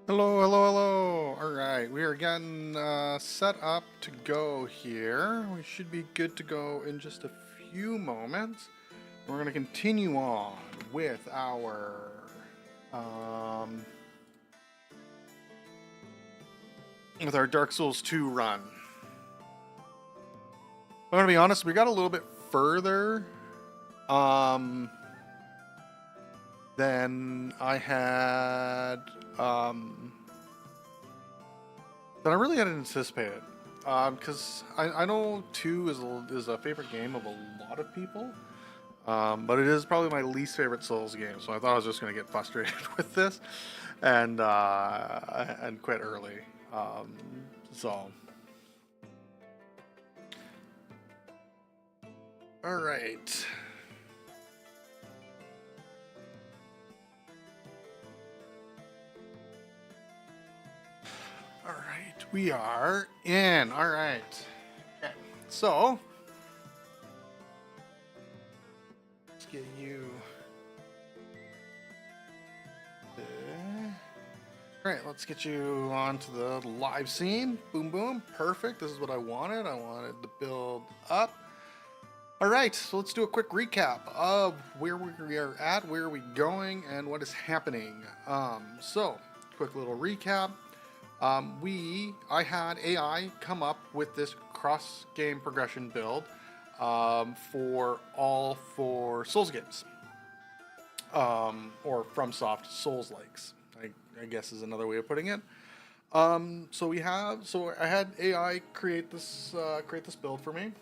Hello, hello, hello. All right, we are getting set up to go here. We should be good to go in just a few moments. We're going to continue on with um, our Dark Souls 2 run. I'm going to be honest, we got a little bit further um, than I had um, than I really had anticipated. Because I know 2 is a favorite game of a lot of people, but it is probably my least favorite Souls game. So I thought I was just going to get frustrated with this and quit early. Um, so, all right. All right, we are in. All right. Okay. So, let's get you. All right, let's get you onto the live scene. Boom, boom. Perfect. This is what I wanted. I wanted to build up. All right, so let's do a quick recap of where we are at, where are we going, and what is happening. So, quick little recap. I had AI come up with this cross-game progression build for all 4 Souls games, or FromSoft Souls likes. I guess is another way of putting it. So I had AI create this build for me,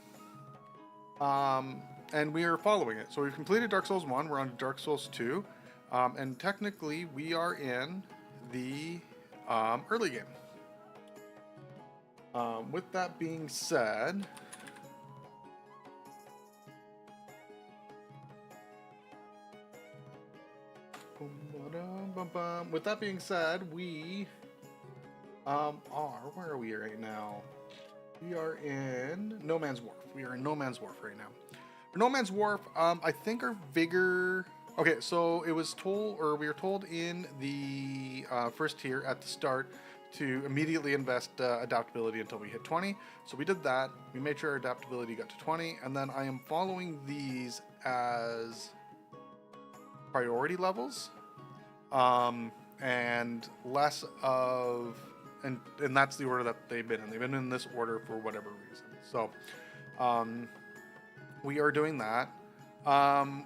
and we are following it. So we've completed Dark Souls 1. We're on to Dark Souls 2, and technically we are in the early game. With that being said, we where are we right now? We are in No Man's Wharf. We are in No Man's Wharf right now. For No Man's Wharf, I think our vigor. Okay, so it was told, or we were told in the first tier at the start to immediately invest adaptability until we hit 20. So we did that. We made sure our adaptability got to 20, and then I am following these as priority levels, and less of, and that's the order that they've been in. They've been in this order for whatever reason. So we are doing that.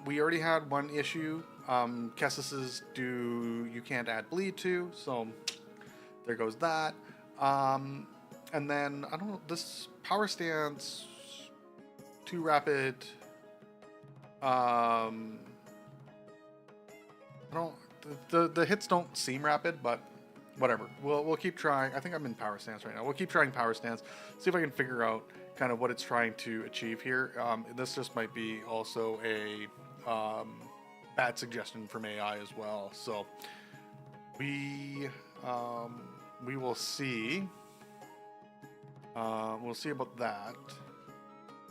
We already had one issue. Kessis's you can't add bleed to, so there goes that. And then I don't know, this power stance too rapid. I don't the hits don't seem rapid, but whatever. We'll keep trying. I think I'm in power stance right now. We'll keep trying power stance. See if I can figure out kind of what it's trying to achieve here. This just might be also a bad suggestion from AI as well. So we will see. We'll see about that.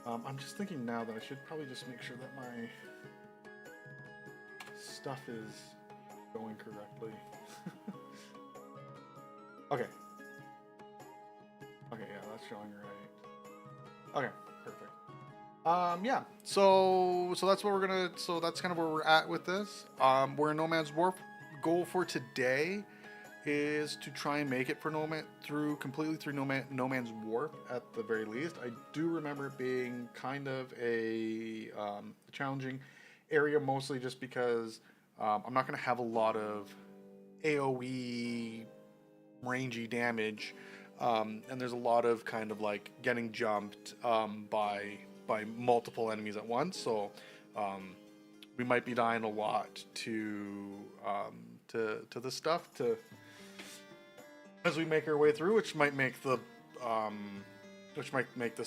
I'm just thinking now that I should probably just make sure that my stuff is going correctly. Okay. Okay, yeah, that's showing right. Okay, perfect. Yeah. So that's what we're gonna. So that's kind of where we're at with this. We're in No Man's Wharf. Goal for today is to try and make it for completely through No Man's Wharf at the very least. I do remember it being kind of a challenging area, mostly just because I'm not going to have a lot of AOE rangy damage, and there's a lot of kind of like getting jumped by multiple enemies at once. So we might be dying a lot to this stuff as we make our way through, which might make this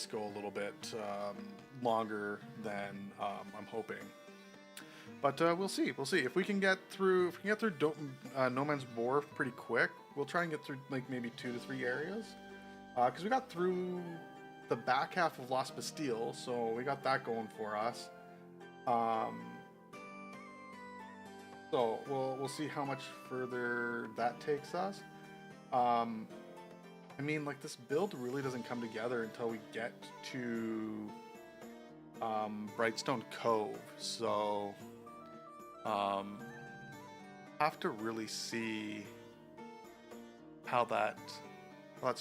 go a little bit longer than I'm hoping. But we'll see. We'll see if we can get through. If we can get through No Man's Wharf pretty quick, we'll try and get through like maybe 2 to 3 areas. Because we got through the back half of Lost Bastille, so we got that going for us. So we'll see how much further that takes us. I mean, like, this build really doesn't come together until we get to Brightstone Cove, so have to really see how that's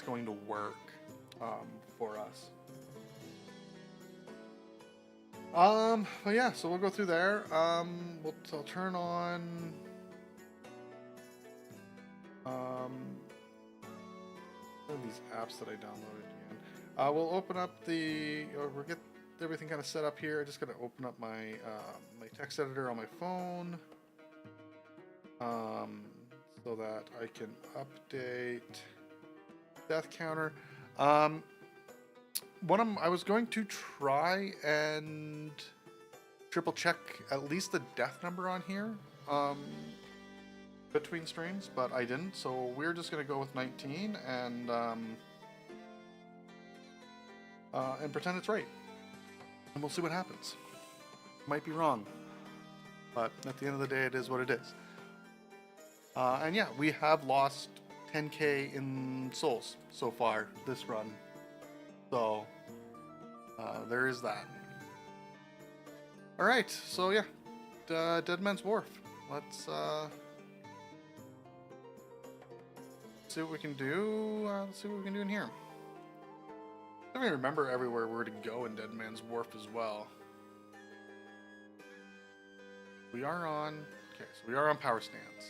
going to work for us. But yeah, so we'll go through there. I'll turn on one of these apps that I downloaded again. We'll open up we'll get everything kind of set up here. I just gotta open up my my text editor on my phone, so that I can update death counter. I was going to try and triple check at least the death number on here between streams, but I didn't, so we're just gonna go with 19 and pretend it's right, and we'll see what happens. Might be wrong, but at the end of the day, it is what it is. And yeah, we have lost 10k in souls so far this run, so there is that. All right, so yeah, Dead Man's Wharf. Let's see what we can do. Let's see what we can do in here. I don't even remember everywhere where to go in Dead Man's Wharf as well. We are on power stance.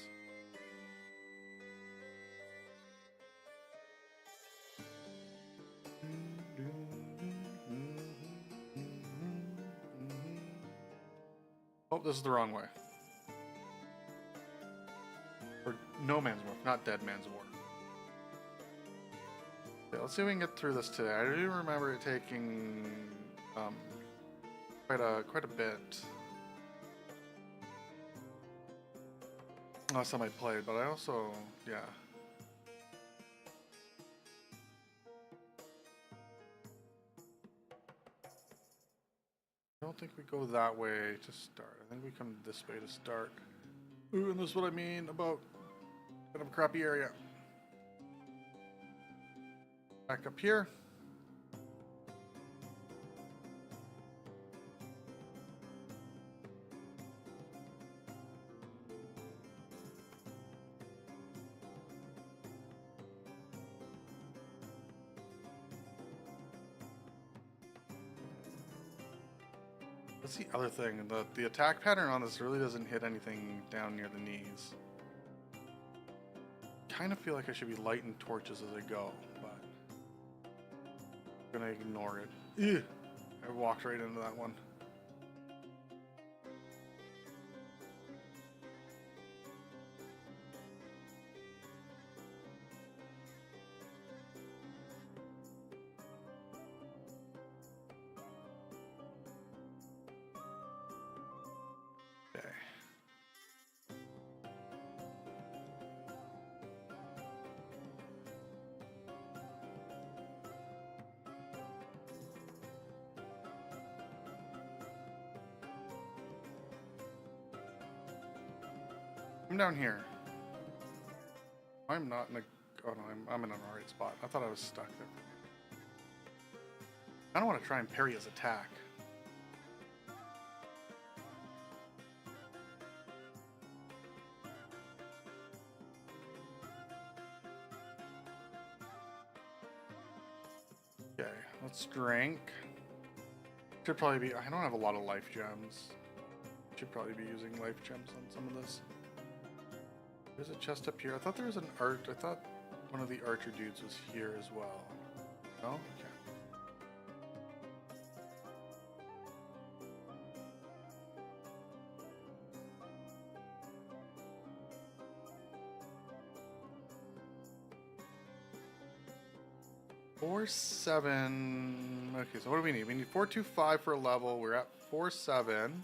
Oh, this is the wrong way. Or No Man's Wharf, not Dead Man's Wharf. Okay, let's see if we can get through this today. I do remember it taking quite a bit. Last time I played, but I also, yeah. I don't think we go that way to start. I think we come this way to start. Ooh, and this is what I mean about kind of a crappy area. Back up here. That's the other thing. The attack pattern on this really doesn't hit anything down near the knees. Kind of feel like I should be lighting torches as I go, but I'm gonna ignore it. Ew. I walked right into that one. I'm down here. I'm not in a... Oh no, I'm in an alright spot. I thought I was stuck there. I don't want to try and parry his attack. Okay, let's drink. Should probably be... I don't have a lot of life gems. Should probably be using life gems on some of this. There's a chest up here. I thought there was an art. I thought one of the archer dudes was here as well. No? Okay. Four, 7. Okay, so what do we need? We need 425 for a level. We're at 4-7.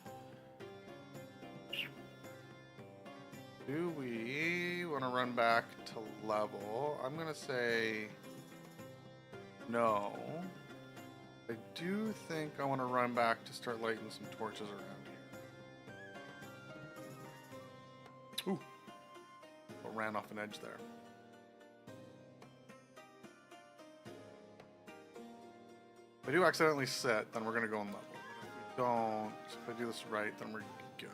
Do we want to run back to level? I'm going to say no. I do think I want to run back to start lighting some torches around here. Ooh. I ran off an edge there. If I do accidentally sit, then we're gonna go in level. But if we don't, if I do this right, then we're good.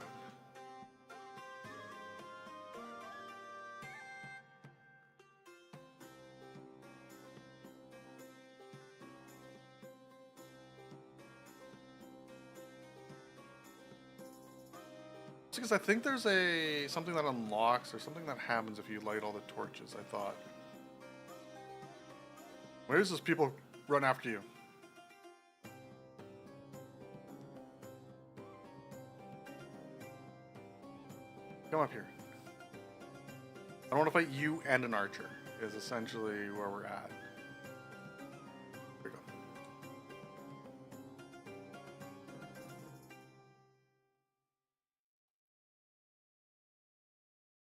Because I think there's something that unlocks or something that happens if you light all the torches, I thought. Where does those people run after you? Come up here. I don't want to fight you and an archer, is essentially where we're at. Here we go.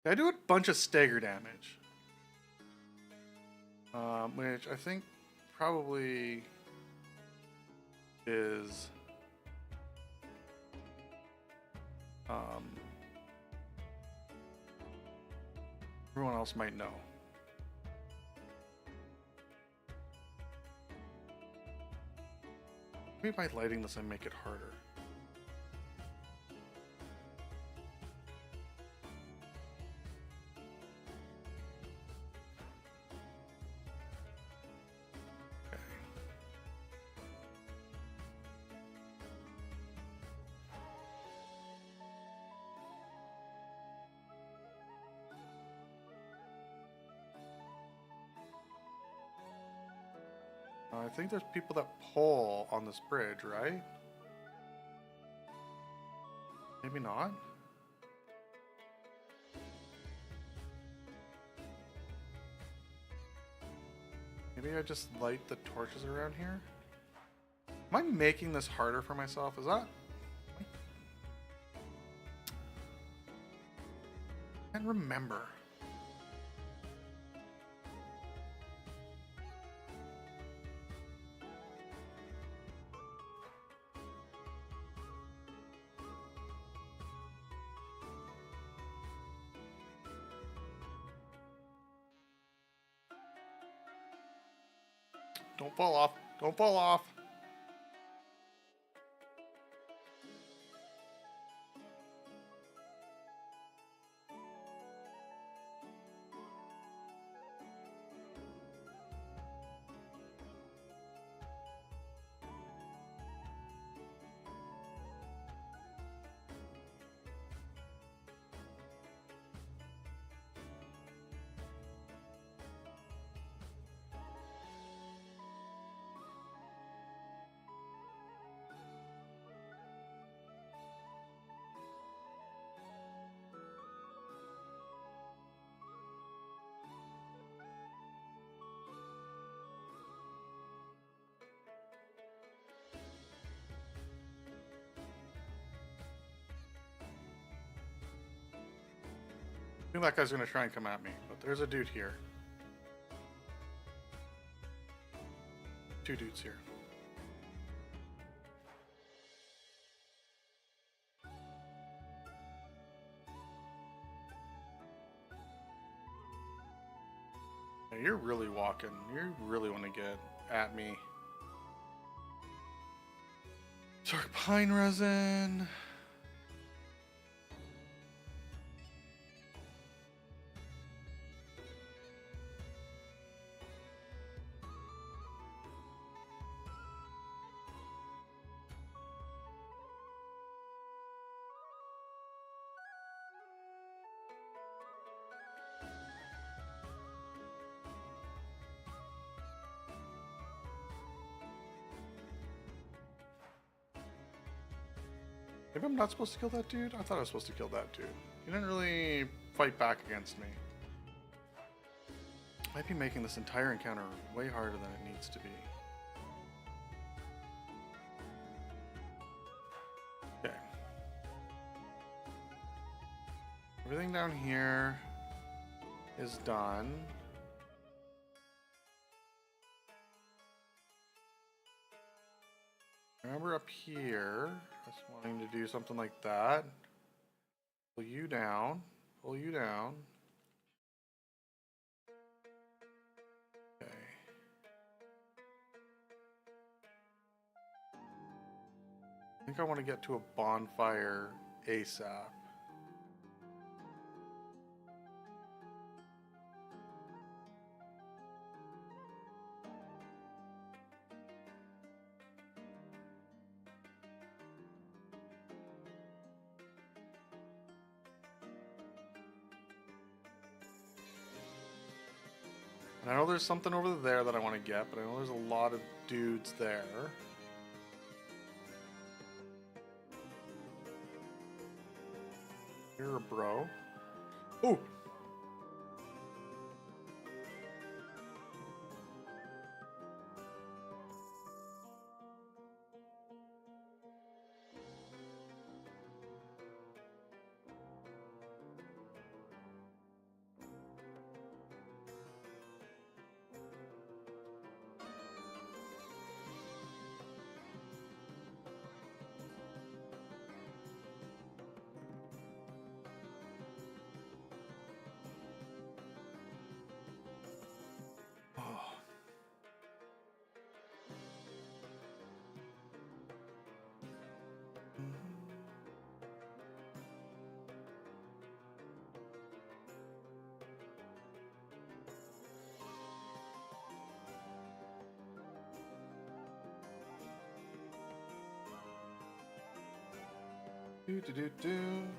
I do a bunch of stagger damage. Which I think probably is everyone else might know. Maybe by lighting this I make it harder. I think there's people that pull on this bridge, right? Maybe not. Maybe I just light the torches around here? Am I making this harder for myself? Is that? I can't remember. Don't fall off. Don't fall off. I think that guy's gonna try and come at me, but there's a dude here. Two dudes here. Now you're really walking. You really want to get at me. Dark pine resin. Maybe I'm not supposed to kill that dude? I thought I was supposed to kill that dude. He didn't really fight back against me. Might be making this entire encounter way harder than it needs to be. Okay. Everything down here is done. Remember up here, just wanting to do something like that. Pull you down, pull you down. Okay. think I want to get to a bonfire ASAP. And I know there's something over there that I want to get, but I know there's a lot of dudes there. You're a bro. Oh!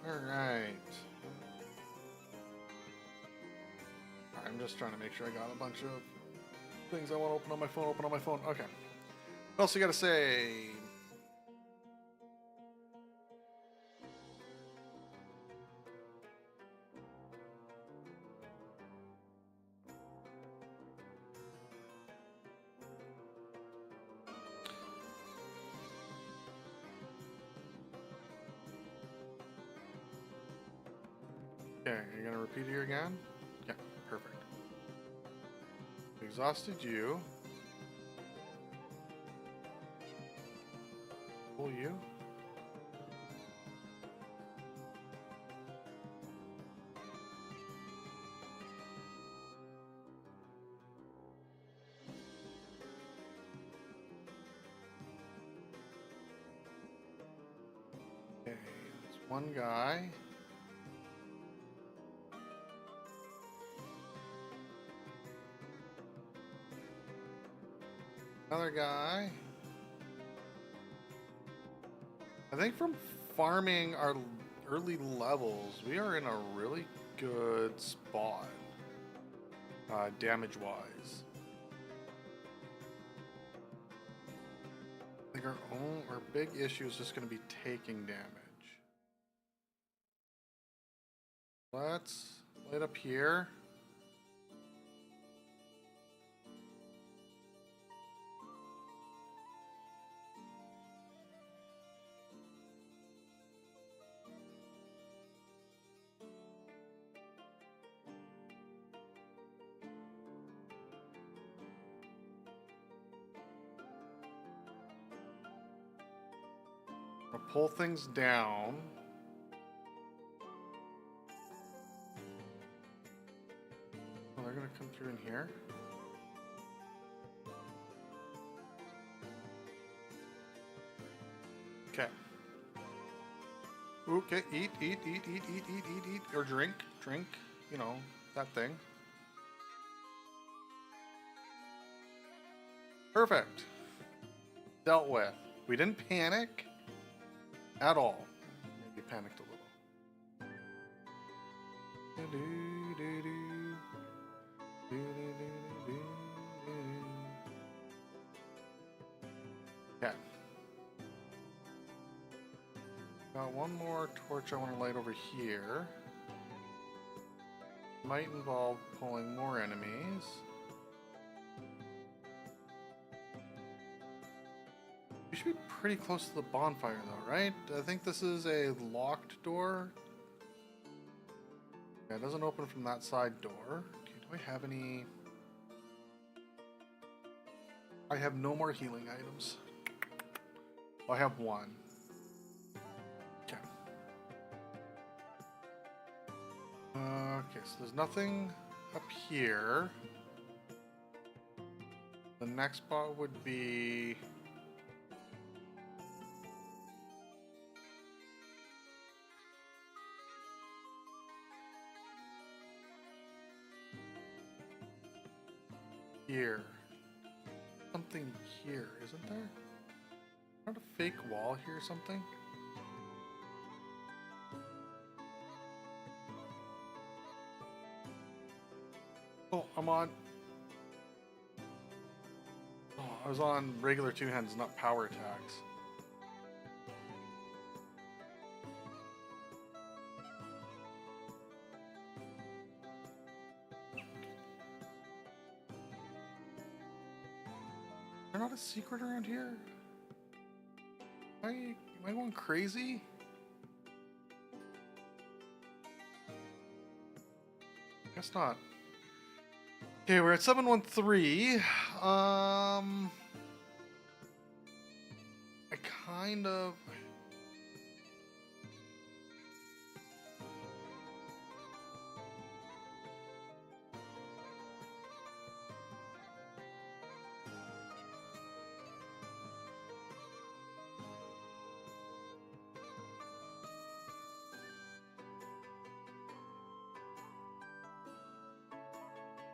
Alright. I'm just trying to make sure I got a bunch of things I want to open on my phone, Okay. What else you gotta say? Okay, you're gonna repeat here again? Yeah, perfect. Exhausted you. Pull you. Okay, that's one guy. Another guy. I think from farming our early levels, we are in a really good spot, damage-wise. I think our big issue is just going to be taking damage. Let's light up here. I'll pull things down. Oh, they're gonna come through in here. Okay. Okay, eat, or drink, you know, that thing. Perfect. Dealt with. We didn't panic at all. Maybe panicked a little. Okay. Got one more torch I want to light over here. Might involve pulling more enemies. We should be pretty close to the bonfire though, right? I think this is a locked door. Yeah, it doesn't open from that side door. Okay, do I have any... I have no more healing items. Oh, I have one. Okay. Okay, so there's nothing up here. The next spot would be... here. Something here, isn't there? Not a fake wall here or something? Oh, I'm on. Oh, I was on regular two hands, not power attacks. Is there not a secret around here? Am I going crazy? Guess not. Okay, we're at 713. I kind of...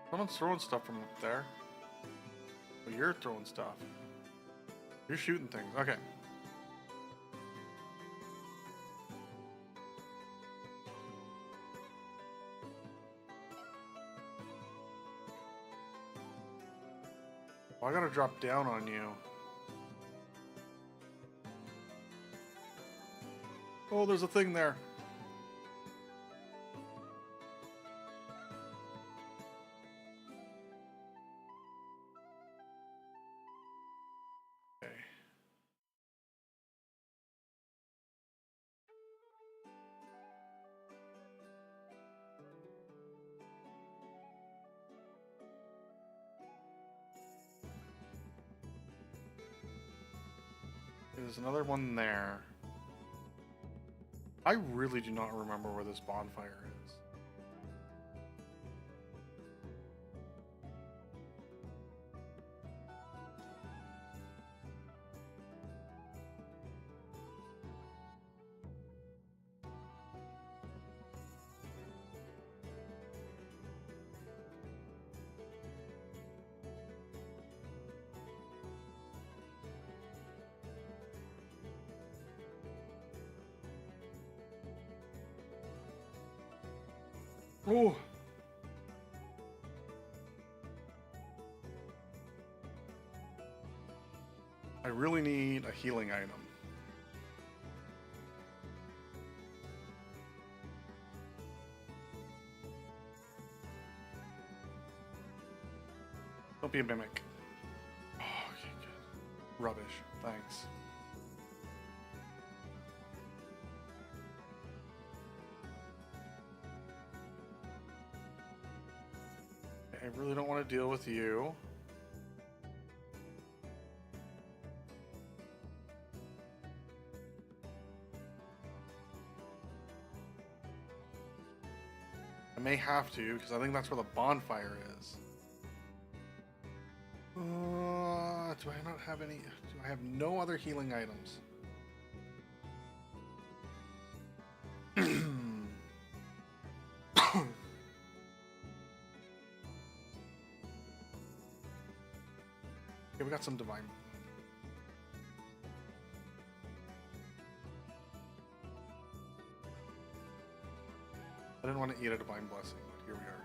Someone's throwing stuff from up there. Oh, you're throwing stuff. You're shooting things. Okay. Well, I gotta drop down on you. Oh, there's a thing there. Okay. There's another one there. I really do not remember where this bonfire is. Oh! I really need a healing item. Don't be a mimic. Oh, okay, good. Rubbish. Thanks. I really don't want to deal with you. I may have to, because I think that's where the bonfire is. Do I not have any? Do I have no other healing items? Okay, we got some divine. I didn't want to eat a divine blessing, but here we are.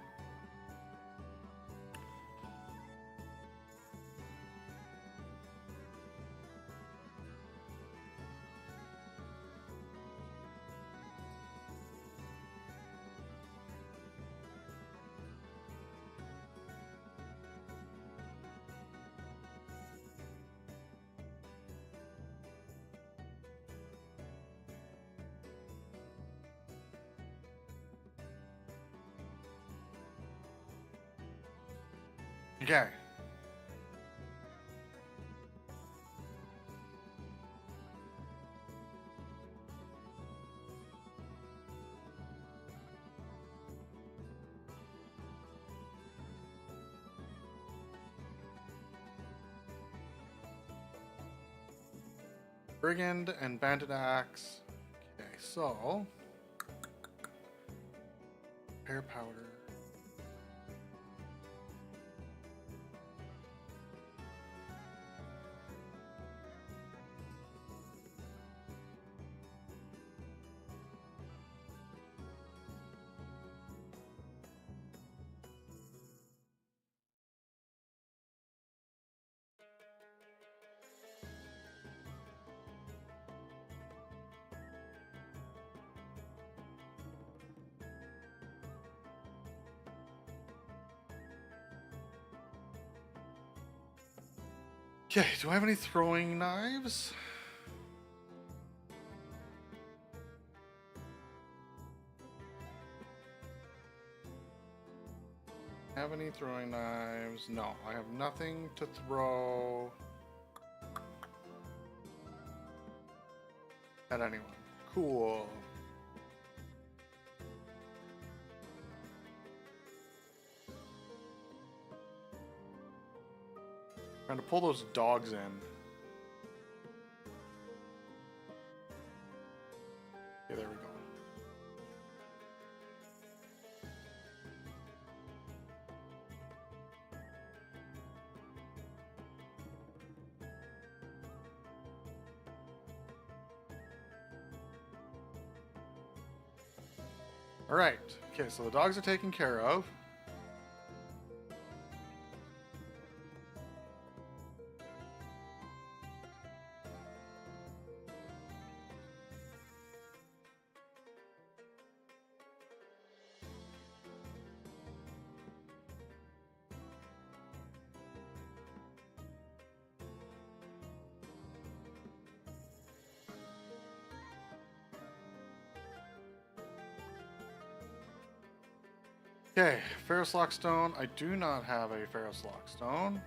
Okay. Brigand and Bandit Axe. Okay, so pear powder. Okay, do I have any throwing knives? Have any throwing knives? No, I have nothing to throw at anyone. Cool. Trying to pull those dogs in. Okay, there we go. All right. Okay, so the dogs are taken care of. Okay, Ferrous Lockstone. I do not have a Ferrous Lockstone.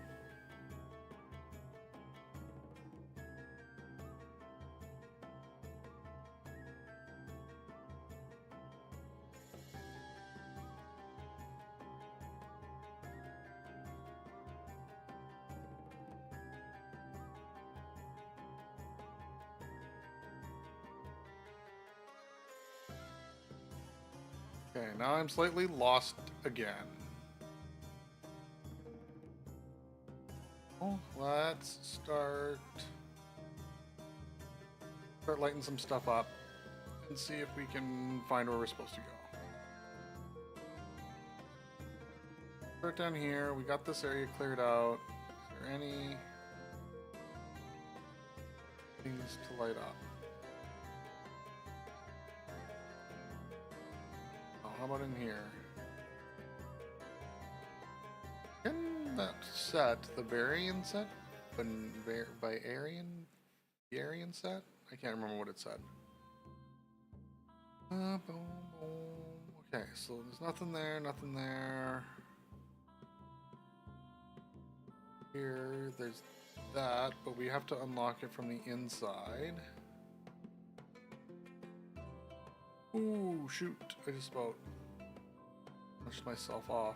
Okay, now I'm slightly lost again. Well, let's start lighting some stuff up and see if we can find where we're supposed to go. Start down here. We got this area cleared out. Is there any things to light up? Oh, how about in here? Can that set, the Varian set? By Aryan set? I can't remember what it said. Boom, boom. Okay, so there's nothing there, nothing there. Here, there's that, but we have to unlock it from the inside. Ooh, shoot. I just about pushed myself off.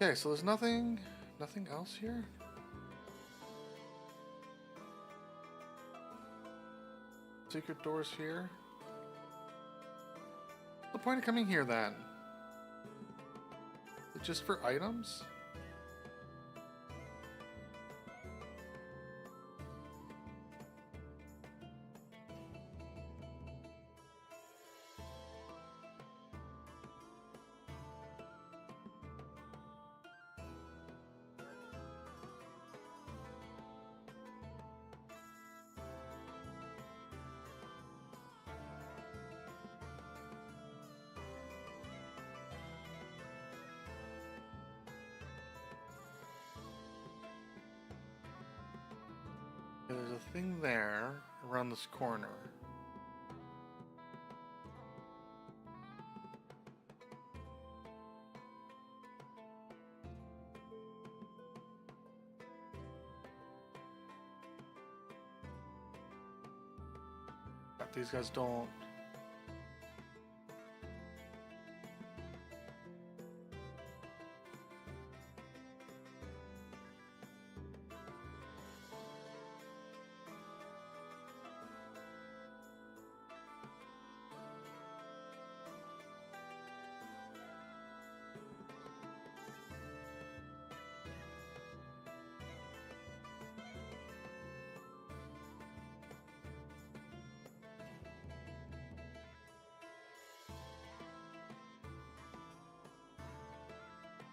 Okay, so there's nothing else here? Secret doors here? What's the point of coming here then? Is it just for items? There's a thing there around this corner. But these guys don't.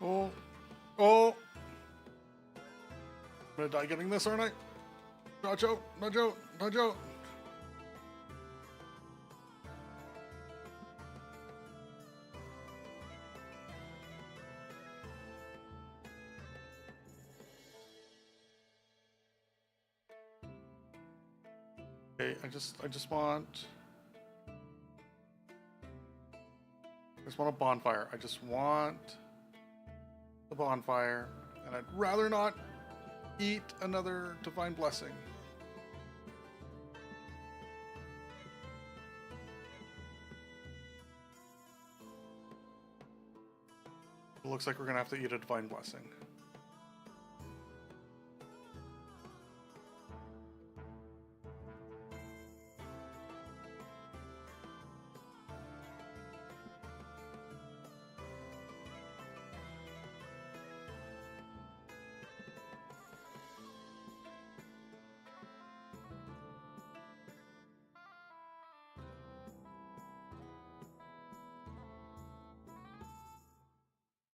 Oh, oh! I'm gonna die getting this, aren't I? Nudge out, nudge out, nudge out. Okay, I just want a bonfire. I just want the bonfire, and I'd rather not eat another divine blessing. It looks like we're gonna have to eat a divine blessing.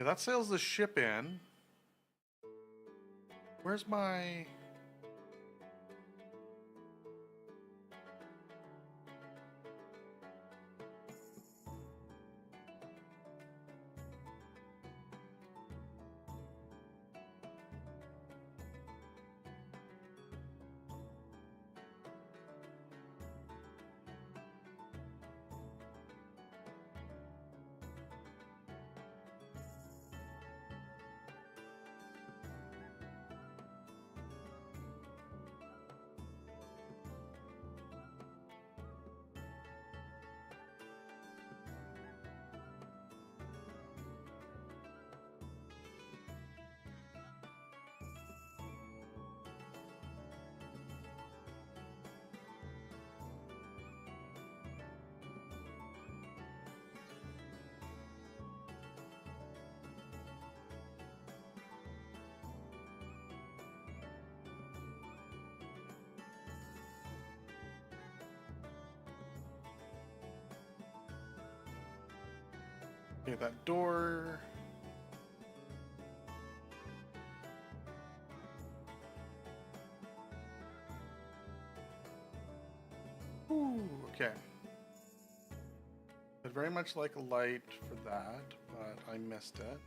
Okay, that sails the ship in. Where's my... Okay, that door... Ooh, okay. I'd very much like a light for that, but I missed it.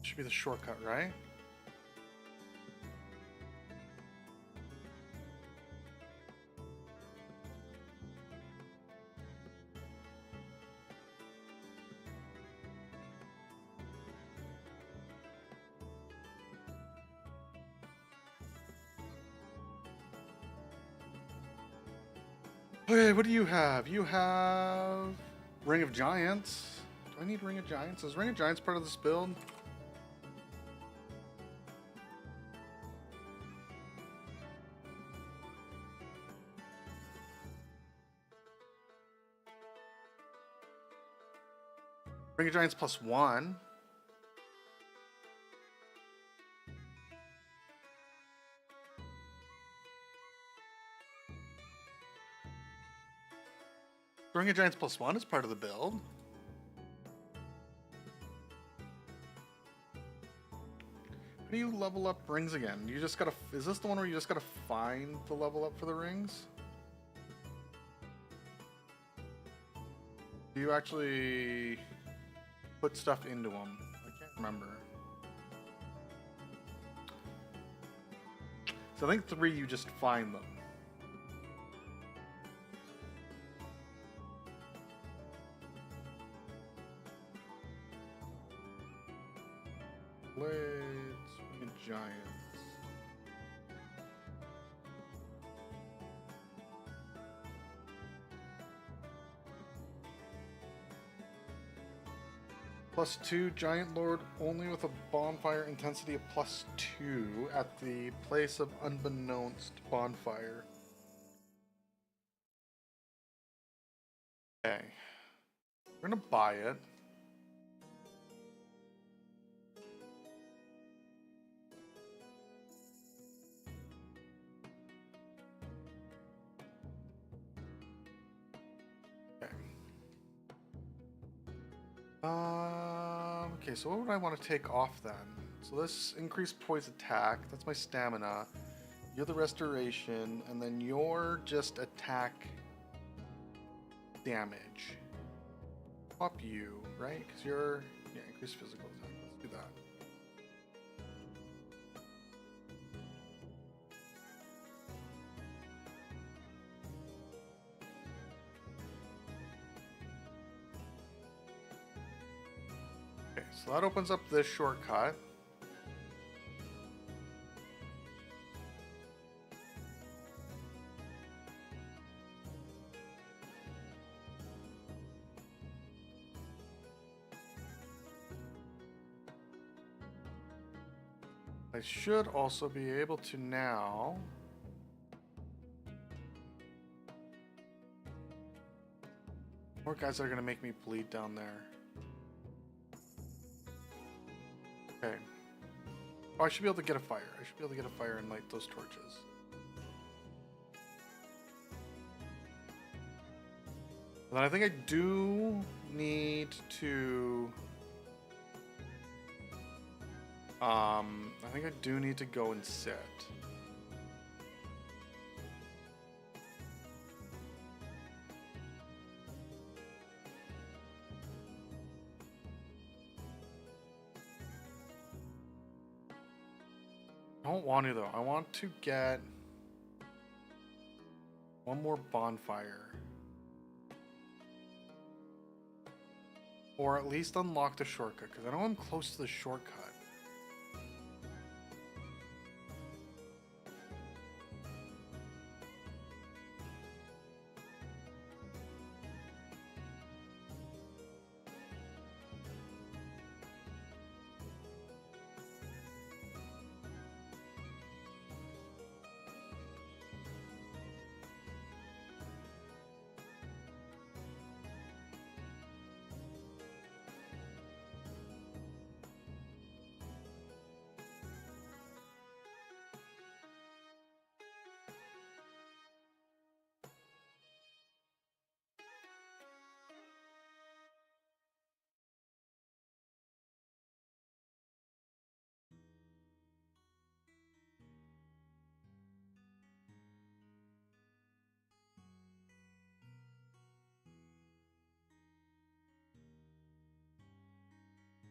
Should be the shortcut, right? Okay, what do you have? You have Ring of Giants. Do I need Ring of Giants? Is Ring of Giants part of this build? Ring of Giants +1. Ring of Giants +1 is part of the build. How do you level up rings again? You just gotta... Is this the one where you just gotta find the level up for the rings? Do you actually put stuff into them? I can't remember. So I think 3, you just find them. Blades, Ring of Giants. +2, Giant Lord only with a bonfire intensity of +2 at the place of unbeknownst bonfire. Okay. We're gonna buy it. Okay, so what would I want to take off then? So this increased poise attack, that's my stamina. You're the restoration, and then you're just attack damage. Swap you, right? Because you're... Yeah, increase physical attack. Let's do that. Okay, so that opens up this shortcut. I should also be able to now... More guys that are going to make me bleed down there. Okay. Oh, I should be able to get a fire. I should be able to get a fire and light those torches. And then I think I do need to... I think I do need to go and sit. I don't want to though. I want to get one more bonfire. Or at least unlock the shortcut, because I know I'm close to the shortcut.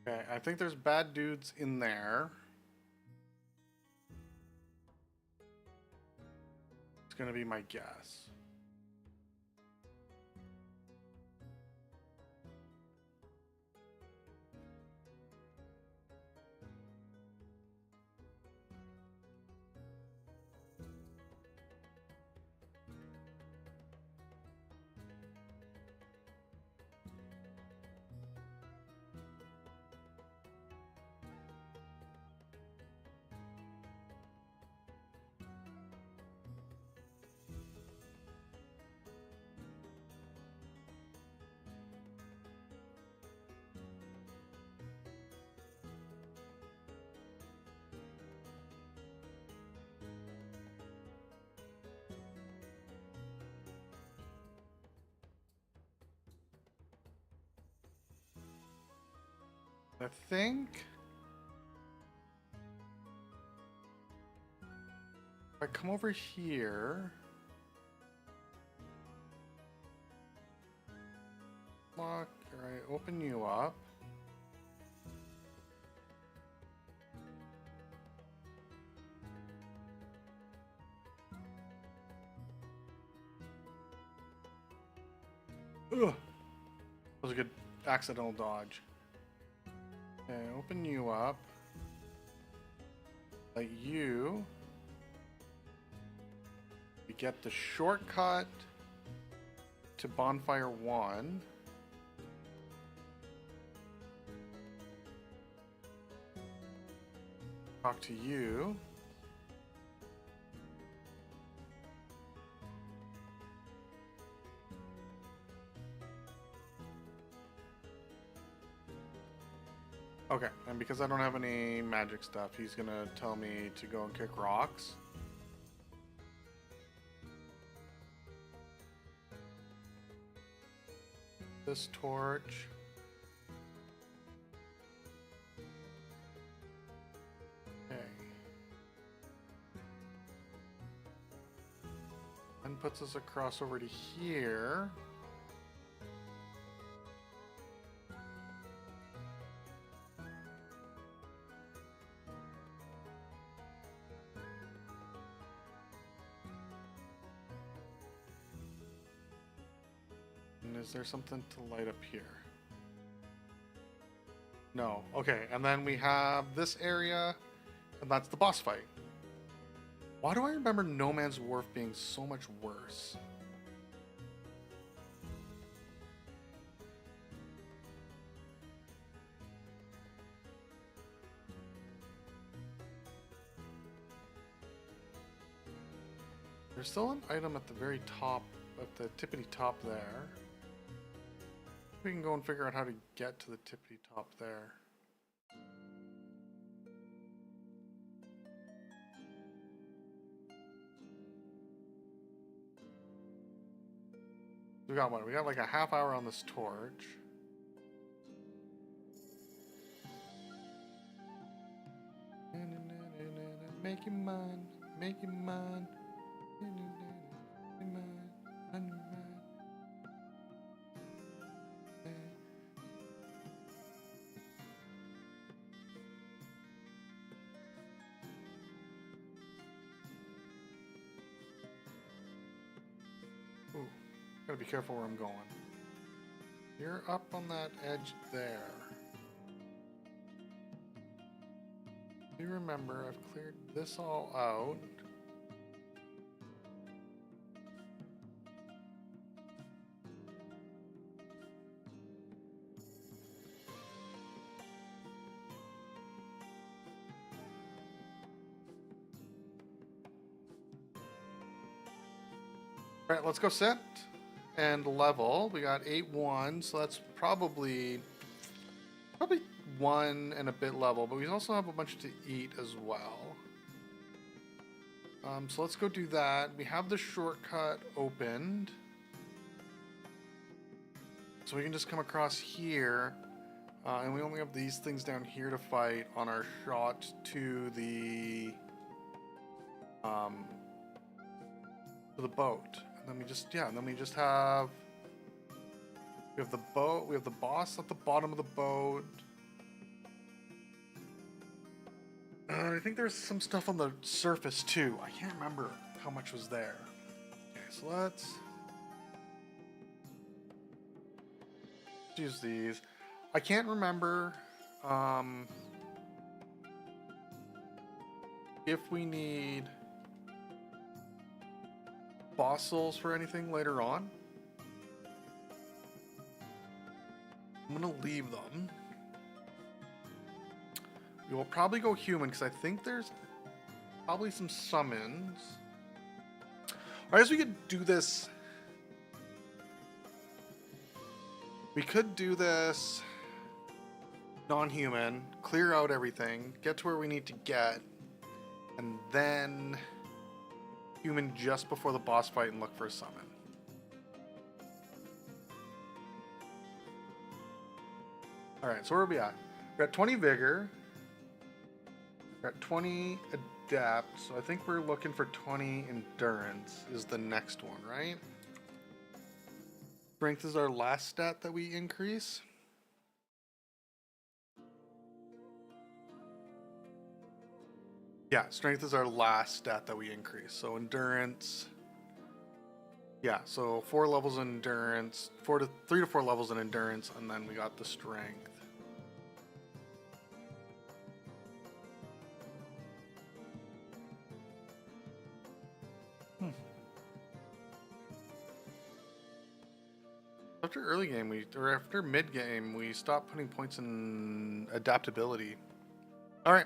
Okay, I think there's bad dudes in there. It's gonna be my guess. I think if I come over here, lock, all right, open you up. Ugh. That was a good accidental dodge. Okay, open you up. Let you. We get the shortcut to Bonfire 1. Talk to you. Okay, and because I don't have any magic stuff, he's gonna tell me to go and kick rocks. This torch. Okay. And puts us across over to here. is there something to light up here? No. Okay, and then we have this area, and that's the boss fight. Why do I remember No Man's Wharf being so much worse? There's still an item at the very top, at the tippity top there. We can go and figure out how to get to the tippity top there. We got what? We got like a half hour on this torch. Make you mine, make you mine. Ooh, gotta be careful where I'm going. You're up on that edge there. You remember, I've cleared this all out. All right, let's go sit and level. We got 8-1, so that's probably 1 and a bit level, but we also have a bunch to eat as well. So let's go do that. We have the shortcut opened, so we can just come across here, and we only have these things down here to fight on our shot to the boat. And then we just, yeah, and then we just have, we have the boat, we have the boss at the bottom of the boat. I think there's some stuff on the surface too. I can't remember how much was there. Okay, so let's use these. I can't remember if we need boss souls for anything later on. I'm gonna leave them. We will probably go human because I think there's probably some summons. Or as we could do this, we could do this non-human, clear out everything, get to where we need to get, and then human just before the boss fight and look for a summon. Alright, so where are we at? We're at 20 vigor. We're at 20 adapt, so I think we're looking for 20 endurance is the next one, right? Strength is our last stat that we increase. Yeah, strength is our last stat that we increase. So endurance. Yeah, so 4 levels in endurance, 3 to 4 levels in endurance, and then we got the strength. After early game, or after mid game, we stopped putting points in adaptability. All right.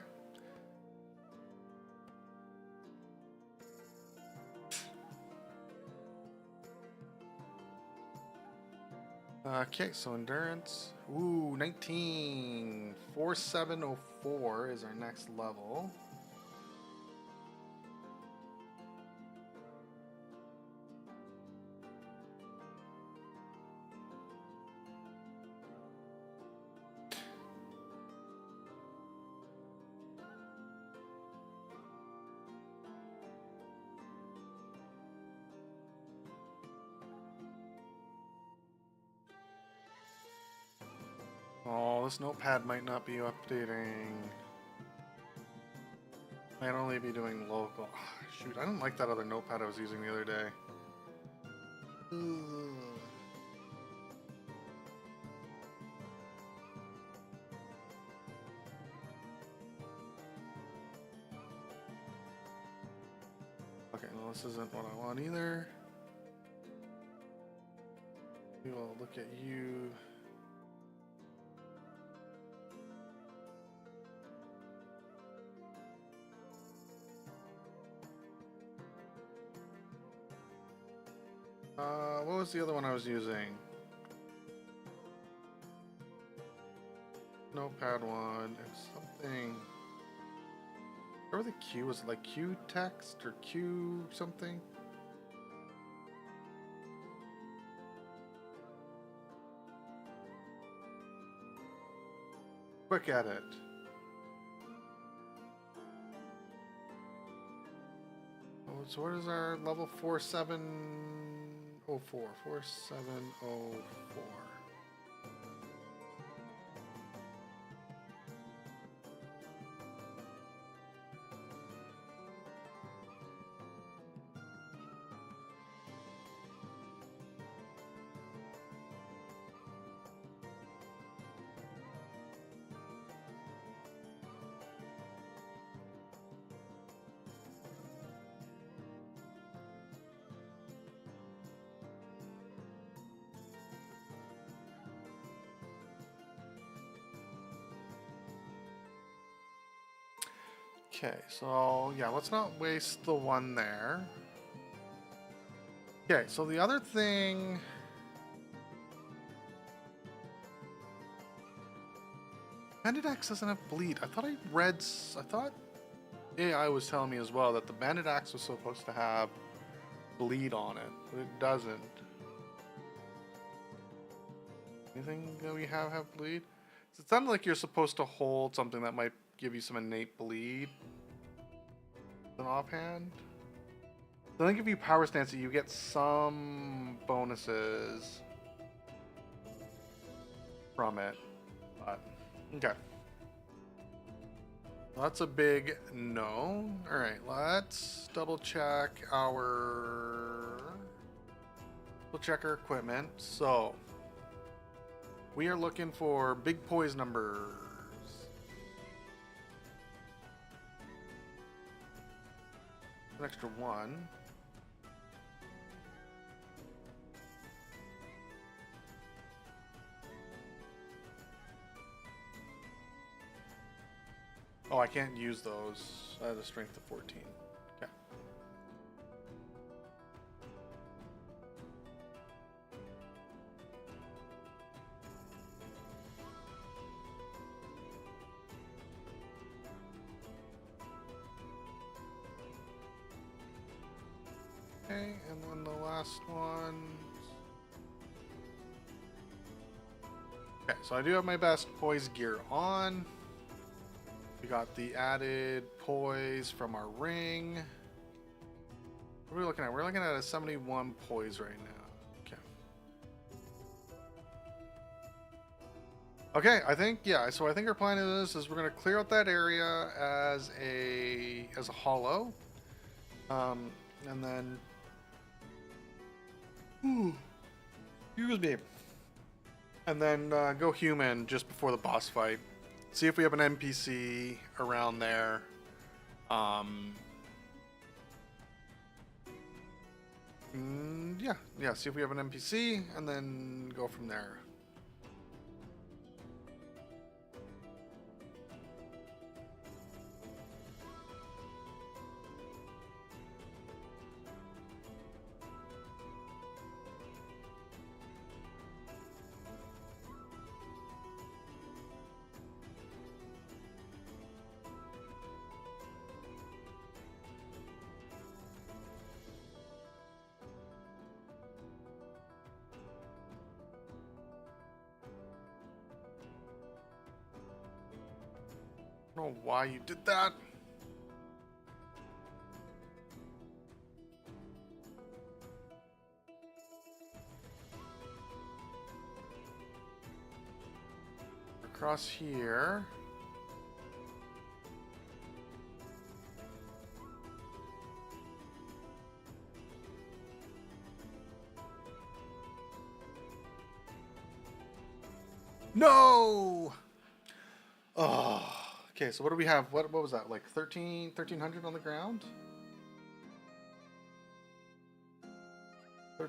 Okay, so endurance. Ooh, 19. 4704 is our next level. Oh, this notepad might not be updating. Might only be doing local. Oh, shoot, I didn't like that other notepad I was using the other day. Ugh. this isn't what I want either. We will look at you. What was the other one I was using? Notepad one. It's something. Remember the Q? Was it like Q text or Q something? Quick edit. Oh, so what is our level 4704? 4704. Okay, so yeah, let's not waste the one there. Okay, so the other thing. Bandit Axe doesn't have bleed. I thought AI was telling me as well that the Bandit Axe was supposed to have bleed on it, but it doesn't. Anything that we have bleed? So it sounded like you're supposed to hold something that might give you some innate bleed. An offhand. I think if you power stance it, you get some bonuses from it. But okay. That's a big no. Alright, let's double check our equipment. So we are looking for big poise numbers. An extra one. Oh, I can't use those at a strength of 14. Okay. Okay, and then the last one. Okay, so I do have my best poise gear on. We got the added poise from our ring. What are we looking at? We're looking at a 71 poise right now. Okay. Okay, I think, yeah, so I think our plan is we're going to clear out that area as a hollow. And then... excuse me. And then go human just before the boss fight. See if we have an NPC around there. Yeah, see if we have an NPC, and then go from there. I don't know why you did that. Across here. No! Oh. Okay, so what do we have? What was that? Like 1300 on the ground?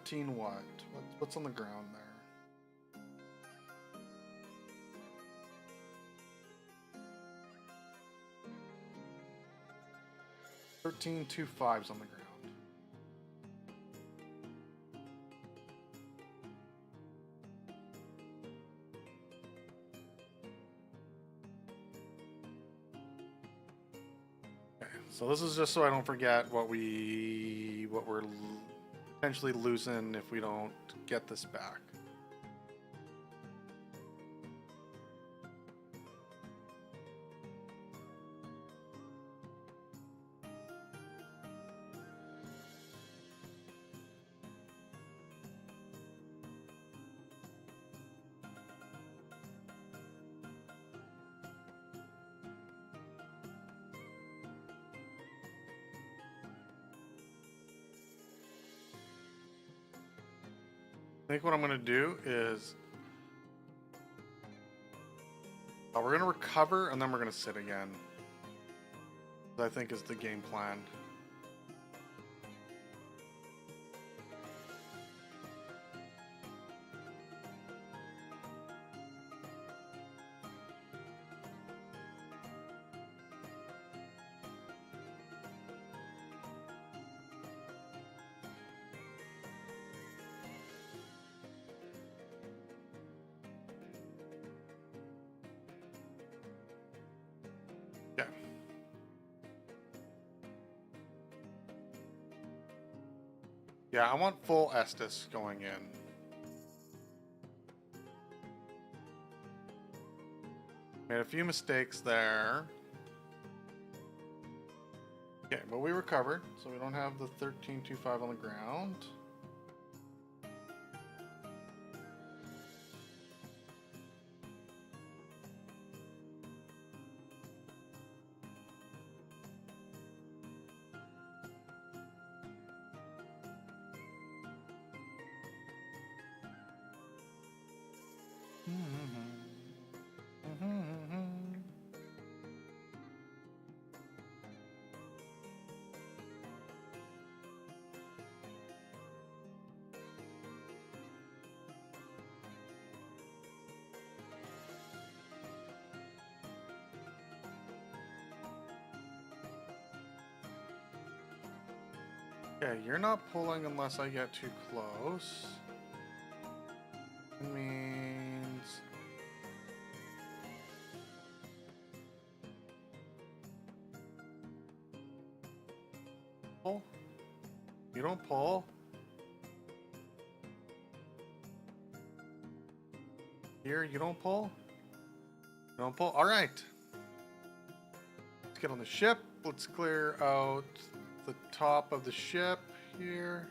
13 what? What's on the ground there? 13 2 5s on the ground. Okay, so this is just so I don't forget what we're potentially losing if we don't get this back. I think what I'm going to do is we're going to recover and then we're going to sit again. That I think is the game plan. Yeah. Yeah, I want full Estus going in. Made a few mistakes there. Okay, but we recovered, so we don't have the 13-2-5 on the ground. Okay, you're not pulling unless I get too close. It means... Pull? You don't pull? Here, you don't pull? You don't pull? Alright. Let's get on the ship. Let's clear out the top of the ship here.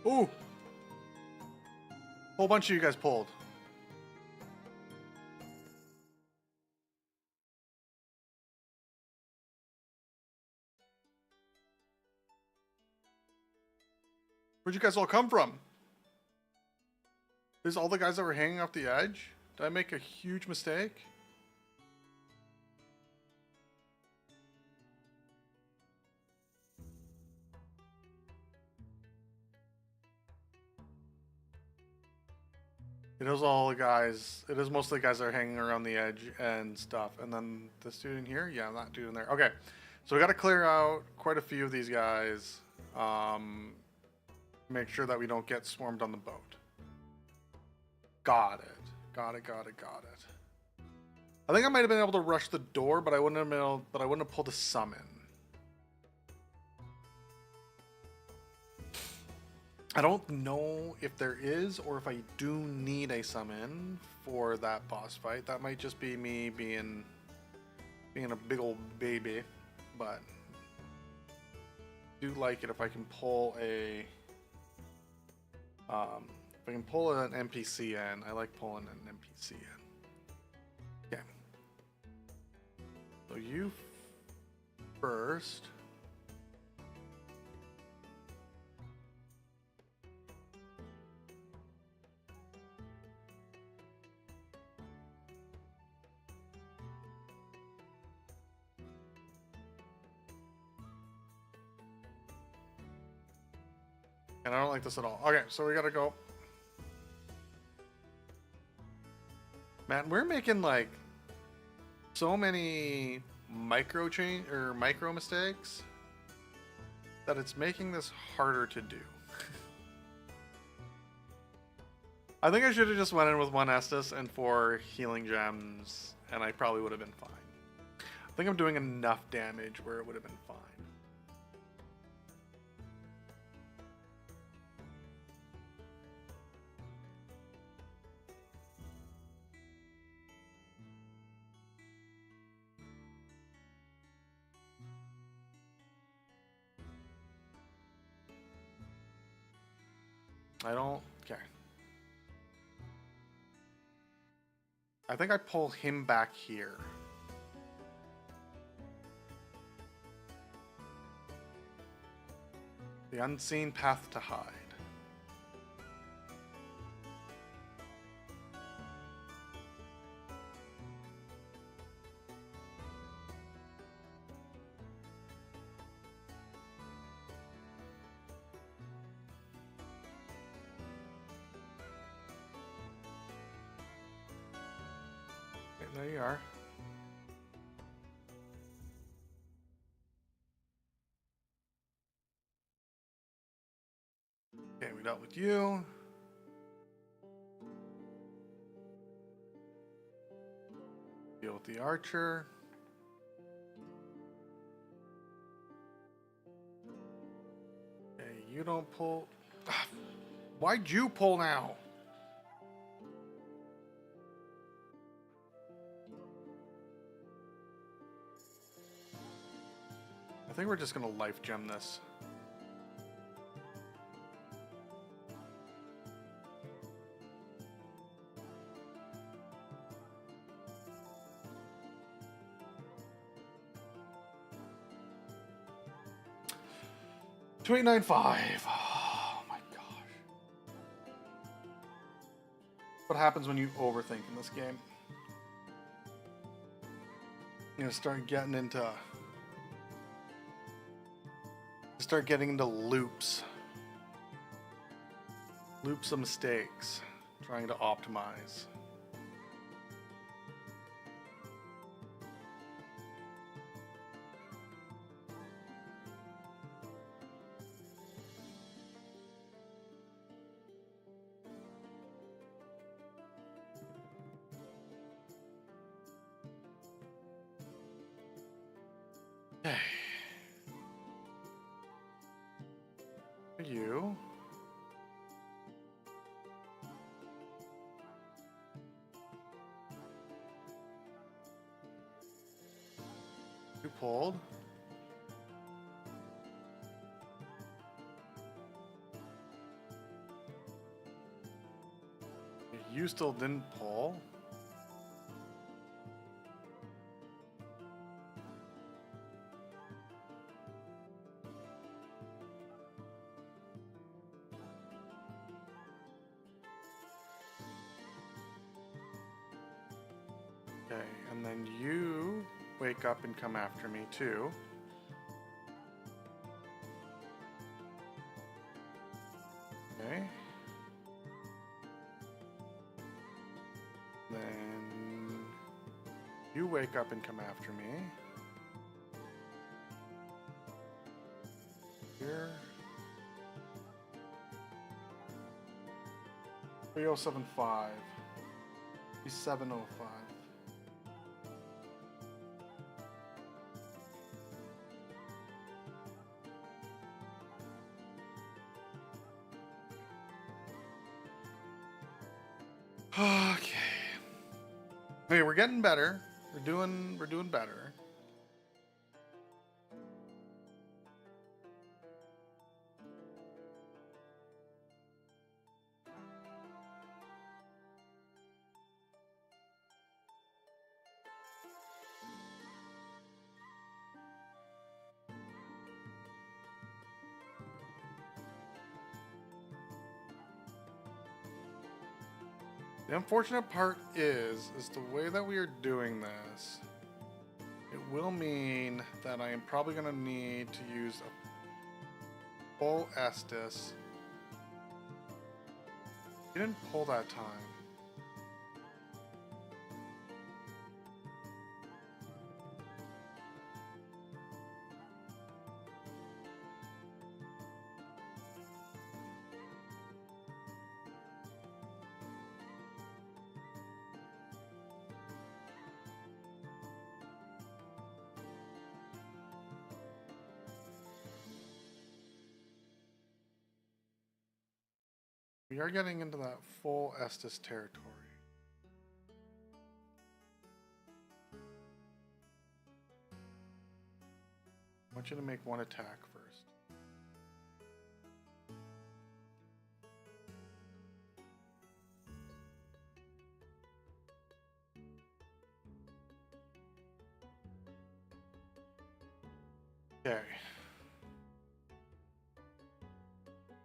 Ooh! Whole bunch of you guys pulled. Where'd you guys all come from? These all the guys that were hanging off the edge? Did I make a huge mistake? It is all the guys, it is most of the guys that are hanging around the edge and stuff. And then this dude in here? Yeah, that dude in there. Okay, so we got to clear out quite a few of these guys. Make sure that we don't get swarmed on the boat. Got it. Got it. I think I might have been able to rush the door, but I wouldn't have been able, but I wouldn't have pulled a summon. I don't know if there is or if I do need a summon for that boss fight. That might just be me being a big old baby, but I do like it if I can pull a if I can pull an NPC in. I like pulling an NPC in. Okay. So you first. And I don't like this at all. Okay, so we gotta go. Man, we're making like so many micro mistakes that it's making this harder to do. I think I should have just went in with 1 Estus and 4 healing gems, and I probably would have been fine. I think I'm doing enough damage where it would have been fine. I don't... Okay. I think I pull him back here. The unseen path to hide. Okay, there you are. Okay, we dealt with you. Deal with the archer. Okay, you don't pull. Why'd you pull now? I think we're just gonna life gem this. $2,895. Oh my gosh. What happens when you overthink in this game? You're gonna start getting into loops. Loops of mistakes. Trying to optimize. Okay. You. You pulled. You still didn't pull. Okay, and then you wake up and come after me too. Okay. Then you wake up and come after me. Here. 3075. 705. Okay. Okay, we're getting better. We're doing better. The unfortunate part is the way that we are doing this, it will mean that I am probably going to need to use a full Estus You didn't pull that time. We are getting into that full Estus territory. I want you to make one attack first. Okay.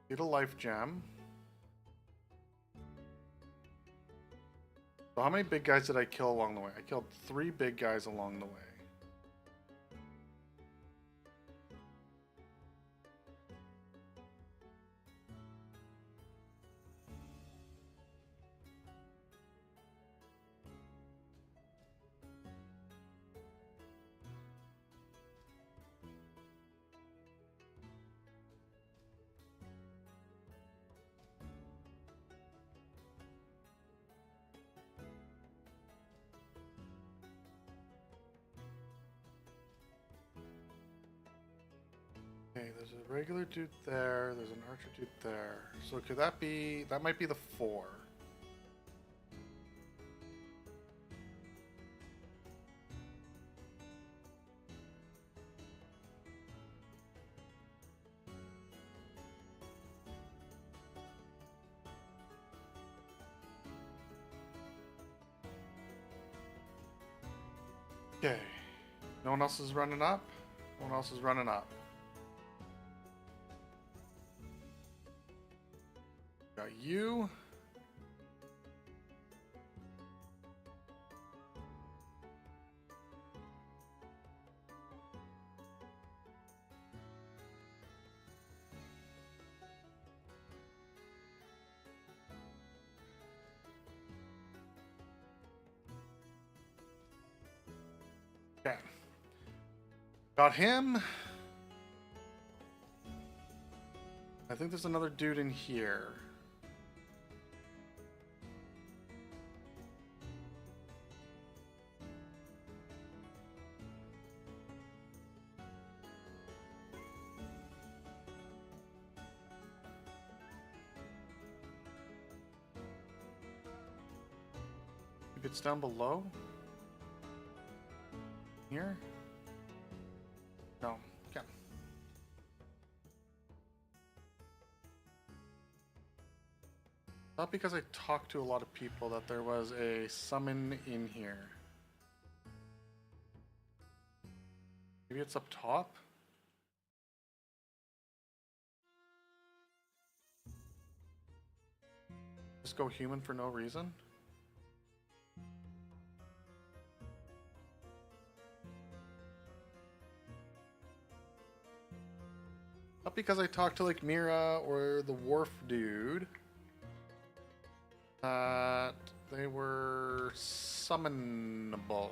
Get a life gem. So how many big guys did I kill along the way? I killed 3 big guys along the way. Okay, there's a regular dude there, there's an archer dude there. So could that be, that might be the 4. Okay, no one else is running up? No one else is running up. Got you. Okay. Got him. I think there's another dude in here. If it's down below? Here? No. Okay. Not because I talked to a lot of people that there was a summon in here. Maybe it's up top? Just go human for no reason? Not because I talked to like Mira or the wharf dude. They were summonable.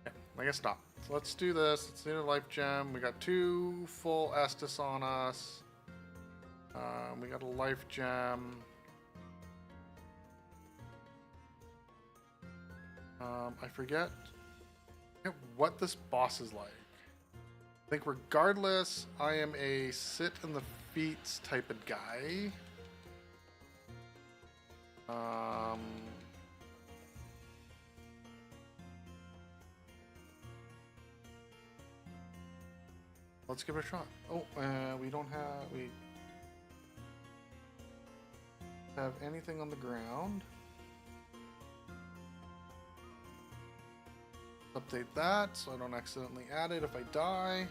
Yeah, I guess not. So let's do this. Let's do a life gem. We got 2 full Estus on us. We got a life gem. I forget what this boss is like. I think regardless, I am a sit in the feet type of guy. Let's give it a shot. Oh, we don't have anything on the ground. Update that so I don't accidentally add it if I die.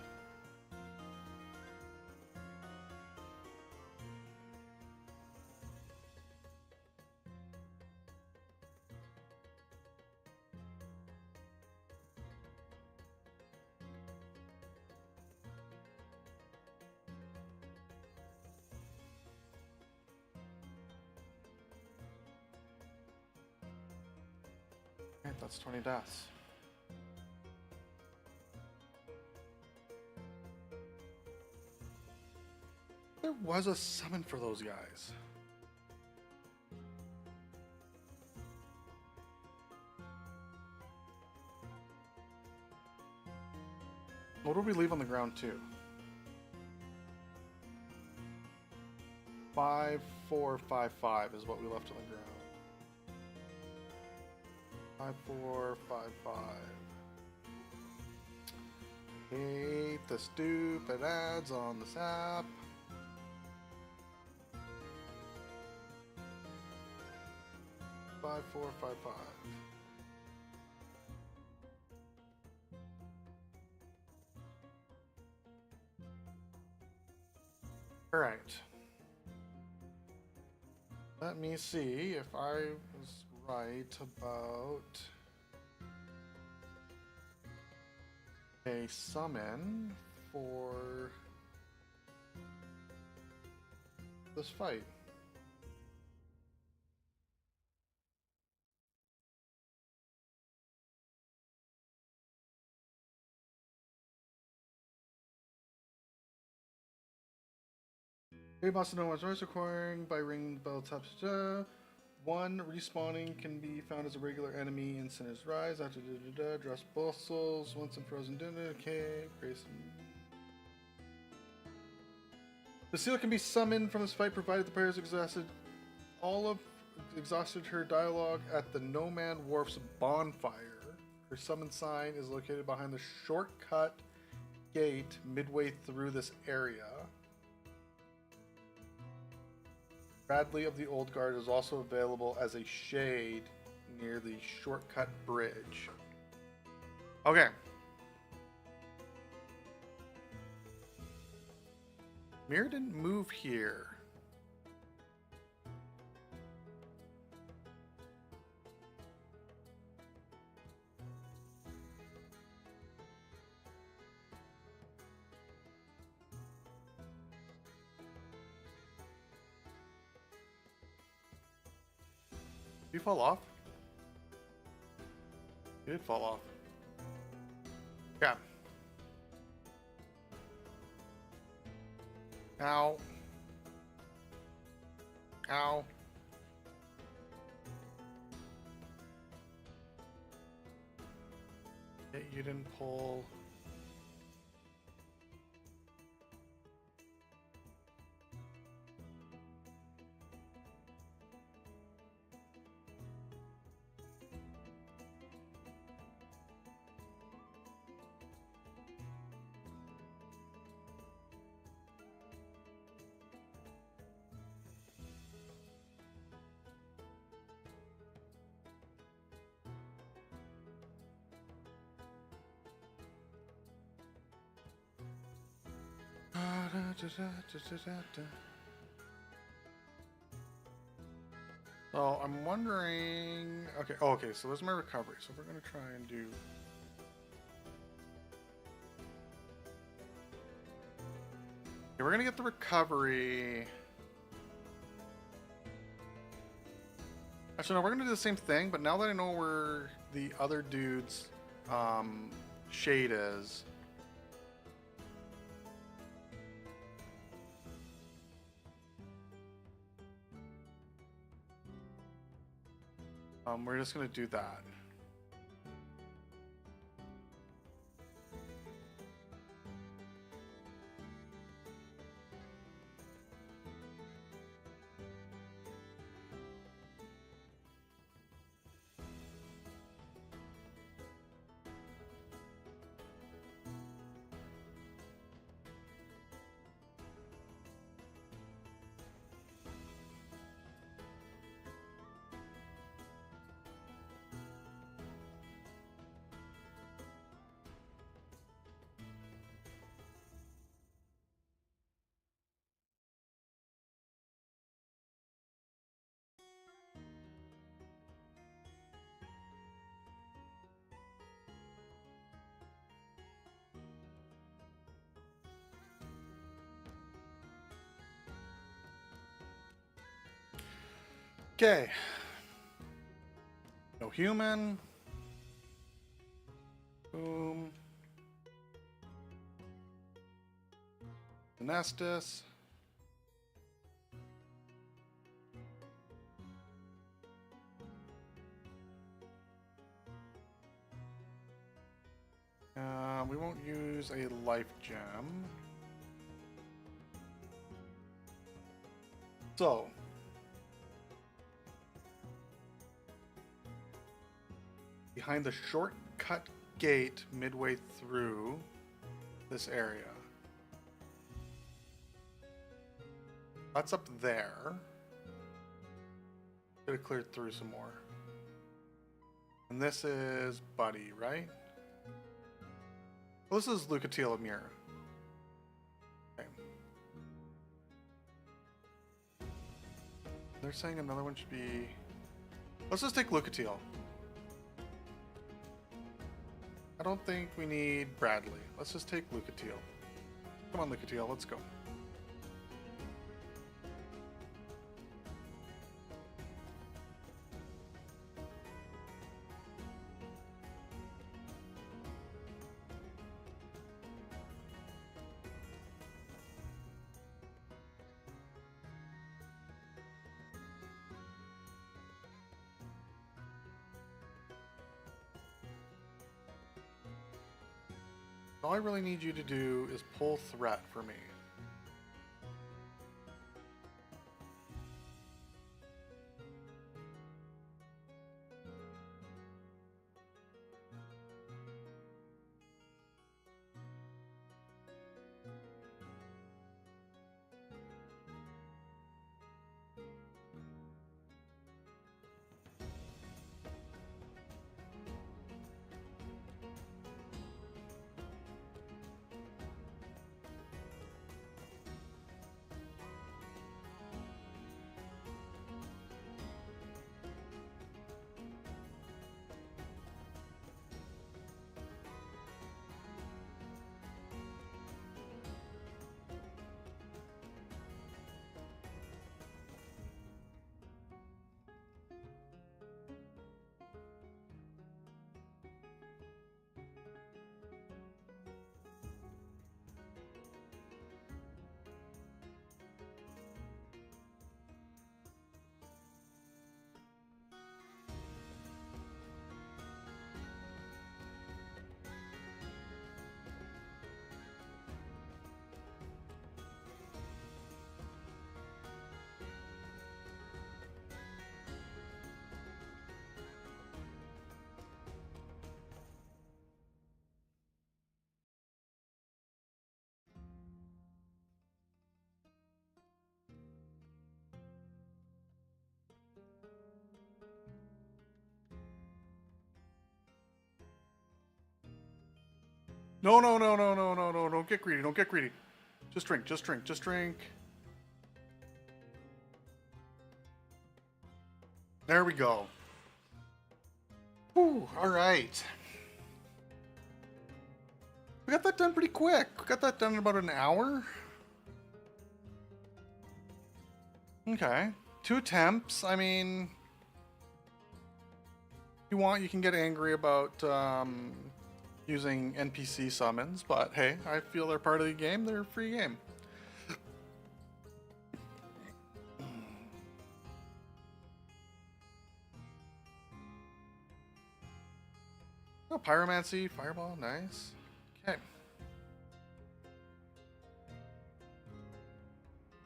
Right, that's 20 deaths. There was a summon for those guys. What did we leave on the ground too? 5, 4, 5, 5 is what we left on the ground. 5, 4, 5, 5. Hate the stupid ads on this app. Five, 4, 5, 5. All right. Let me see if I was right about a summon for this fight. You must know what's requiring by ringing the bell top. One respawning can be found as a regular enemy in Sinner's Rise after dress both souls once in Frozen Dinner. Okay, Grayson. The seal can be summoned from this fight provided the player has exhausted her dialogue at the No Man Wharf's bonfire. Her summon sign is located behind the shortcut gate midway through this area. Bradley of the Old Guard is also available as a shade near the shortcut bridge. Okay. Mir didn't move here. Did you fall off? You did fall off. Yeah. Ow. Ow. You didn't pull. So I'm wondering. Okay. Oh, okay. So there's my recovery. So we're gonna try and do. Okay, we're gonna get the recovery. Actually, no. We're gonna do the same thing, but now that I know where the other dude's shade is. We're just gonna do that. Okay. No human. Boom. Nestus. We won't use a life gem. So, behind the shortcut gate midway through this area. That's up there. Could have cleared through some more. And this is Buddy, right? Well, this is Lucatiel Amir. Okay. They're saying another one should be... Let's just take Lucatiel. I don't think we need Bradley. Let's just take Lucatiel. Come on, Lucatiel, let's go. All I really need you to do is pull threat for me. No, no, no, no, no, no, no, don't get greedy, don't get greedy. Just drink, just drink, just drink. There we go. Whew, all right. We got that done pretty quick. We got that done in about an hour. Okay. 2 attempts. I mean, if you want, you can get angry about using NPC summons, but hey, I feel they're part of the game. They're a free game. Oh, Pyromancy, Fireball, nice. Okay.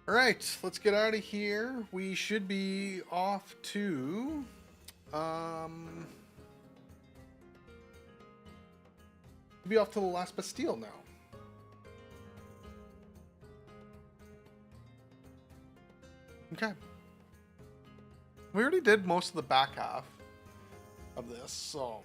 Alright, let's get out of here. We should be off to... be off to the last Bastille now. Okay. We already did most of the back half of this, so...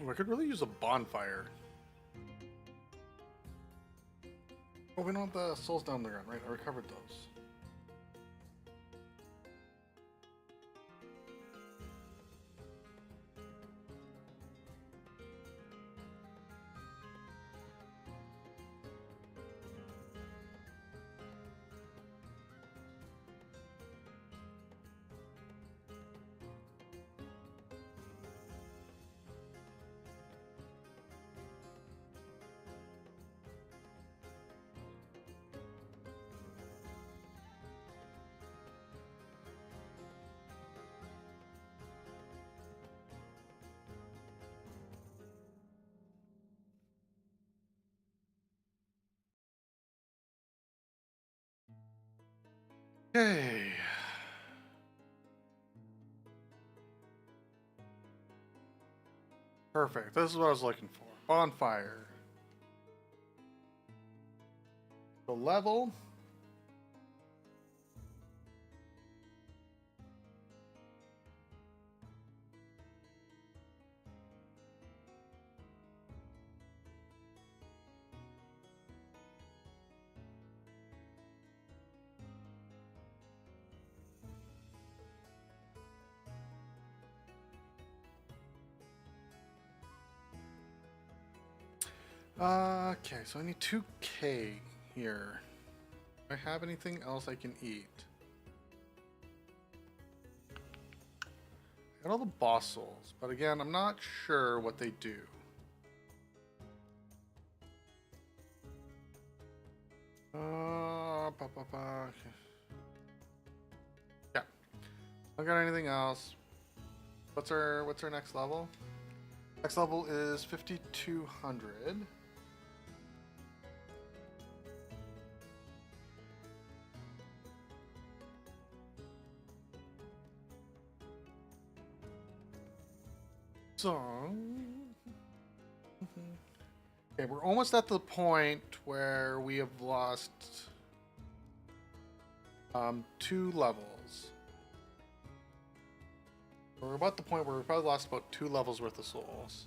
Oh, I could really use a bonfire. Oh, we don't have the souls down the ground, right? I recovered those. Okay. Perfect. This is what I was looking for. Bonfire. The level. Okay, so I need 2K here. Do I have anything else I can eat? I got all the boss souls, but again, I'm not sure what they do. Okay. Yeah. I don't got anything else. What's our next level? Next level is 5200. So, okay, we're almost at the point where we have lost 2 levels. We're about the point where we probably lost about 2 levels worth of souls.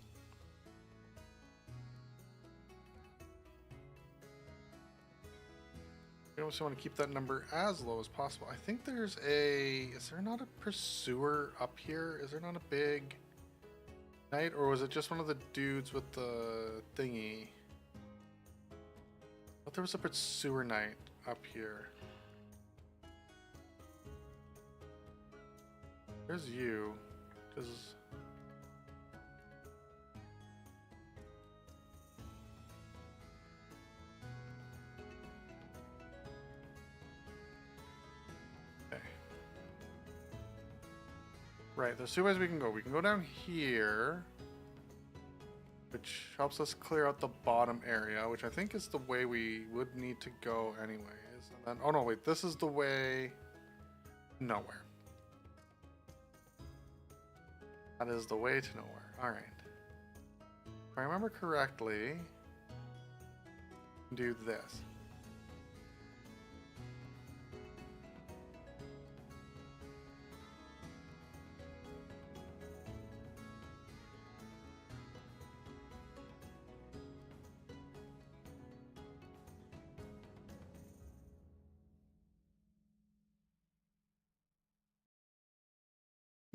We also want to keep that number as low as possible. I think there's a... Is there not a pursuer up here? Is there not a big knight? Or was it just one of the dudes with the thingy? I thought there was a pursuer knight up here. There's you. Because... Right, there's 2 ways we can go. We can go down here, which helps us clear out the bottom area, which I think is the way we would need to go anyways. And then, oh no, wait, this is the way nowhere. That is the way to nowhere. Alright. If I remember correctly, do this.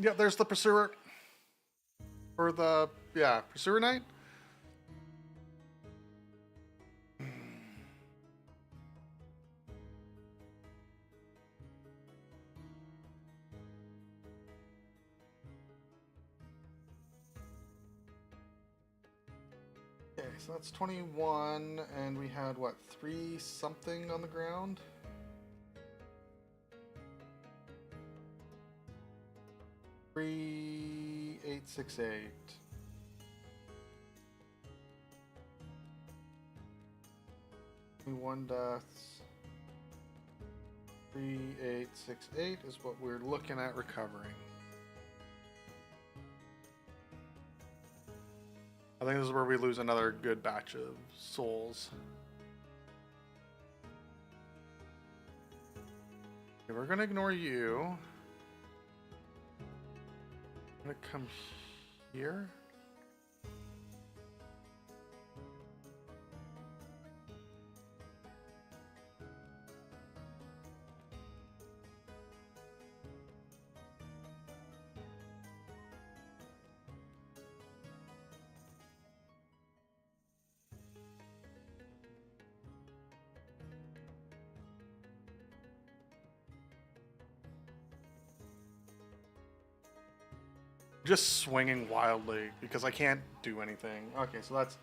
Yeah, there's the pursuer. Or the, yeah, pursuer knight. Okay, so that's 21, and we had, what, 3 something on the ground? Three, 868. One deaths. 3868 is what we're looking at recovering. I think this is where we lose another good batch of souls. Okay, we're gonna ignore you. I'm gonna come here. just swinging wildly because I can't do anything. Okay, so that's...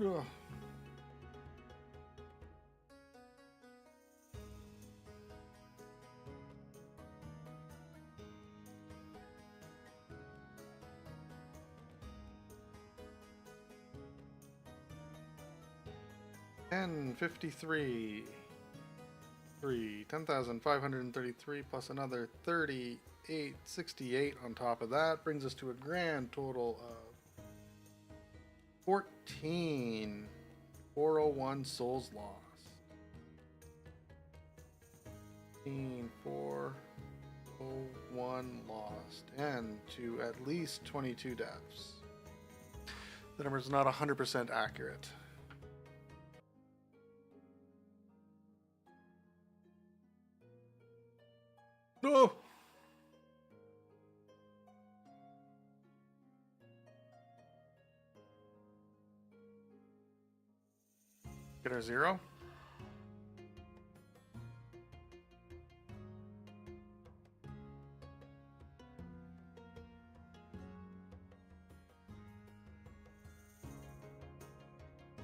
Ugh. $10.53. 10,533 plus another 38.68 on top of that brings us to a grand total of 14,401 souls lost. 14,401 lost, and to at least 22 deaths. The number is not 100% accurate. No! Get our 0.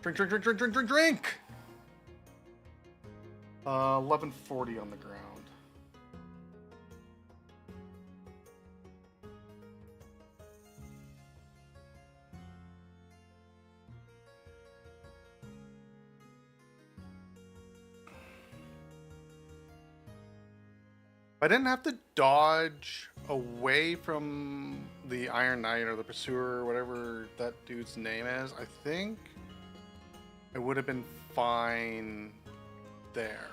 Drink, drink, drink, drink, drink, drink, drink! 1140 on the ground. I didn't have to dodge away from the Iron Knight or the Pursuer or whatever that dude's name is. I think it would have been fine there.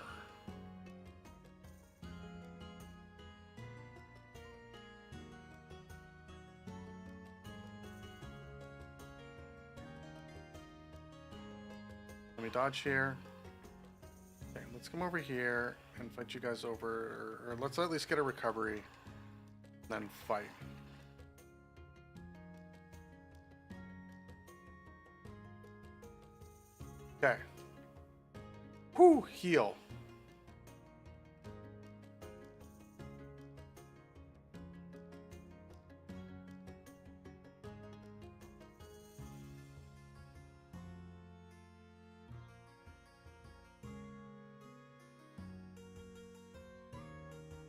Let me dodge here. Okay, let's come over here and fight you guys over, or let's at least get a recovery, then fight. Okay. Whew, heal.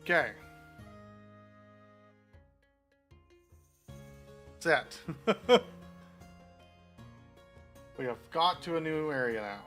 Okay. Set. We have got to a new area now.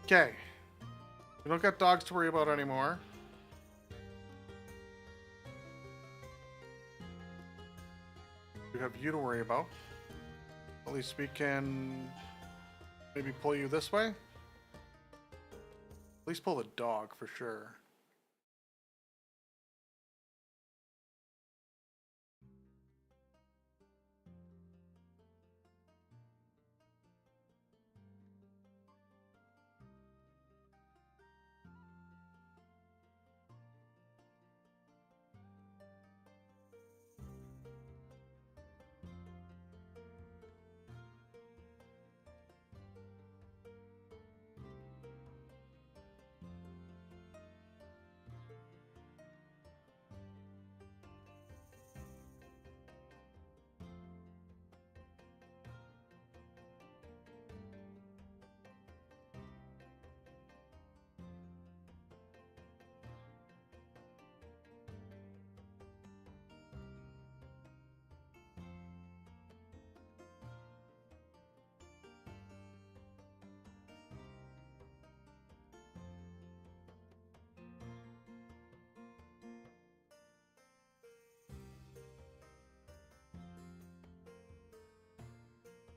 Okay. We don't got dogs to worry about anymore. We have you to worry about. At least we can maybe pull you this way. At least pull the dog for sure.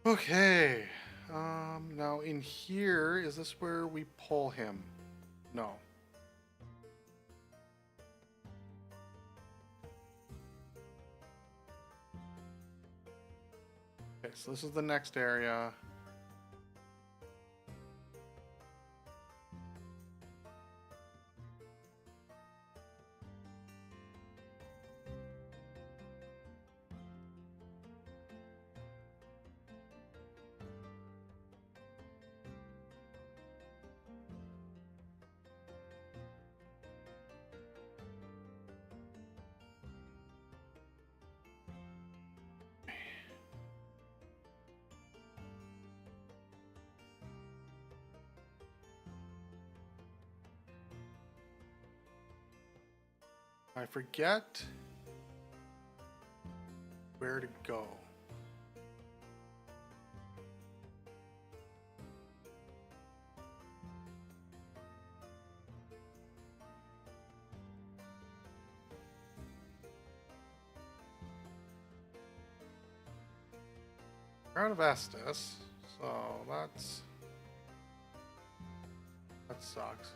Okay. Now in here, is this where we pull him? No. Okay, so this is the next area. I forget where to go. We're out of Estus, so that sucks.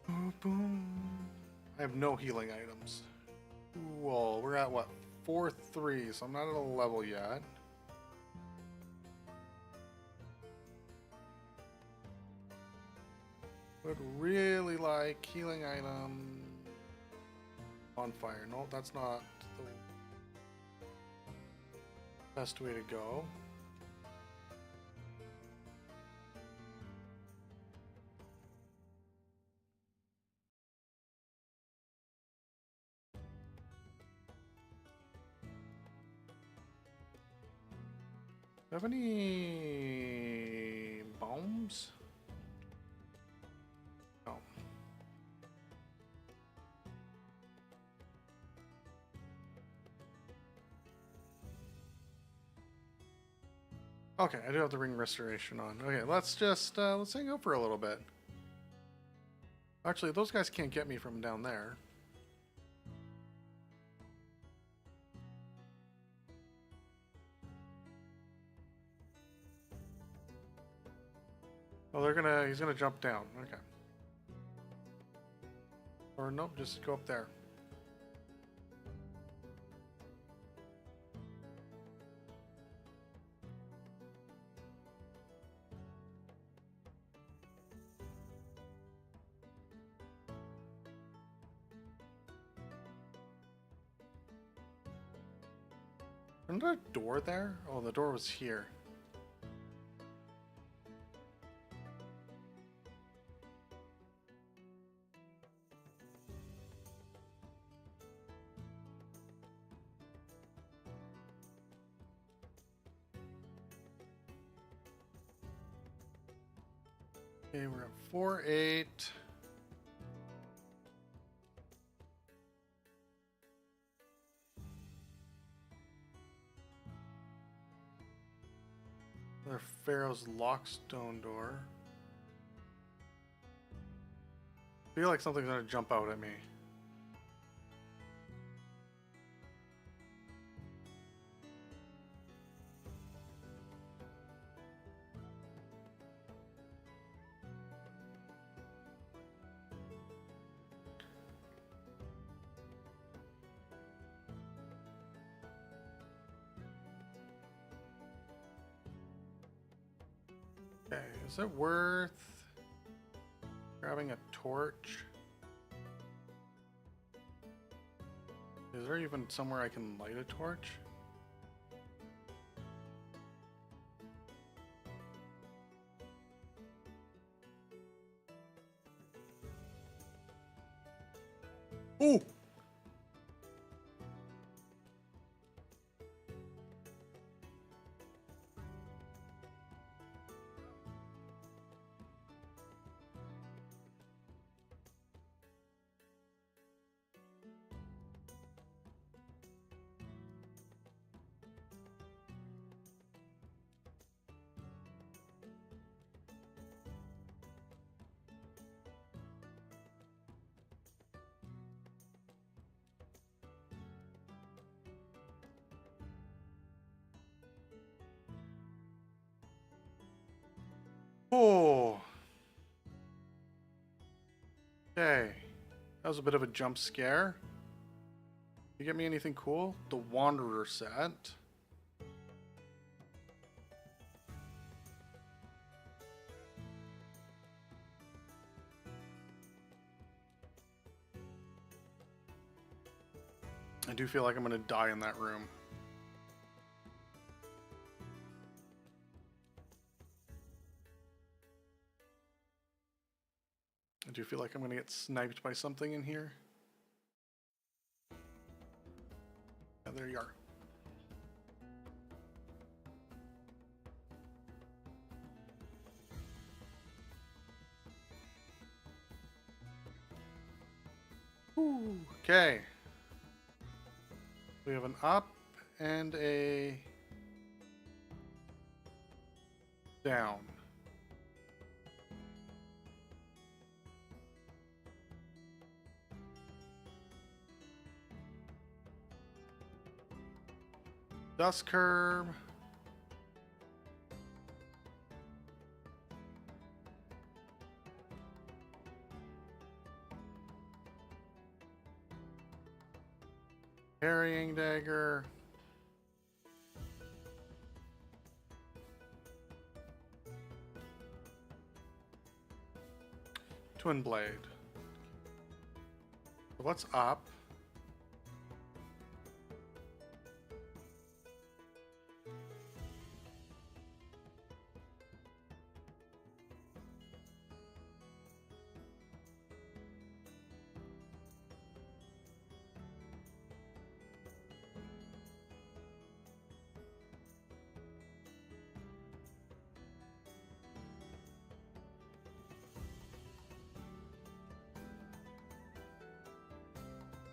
Boom, boom. I have no healing items. Whoa, we're at what? 4-3, so I'm not at a level yet. Would really like healing item. On fire. No, that's not the best way to go. Do you have any bombs? No. Okay, I do have the ring restoration on. Okay, let's just let's hang out for a little bit. Actually, those guys can't get me from down there. Oh, he's gonna jump down. Okay. Or nope, just go up there. Isn't there a door there? Oh, the door was here. Okay, we're at 4-8. Another Pharaoh's Lockstone door. I feel like something's gonna jump out at me. Okay, is it worth grabbing a torch? Is there even somewhere I can light a torch? Ooh! Okay. That was a bit of a jump scare. You get me anything cool? The Wanderer set. I do feel like I'm going to die in that room. I do feel like I'm going to get sniped by something in here. Yeah, there you are. Ooh, okay. We have an up and a down. Dust curve. Carrying dagger. Twin blade. What's up?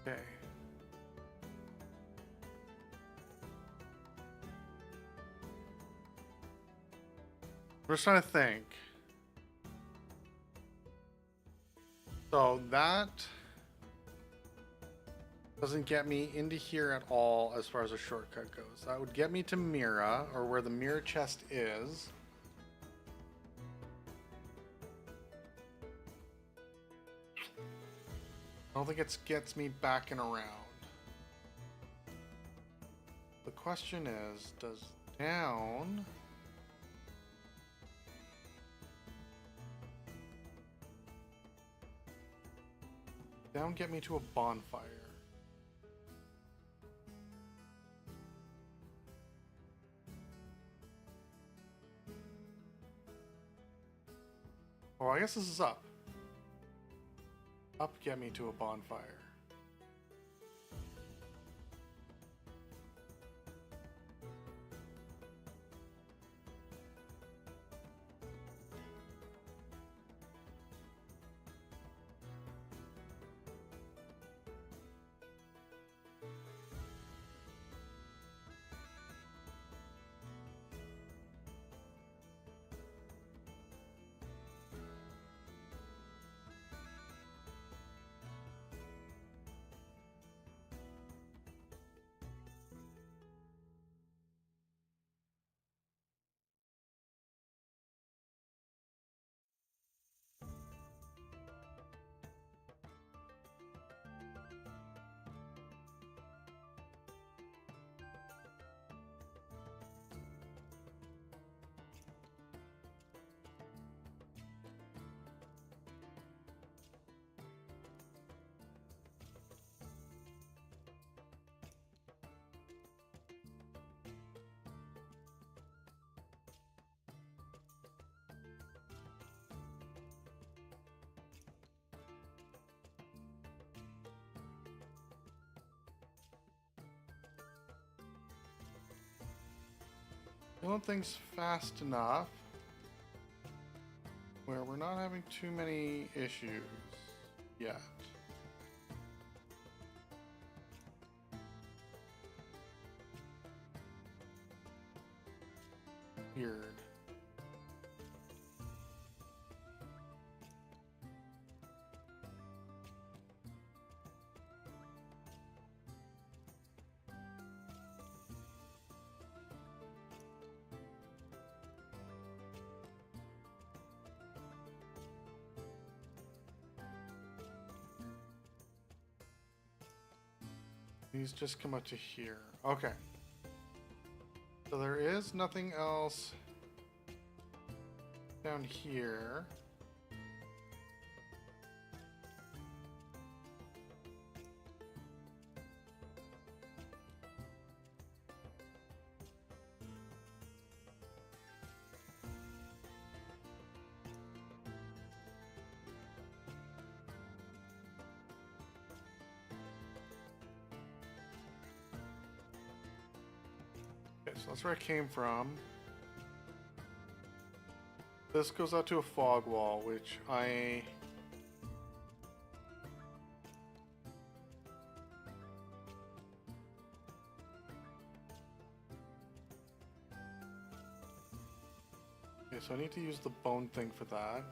Okay. I'm just trying to think. So that doesn't get me into here at all as far as a shortcut goes. That would get me to Mira, or where the mirror chest is. I don't think it gets me back and around. The question is, does down... down get me to a bonfire? Oh, I guess this is up. Up get me to a bonfire. Killing things fast enough where we're not having too many issues yet. Weird. These just come up to here. Okay. So there is nothing else down here. Okay, so that's where I came from. This goes out to a fog wall, which I... Okay, so I need to use the bone thing for that.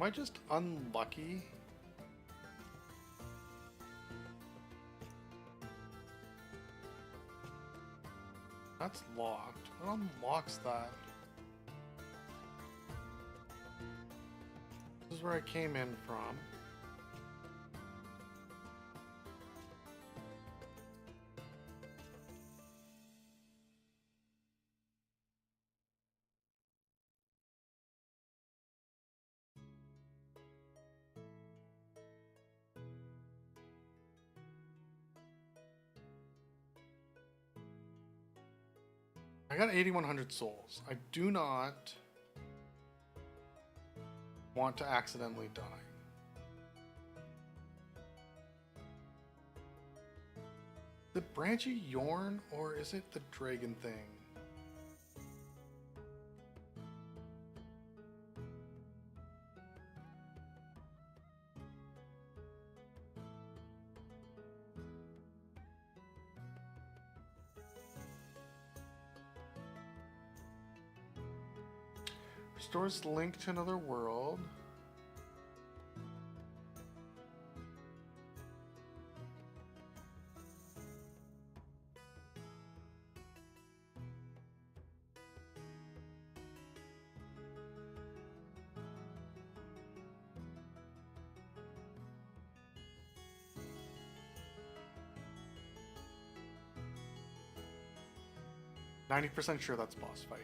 Am I just unlucky? That's locked. What unlocks that? This is where I came in from. I got 8,100 souls. I do not want to accidentally die. The Branchy Yorn, or is it the dragon thing? Restores link to another world. %90 sure that's boss fight.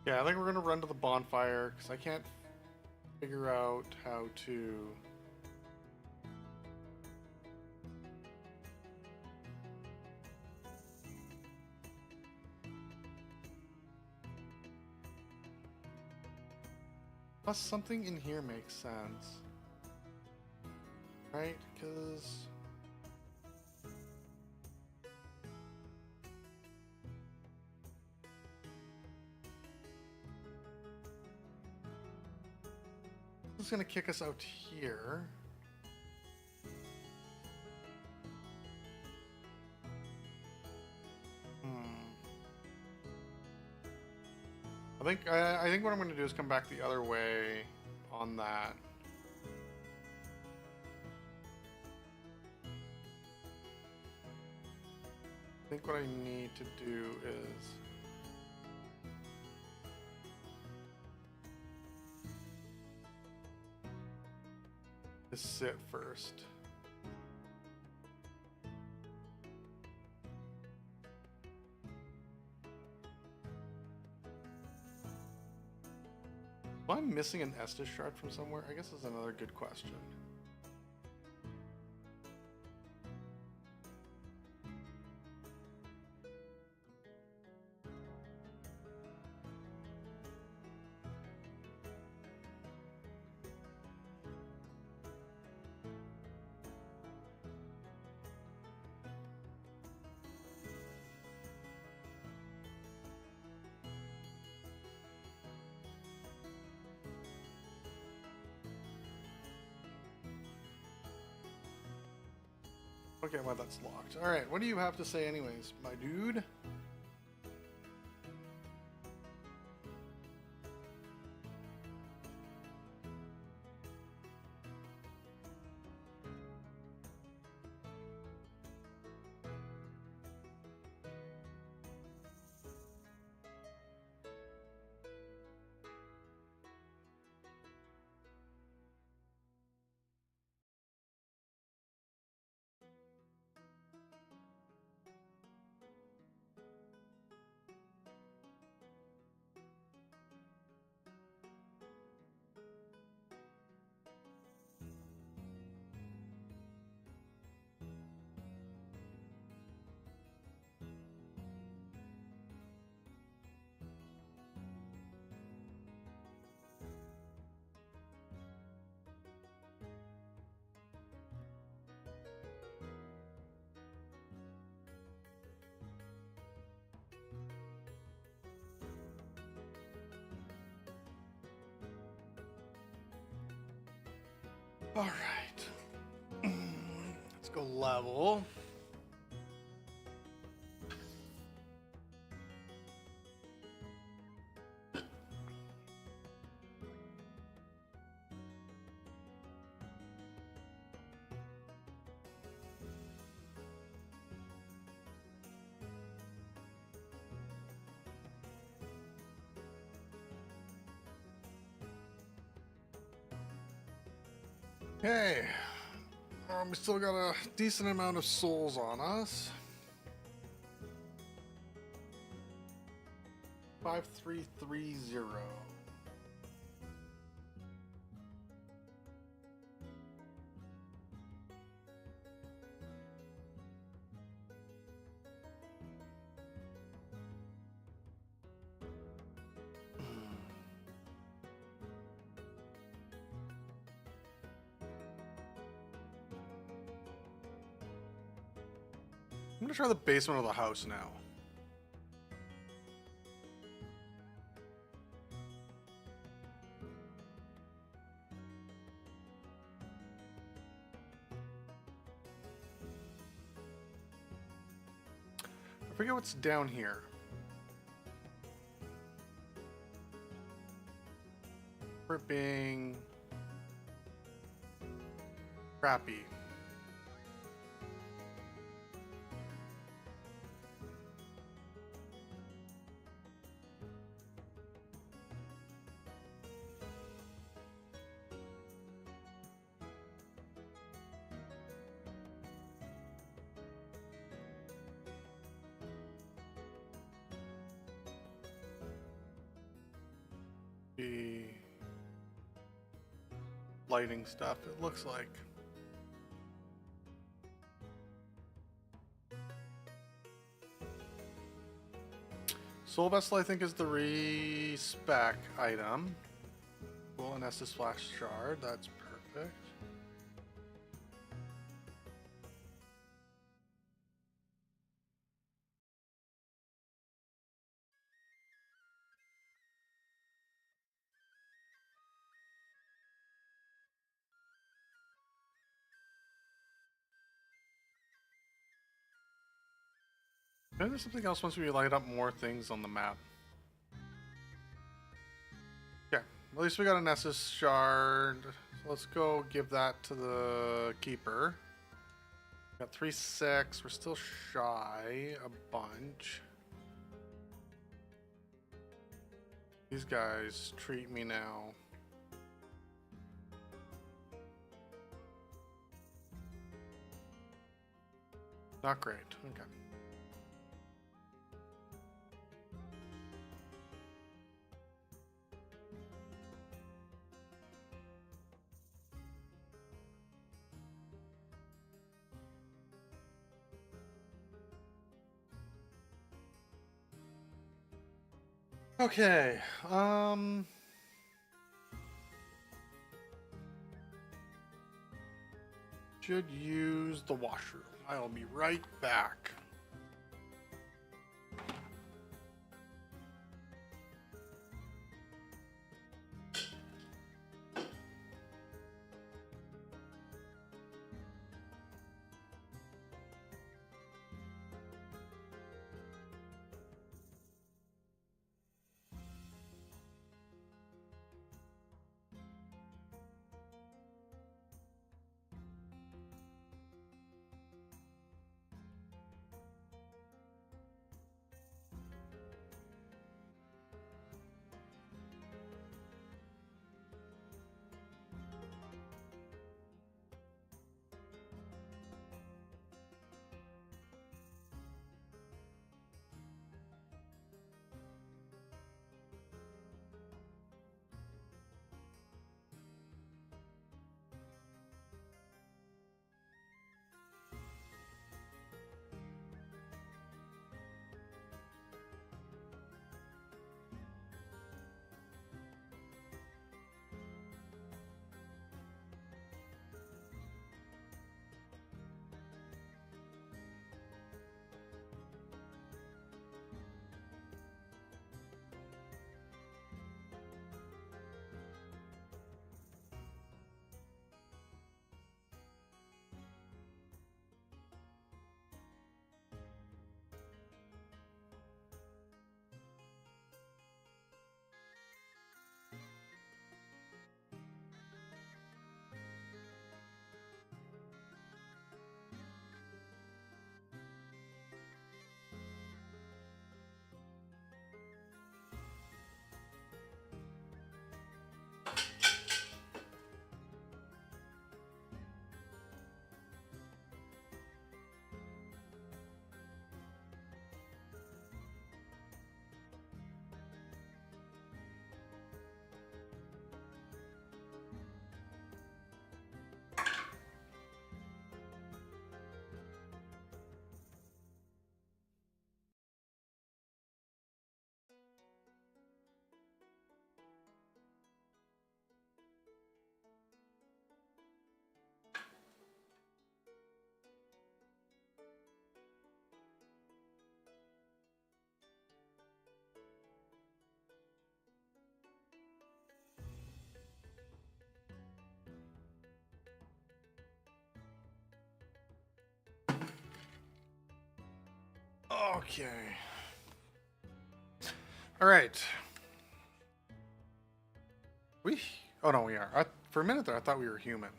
Yeah, I think we're gonna run to the bonfire because I can't figure out how to. Plus, something in here makes sense, right? Because. This is gonna kick us out here. I think what I'm gonna do is come back the other way on that. I think what I need to do is sit first. Am I missing an Estus shard from somewhere? I guess that's another good question. Okay, well, that's locked. All right, what do you have to say anyways, my dude? All right. Let's go level. Okay. We still got a decent amount of souls on us. 5330. I'm gonna try the basement of the house now. I forget what's down here. For it being crappy. The lighting stuff, it looks like. Soul Vessel, I think, is the respec item. Cool, and Estus Flash Shard, that's perfect. Maybe there's something else once we light up more things on the map. Okay, at least we got an Estus Shard. So let's go give that to the Keeper. Got 3-6. We're still shy a bunch. These guys treat me now. Not great. Okay. Okay, should use the washroom. I'll be right back. Okay. All right. Oh no, we are. For a minute there, I thought we were human.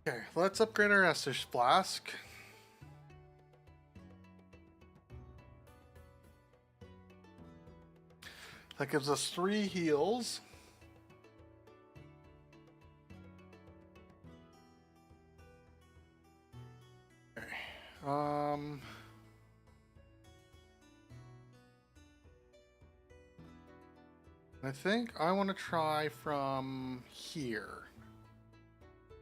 Okay, let's upgrade our Estus Flask. That gives us 3 heals. Okay. I think I want to try from here.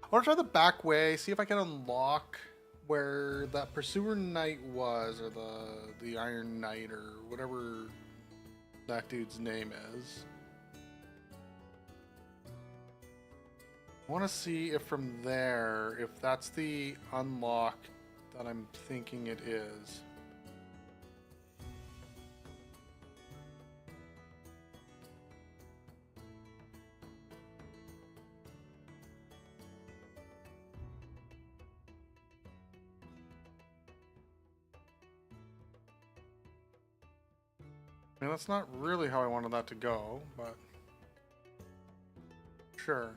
I want to try the back way, see if I can unlock where that Pursuer Knight was, or the Iron Knight, or whatever that dude's name is. I want to see if from there, if that's the unlock that I'm thinking it is. I mean, that's not really how I wanted that to go, but sure.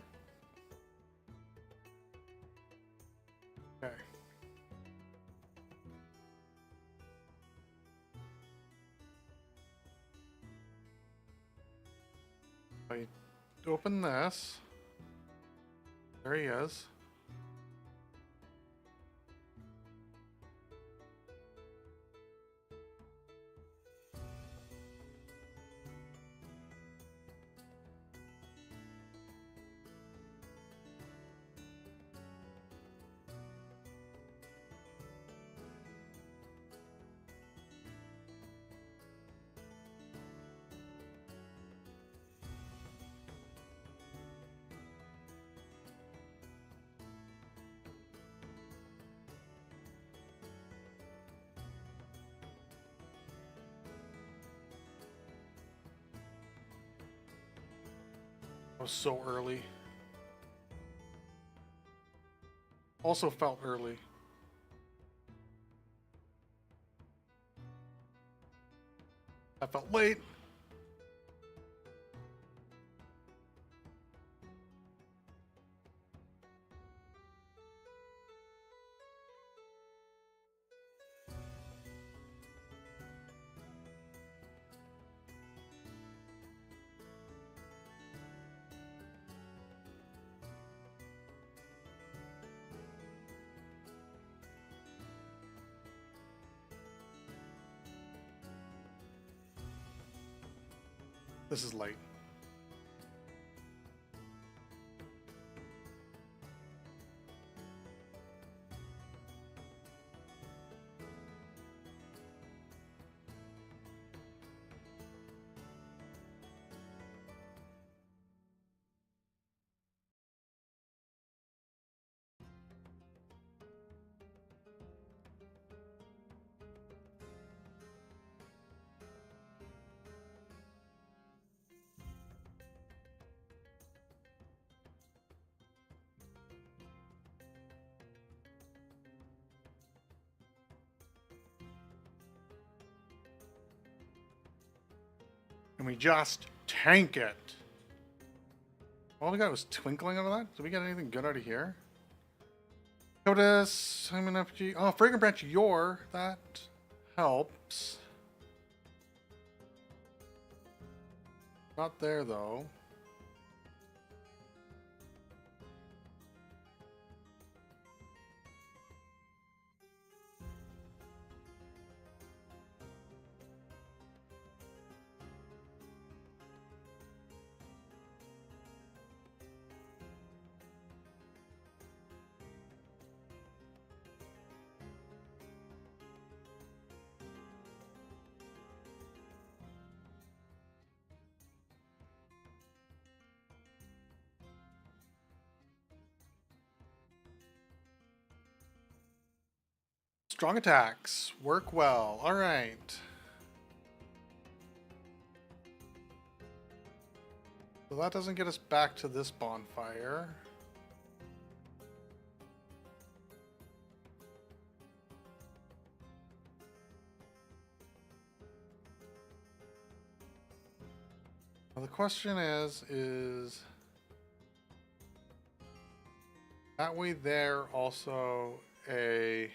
Okay. I open this. There he is. I was so early. Also felt early. I felt late. This is late. And we just tank it. All we got was twinkling out of that. Did we get anything good out of here? Notice, I'm an FG. Oh, Fragrant Branch Yor. That helps. Not there, though. Strong attacks. Work well. Alright. So that doesn't get us back to this bonfire. Well, the question is that way there also a...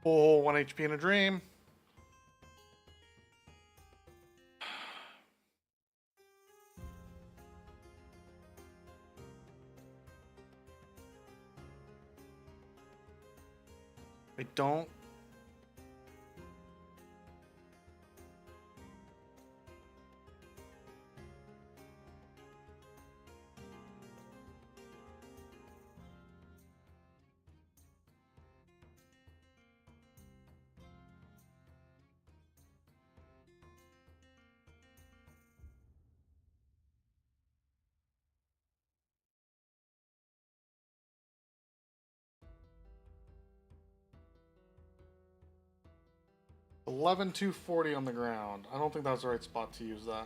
Oh, 1 HP in a dream. I don't... 11,240 on the ground. I don't think that was the right spot to use that.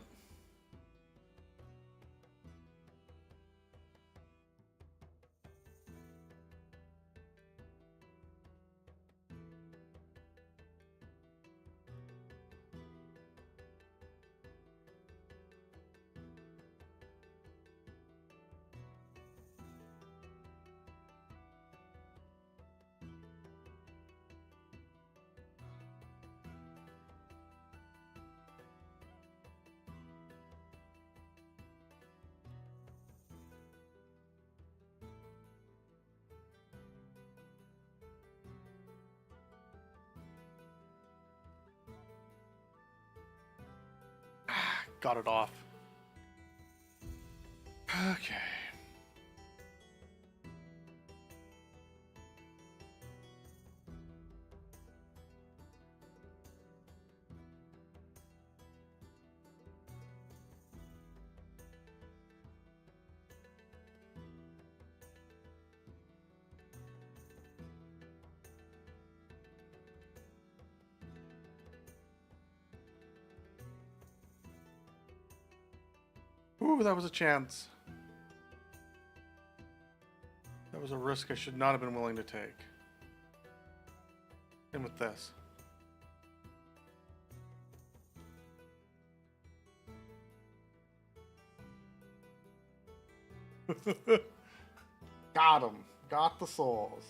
Got it off. Okay. Ooh, that was a chance. That was a risk I should not have been willing to take. And with this. Got him. Got the souls.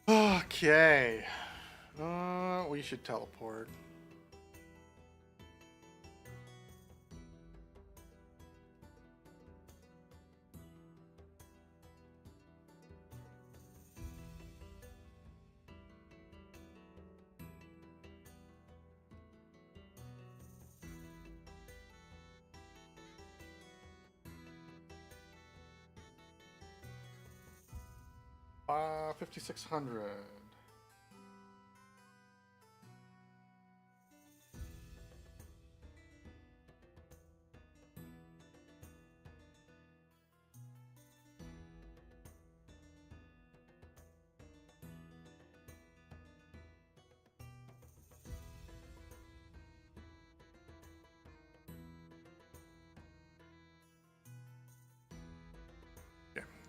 Okay. We should teleport. Uh, 5,600.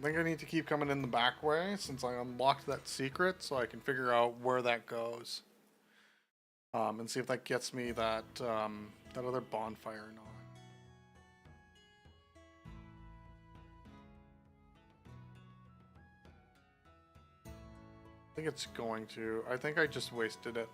I think I need to keep coming in the back way since I unlocked that secret so I can figure out where that goes. And see if that gets me that, that other bonfire or not. I think it's going to. I think I just wasted it.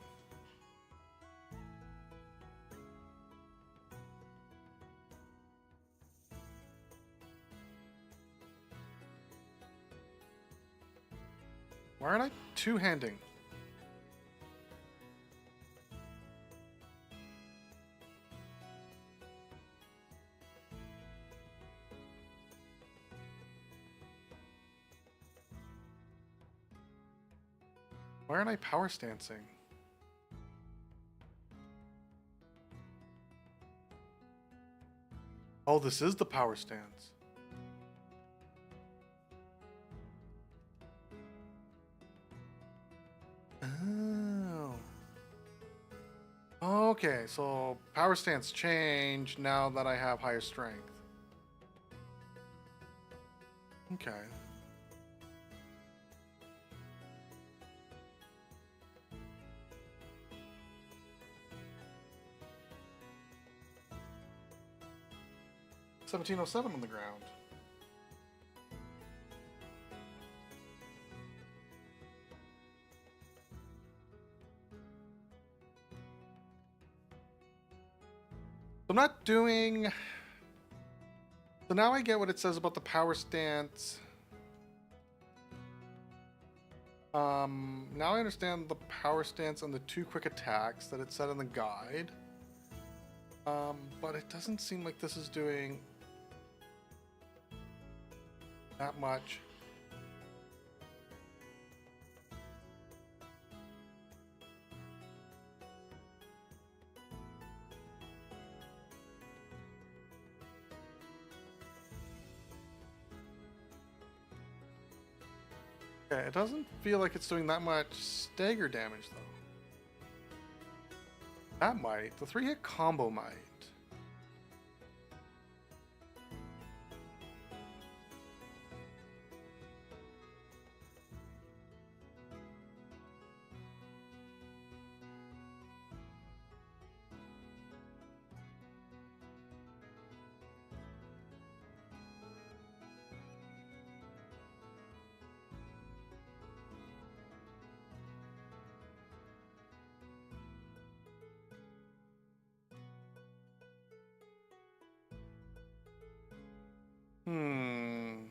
Why aren't I two-handing? Why aren't I power stancing? Oh, this is the power stance. Oh. Okay, so power stance changed now that I have higher strength. Okay. $17.07 on the ground. I'm not doing... So now I get what it says about the power stance. Now I understand the power stance and the 2 quick attacks that it said in the guide. But it doesn't seem like this is doing that much. Okay, it doesn't feel like it's doing that much stagger damage, though. That might. The 3-hit combo might. Hmm.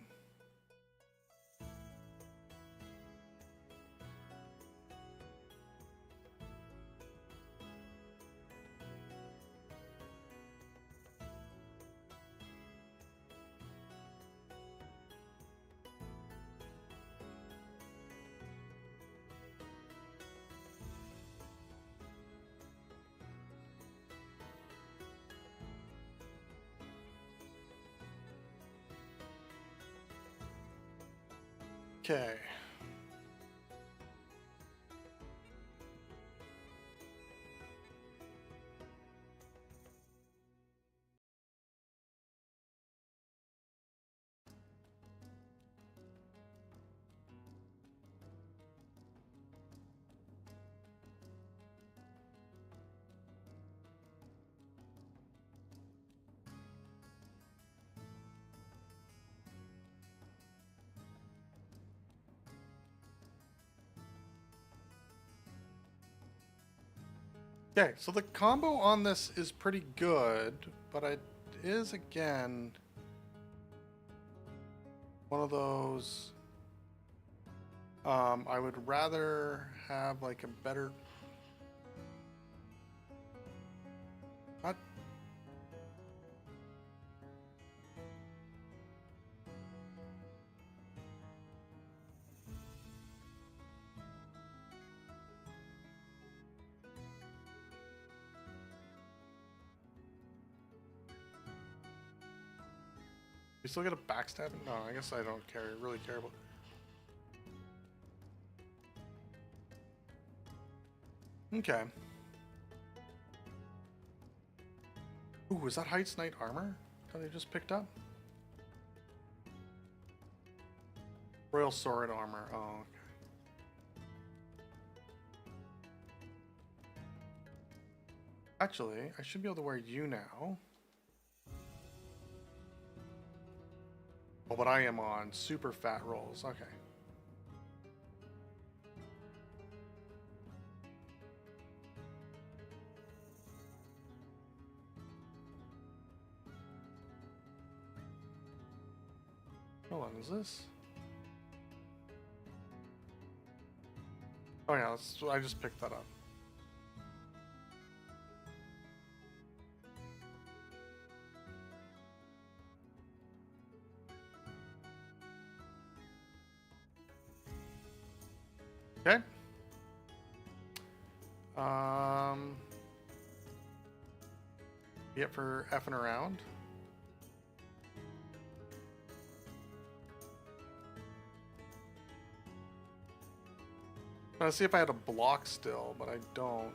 Okay. Okay, so the combo on this is pretty good, but it is, again, one of those... I would rather have, like, a better... Not... We still get a backstab? No, I guess I don't really care about... Okay. Ooh, was that Heights Knight armor that I just picked up? Royal Sword armor. Oh, okay. Actually, I should be able to wear you now. Oh, but I am on super fat rolls. Okay. Hold on, is this? Oh yeah, I just picked that up. Okay. Um, yet for effing around. Let's see if I had a block still, but I don't.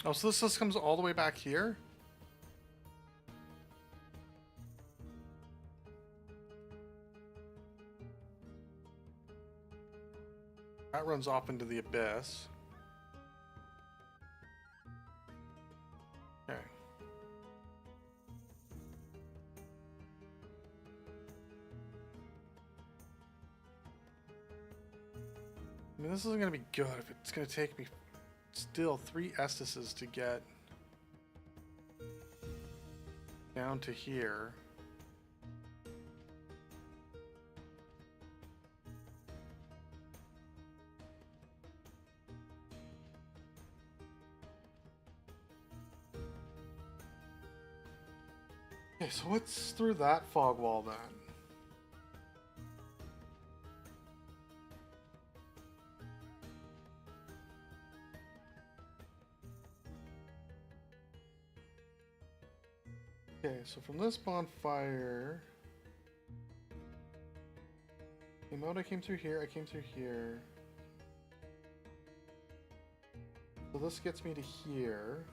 Oh, so this just comes all the way back here? That runs off into the abyss. Okay. I mean, this isn't going to be good if it's going to take me still 3 Estises to get down to here. Okay, so what's through that fog wall then? Okay, so from this bonfire, came out, I came through here, I came through here. So this gets me to here.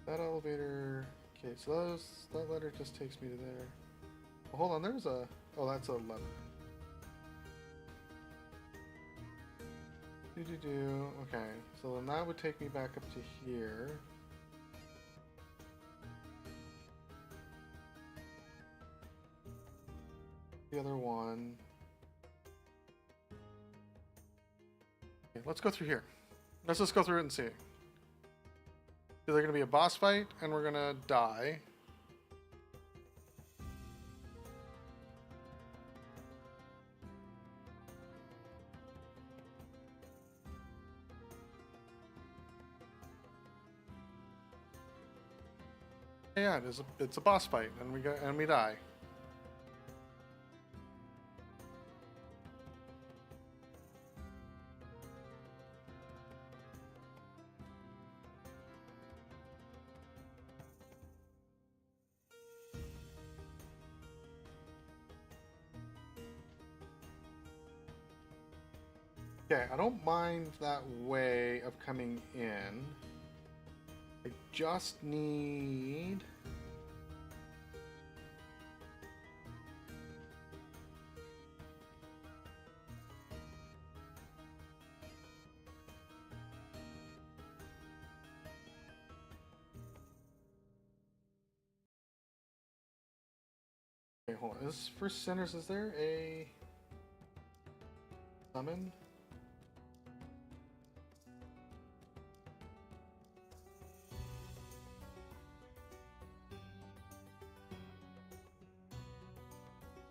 That elevator. Okay, so that ladder just takes me to there. Oh, hold on, there's a. Oh, that's a lever. Okay, so then that would take me back up to here. The other one. Okay, let's go through here. Let's just go through it and see. There's going to be a boss fight, and we're going to die. Yeah, it's a boss fight, and we die. Okay, I don't mind that way of coming in. I just need... Okay, hold on. For sinners, is there a summon?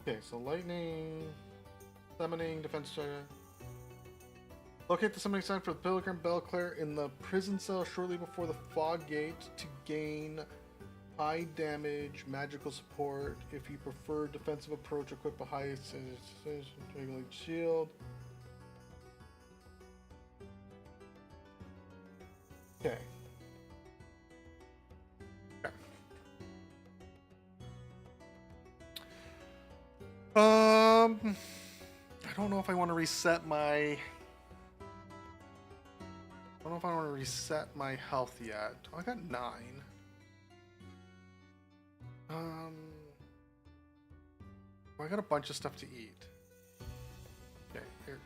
Okay, so lightning, summoning, defense check. Locate the summoning sign for the Pilgrim Belclair in the prison cell shortly before the fog gate to gain high damage magical support. If you prefer defensive approach, equip a high Drangleic shield. Okay. I don't know if I want to reset my. I don't know if I want to reset my health yet. Oh, I got 9. I got a bunch of stuff to eat. Okay, here.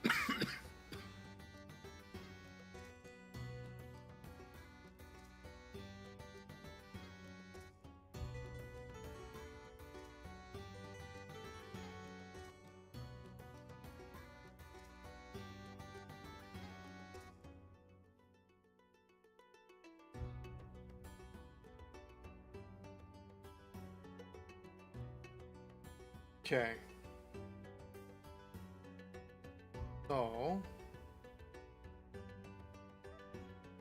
Okay. So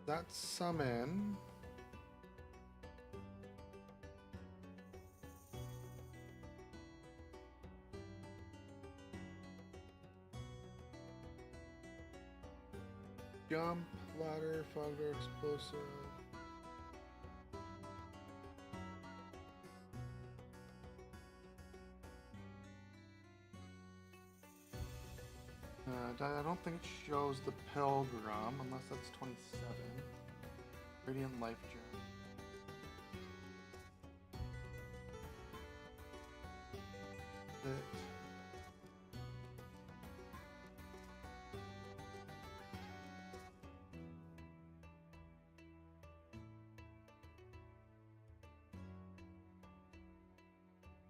that summon. Jump, ladder, fog door, explosive. I don't think it shows the Pilgrim, unless that's 27. Radiant Life Gem. It.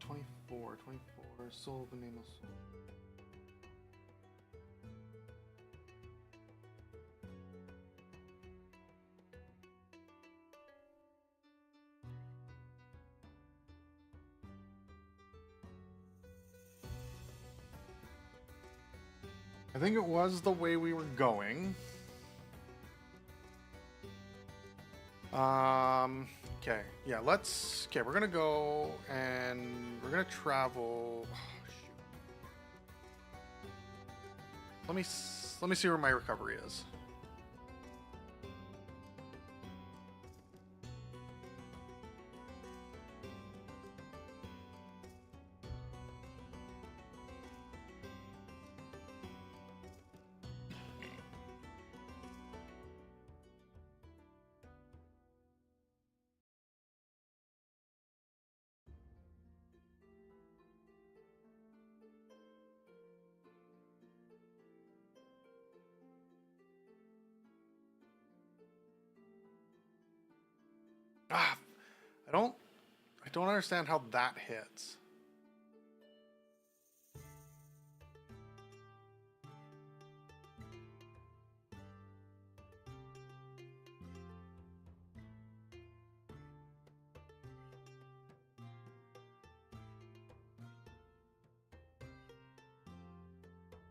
Twenty-four, Soul of the Nameless Soul. I think it was the way we were going. Okay, yeah, okay, we're gonna go and we're gonna travel. Oh, shoot. Let me see where my recovery is. Ah, I don't understand how that hits.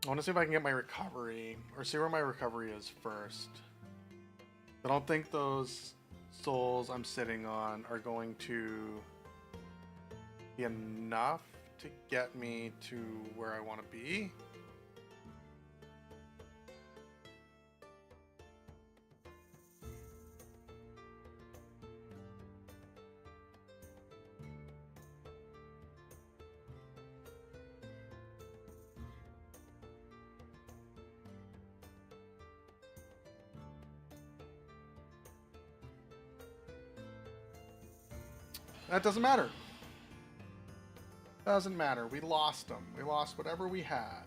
I want to see if I can get my recovery, or see where my recovery is first. I don't think those souls I'm sitting on are going to be enough to get me to where I want to be. That doesn't matter. Doesn't matter. We lost them. We lost whatever we had.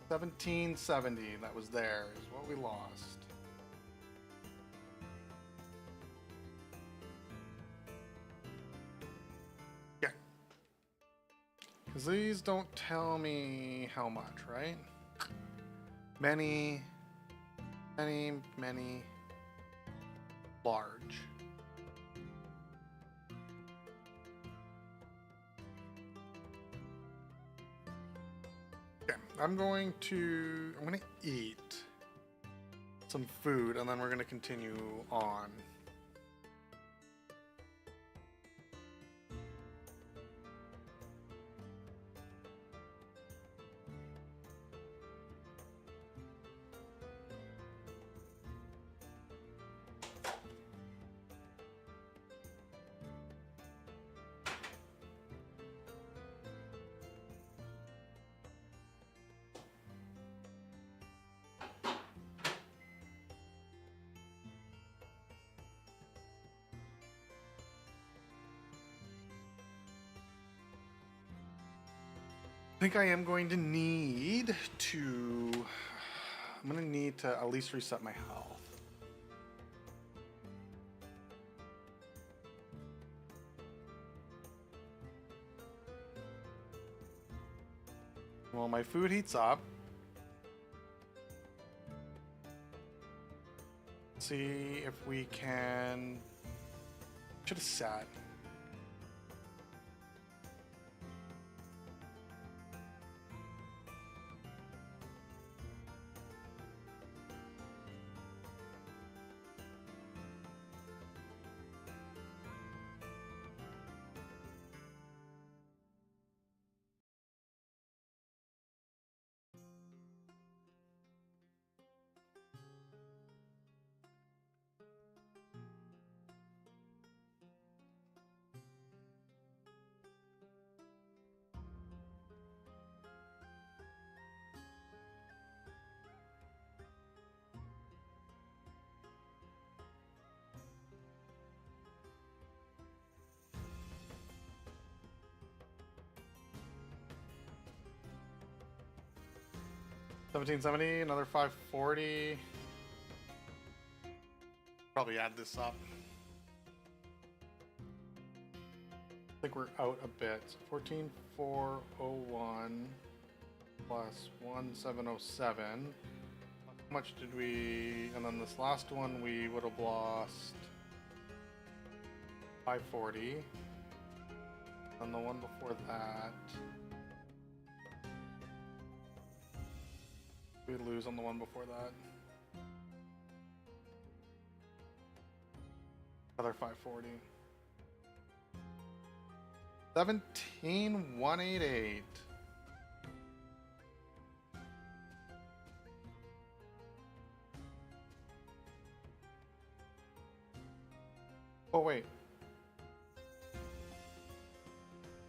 1770 that was there is what we lost. Yeah. Because these don't tell me how much, right? Many, large. I'm going to eat some food, and then we're gonna continue on. I think I am going to need to... I'm going to need to at least reset my health. Well, my food heats up. Let's see if we can... Should have sat. $17.70, another $5.40. Probably add this up. I think we're out a bit. So 14,401 plus 1,707. How much did we? And then this last one we would have lost 540. And the one before that. We lose on the one before that. Another 540. 17,188. Oh wait.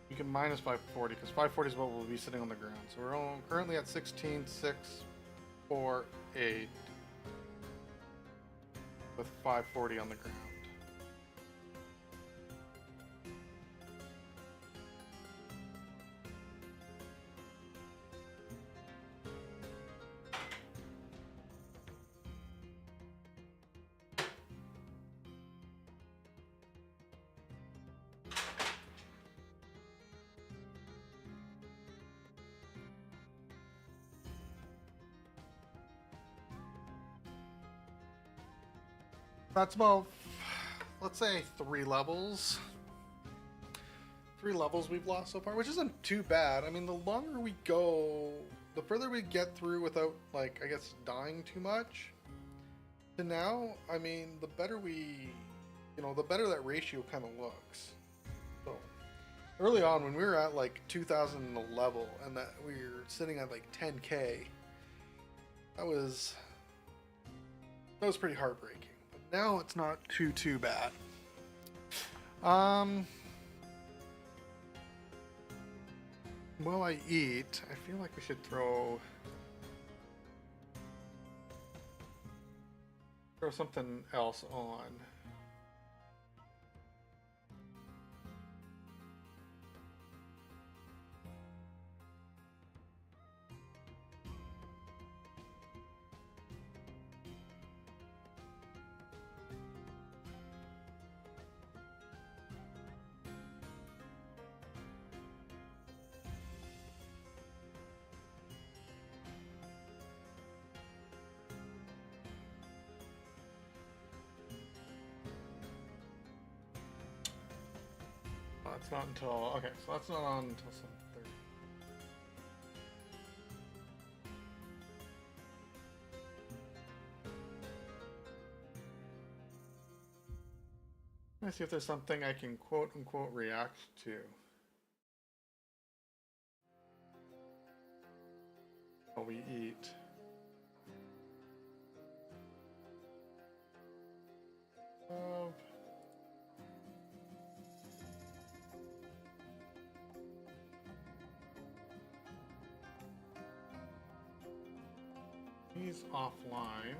You can minus 540 because 540 is what will be sitting on the ground. So we're currently at 16,648 with 540 on the ground. That's about, let's say, 3 levels. 3 levels we've lost so far, which isn't too bad. I mean, the longer we go, the further we get through without, like, I guess, dying too much. To now, I mean, the better we, the better that ratio kind of looks. So, early on, when we were at, like, 2,000 level, and that we were sitting at, like, 10K, that was pretty heartbreaking. Now it's not too bad. While I eat, I feel like we should throw something else on. It's not until, okay, so that's not on until some 30. Let's see if there's something I can quote unquote react to. While we eat. He's offline.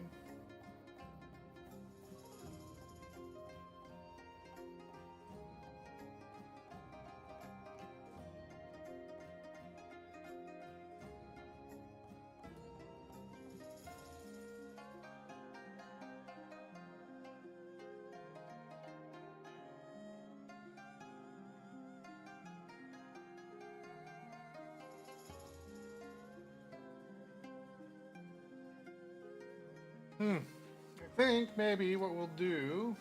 I think maybe what we'll do.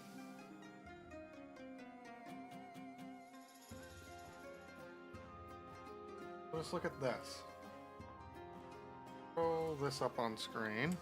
Let's look at this. Roll this up on screen.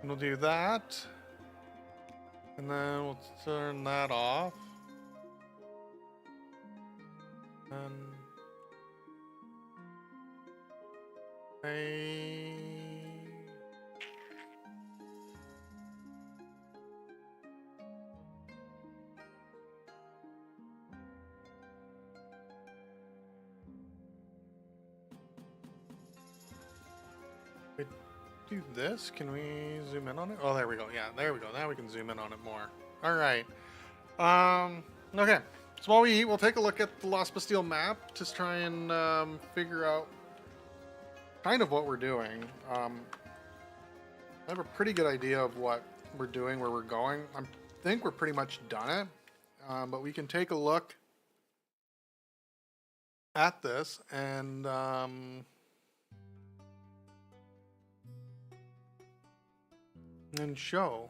And we'll do that. And then we'll turn that off. And do this. Can we zoom in on it? Oh, there we go. Yeah, there we go. Now we can zoom in on it more. All right. Okay. So while we eat, we'll take a look at the Lost Bastille map to try and figure out kind of what we're doing. I have a pretty good idea of what we're doing, where we're going. I think we're pretty much done it, but we can take a look at this and show.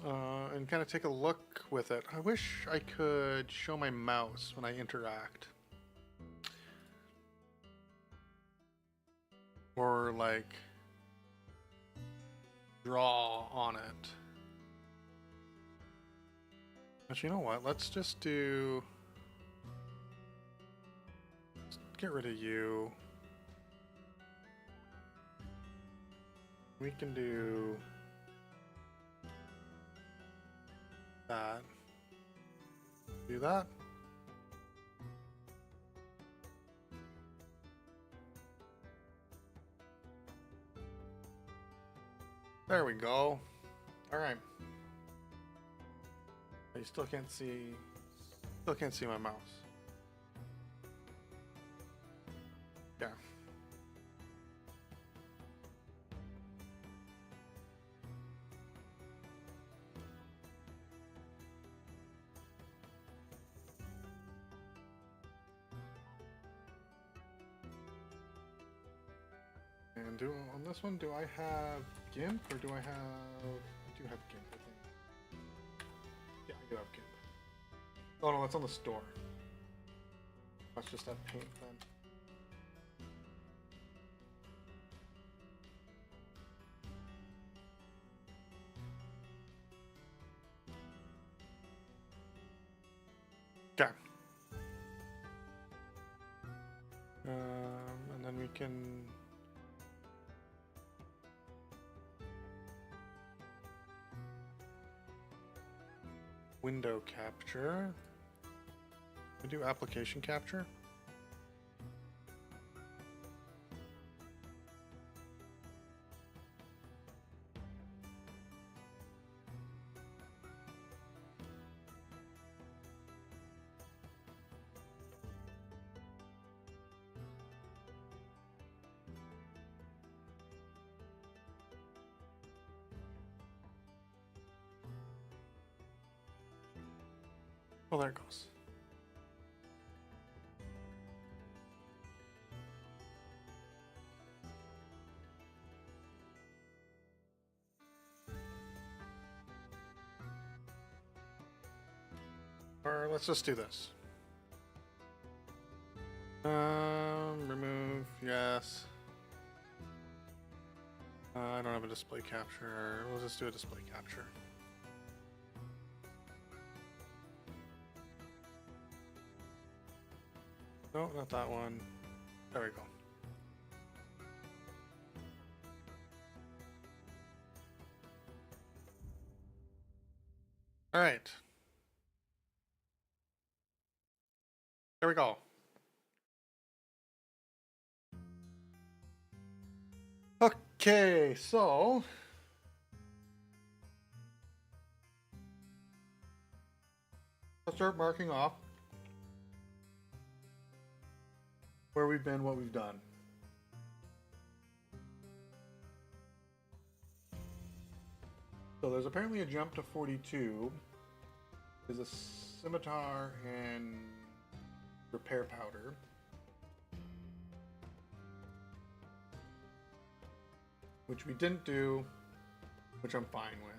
And kind of take a look with it. I wish I could show my mouse when I interact. Or like draw on it. But you know what? Let's just do... get rid of you. We can do that. Do that. There we go. All right. You still can't see my mouse. Yeah. And on this one, do I have GIMP or do I have... I do have GIMP, I think. Yeah, I do have GIMP. Oh no, it's on the store. Let's just have paint then. Okay. And then we can... window capture. We do application capture. Oh, there it goes. Or let's just do this. Remove, yes. I don't have a display capture. We'll just do a display capture. No, not that one. There we go. All right. There we go. Okay, so let's start marking off where we've been, what we've done. So there's apparently a jump to 42. There's a scimitar and repair powder. Which we didn't do, which I'm fine with.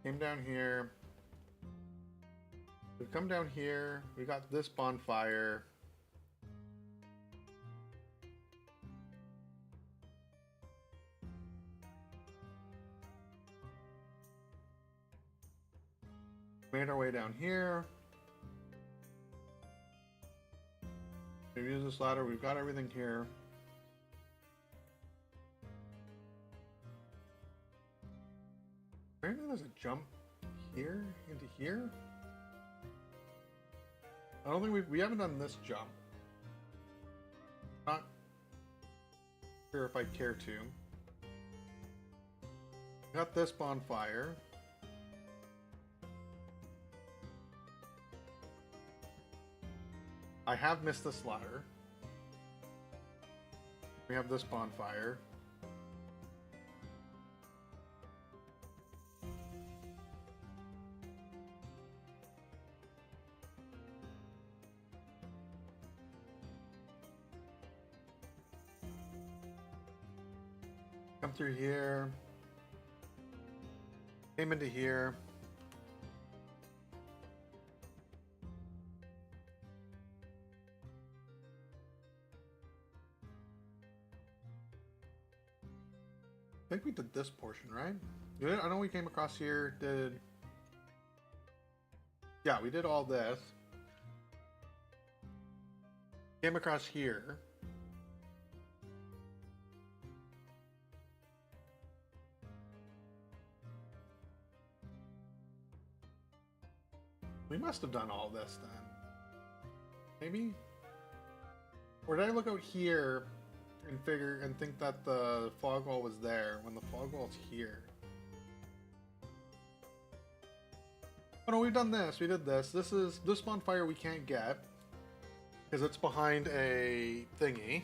Came down here. We've come down here. We got this bonfire. Made our way down here. We've used this ladder. We've got everything here. Apparently there's a jump here into here. I don't think we haven't done this jump. Not sure if I care to. Got this bonfire. I have missed this ladder. We have this bonfire. Come through here. Came into here. I think we did this portion, right? Yeah, I know we came across here, did... Yeah, we did all this. Came across here. We must have done all this then. Maybe? Or did I look out here and figure and think that the fog wall was there when the fog wall's here? Oh no, we've done this. We did this. This bonfire we can't get because it's behind a thingy.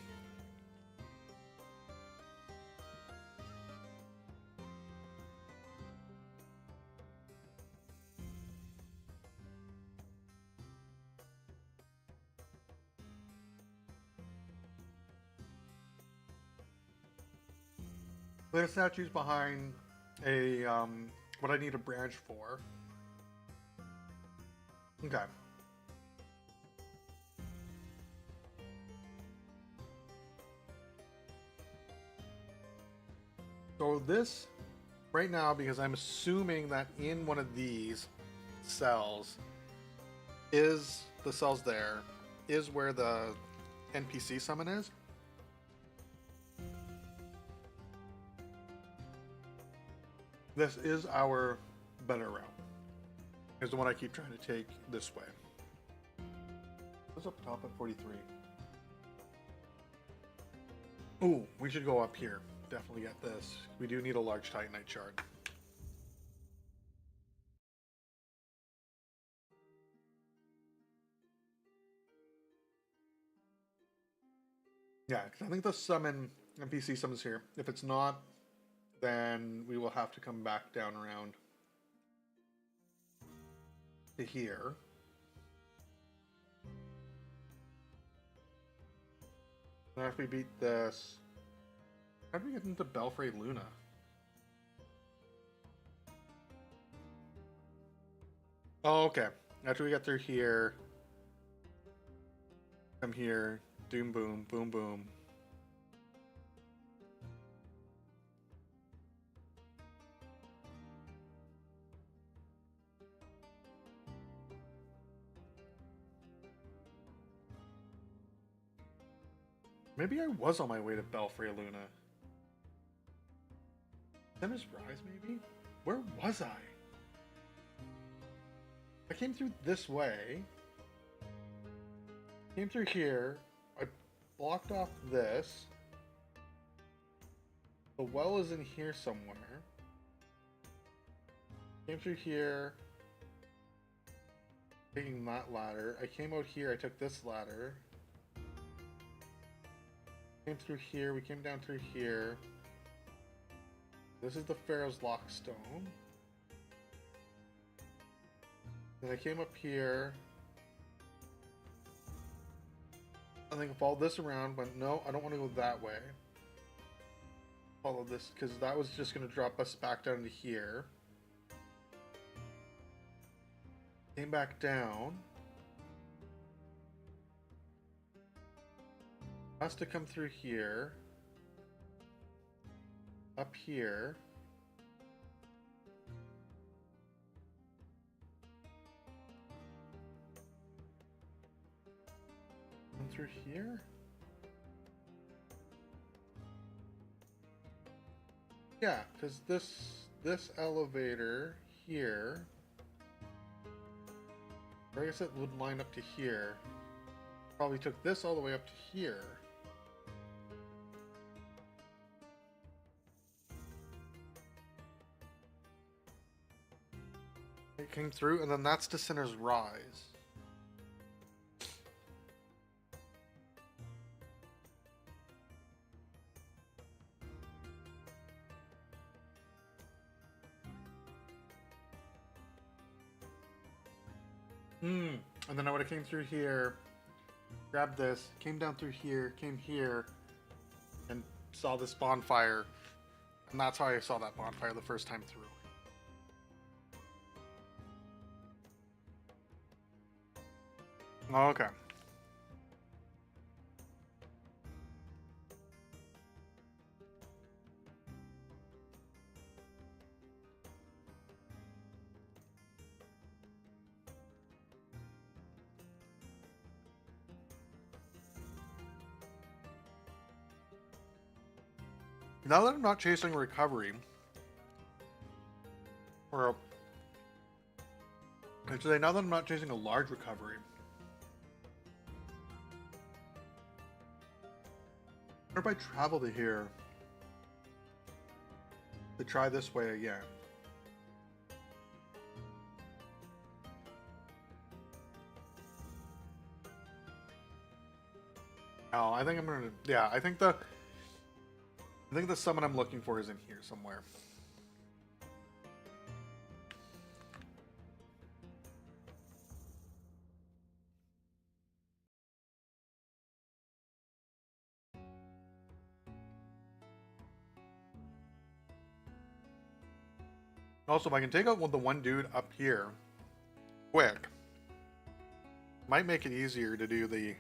The statue's behind a what I need a branch for. Okay. So this right now, because I'm assuming that in one of these cells is the cells there is where the NPC summon is. This is our better route. Is the one I keep trying to take this way. What's up top at 43? Ooh, we should go up here. Definitely get this. We do need a large Titanite shard. Yeah, because I think the summon NPC summons here. If it's not, then we will have to come back down around to here. Now if we beat this... How do we get into Belfry Luna? Oh, okay. After we get through here... Come here. Doom boom. Boom boom. Maybe I was on my way to Belfry Luna. Sinner's Rise, maybe? Where was I? I came through this way. Came through here. I blocked off this. The well is in here somewhere. Came through here. Taking that ladder. I came out here. I took this ladder. Came through here. We came down through here. This is the Pharaoh's Lockstone. Then I came up here. I think I followed this around, but no, I don't want to go that way. Follow this, because that was just going to drop us back down to here. Came back down. Has to come through here. Up here. Come through here? Yeah, because this elevator here, I guess it would line up to here. Probably took this all the way up to here. It came through, and then that's to Sinner's Rise. And then I would have came through here, grabbed this, came down through here, came here, and saw this bonfire. And that's how I saw that bonfire the first time through. Oh, okay. Now that I'm not chasing recovery, or I should say, now that I'm not chasing a large recovery, what if I travel to here to try this way again? Oh, I think I'm gonna, yeah, I think the summon I'm looking for is in here somewhere. Also, if I can take out the one dude up here quick, might make it easier to do the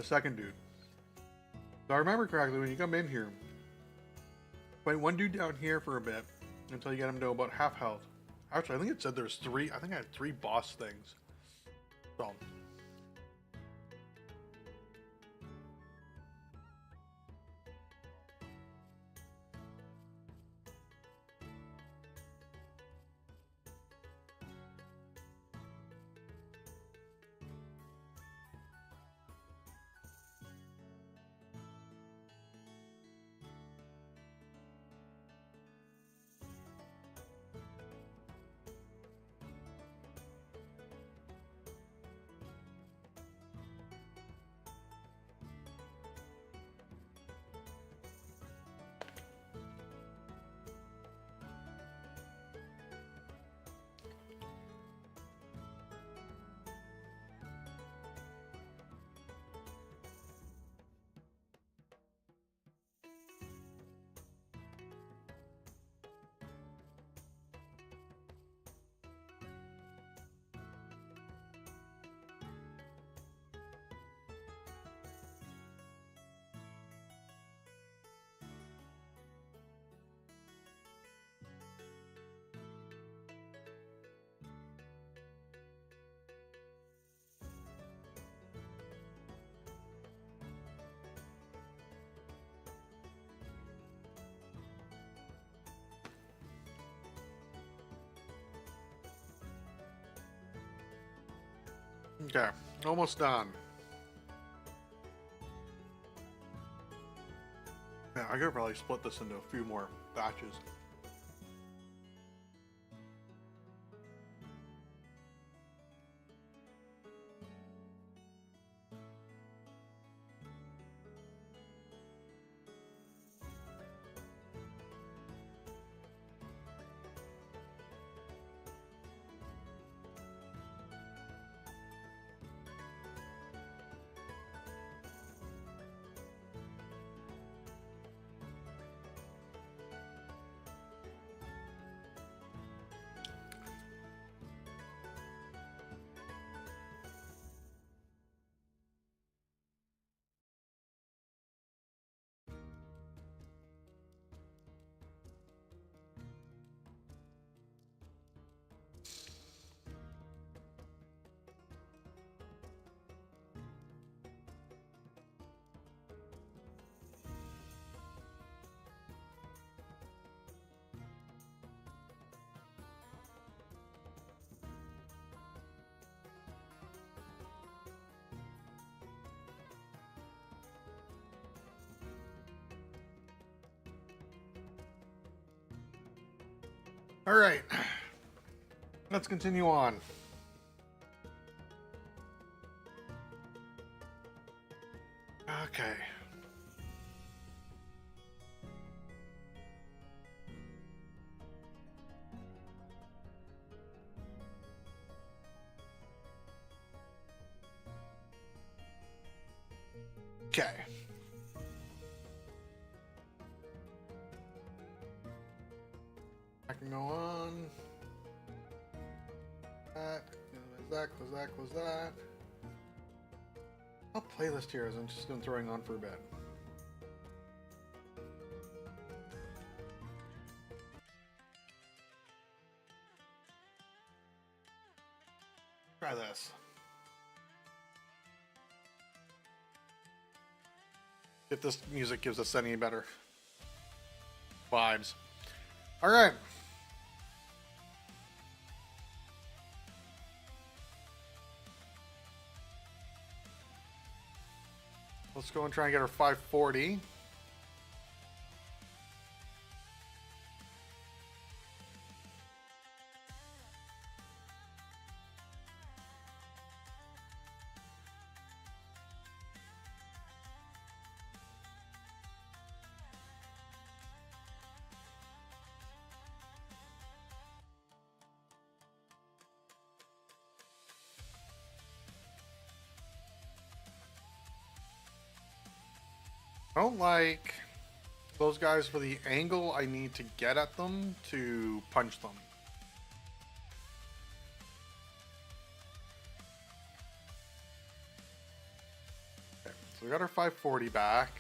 second dude. So I remember correctly, when you come in here, fight one dude down here for a bit until you get him to about half health. Actually, I think it said there's three. I think I had 3 boss things. So. Okay, almost done. Yeah, I could probably split this into a few more batches. All right, let's continue on. Okay. Okay. I can go on. Close that, close that. I'll playlist here as I'm just going throwing on for a bit. Try this. If this music gives us any better vibes. All right. Let's go and try and get our 540. I don't like those guys for the angle I need to get at them to punch them. Okay, so we got our 540 back.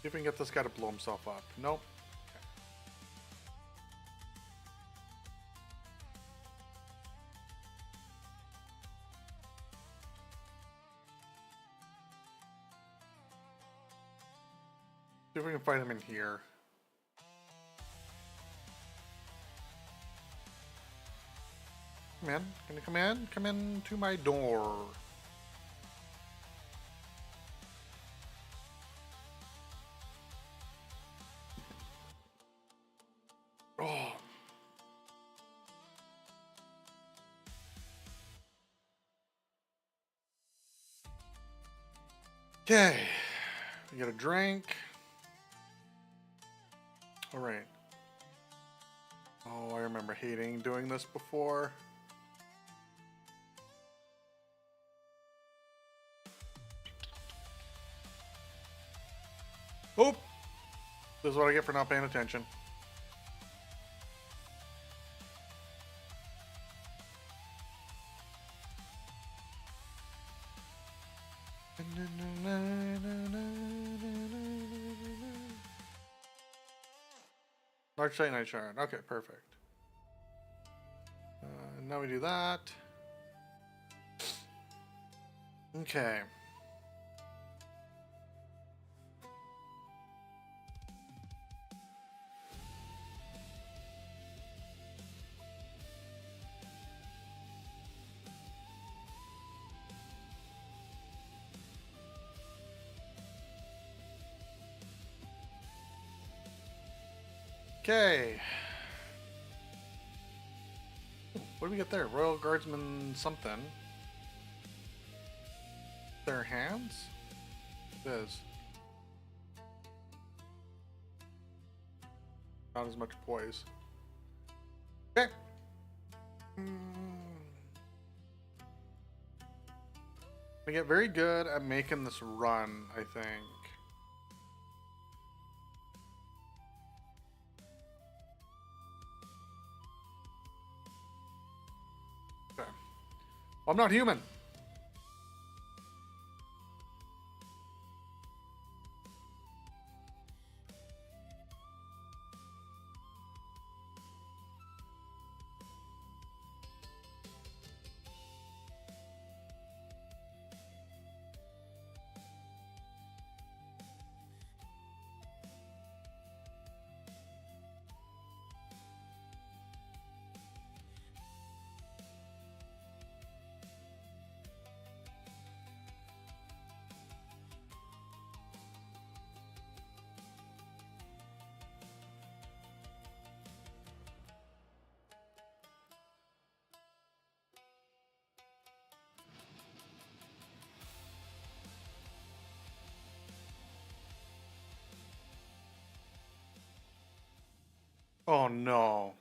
See if we can get this guy to blow himself up. Nope. See if we can find him in here. Come in. Can you come in? Come in to my door. Oh. Okay. We got a drink. All right. Oh, I remember hating doing this before. Oh! This is what I get for not paying attention. Large Titanite Shard. Okay, perfect. Now we do that. Okay. Okay. What do we get there? Royal Guardsman something. Their hands? It is. Not as much poise. Okay. I get very good at making this run, I think. Okay. Well, I'm not human. Oh no.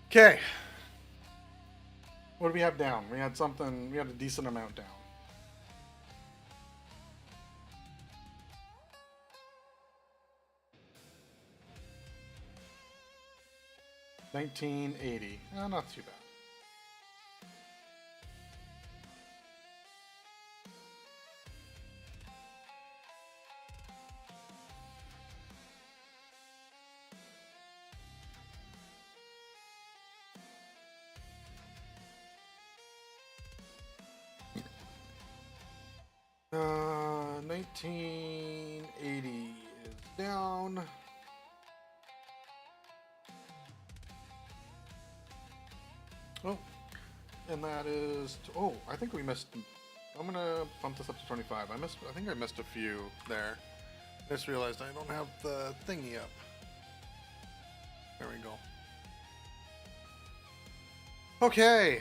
Okay. What do we have down? We had something, we had a decent amount down. $19.80. Not too bad. $19.80 is down. Oh, and that is. Oh, I think we missed. I'm gonna bump this up to 25. I think I missed a few there. I just realized I don't have the thingy up. There we go. Okay.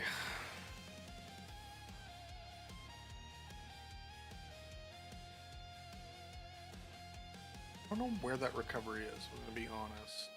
I don't know where that recovery is, I'm gonna be honest.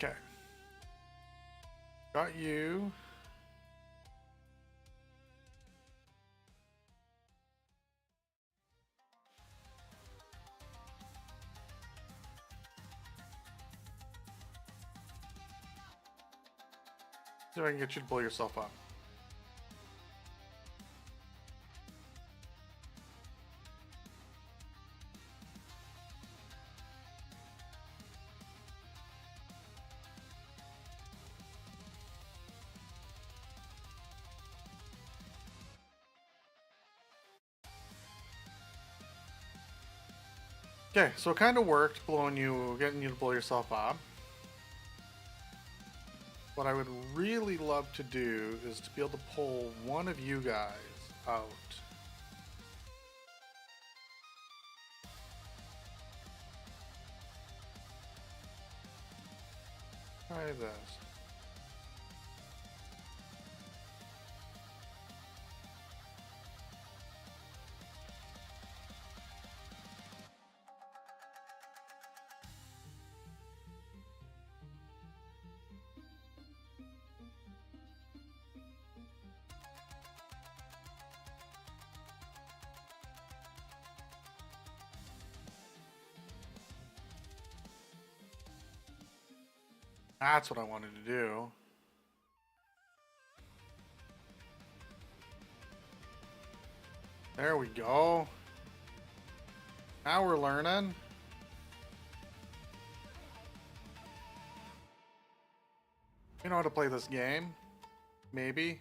Okay. Got you. See if I can get you to pull yourself up. Okay, so it kind of worked, getting you to blow yourself up. What I would really love to do is to be able to pull one of you guys out. Try this. That's what I wanted to do. There we go. Now we're learning. You know how to play this game? Maybe.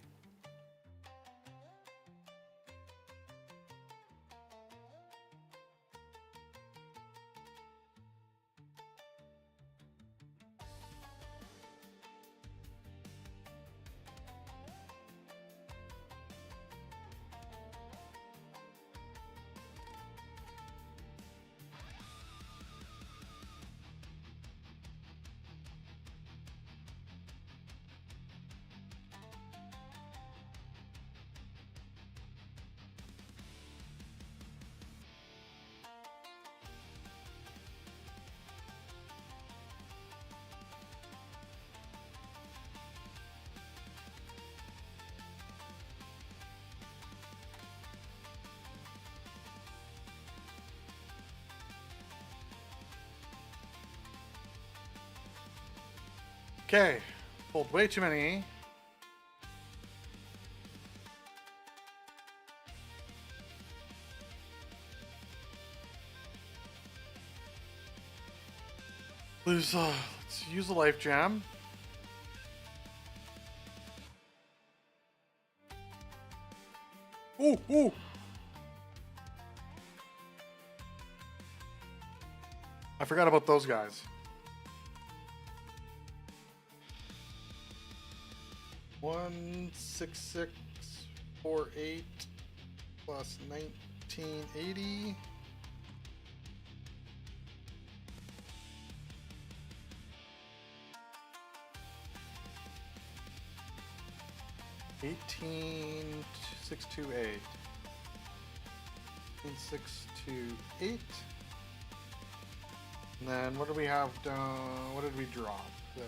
Okay, pulled way too many. Let's use the life gem. Ooh, ooh. I forgot about those guys. 16648 plus 1980. Eighteen 628. 628. And then what do we have done? What did we drop there?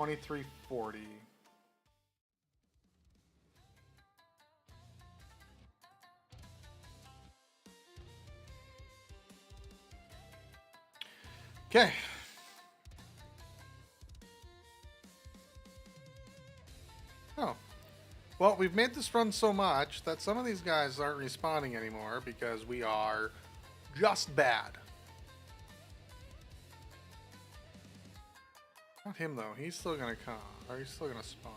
$23.40. Okay. Oh. Well, we've made this run so much that some of these guys aren't respawning anymore because we are just bad. Not him though, he's still gonna come, or he's still gonna spawn.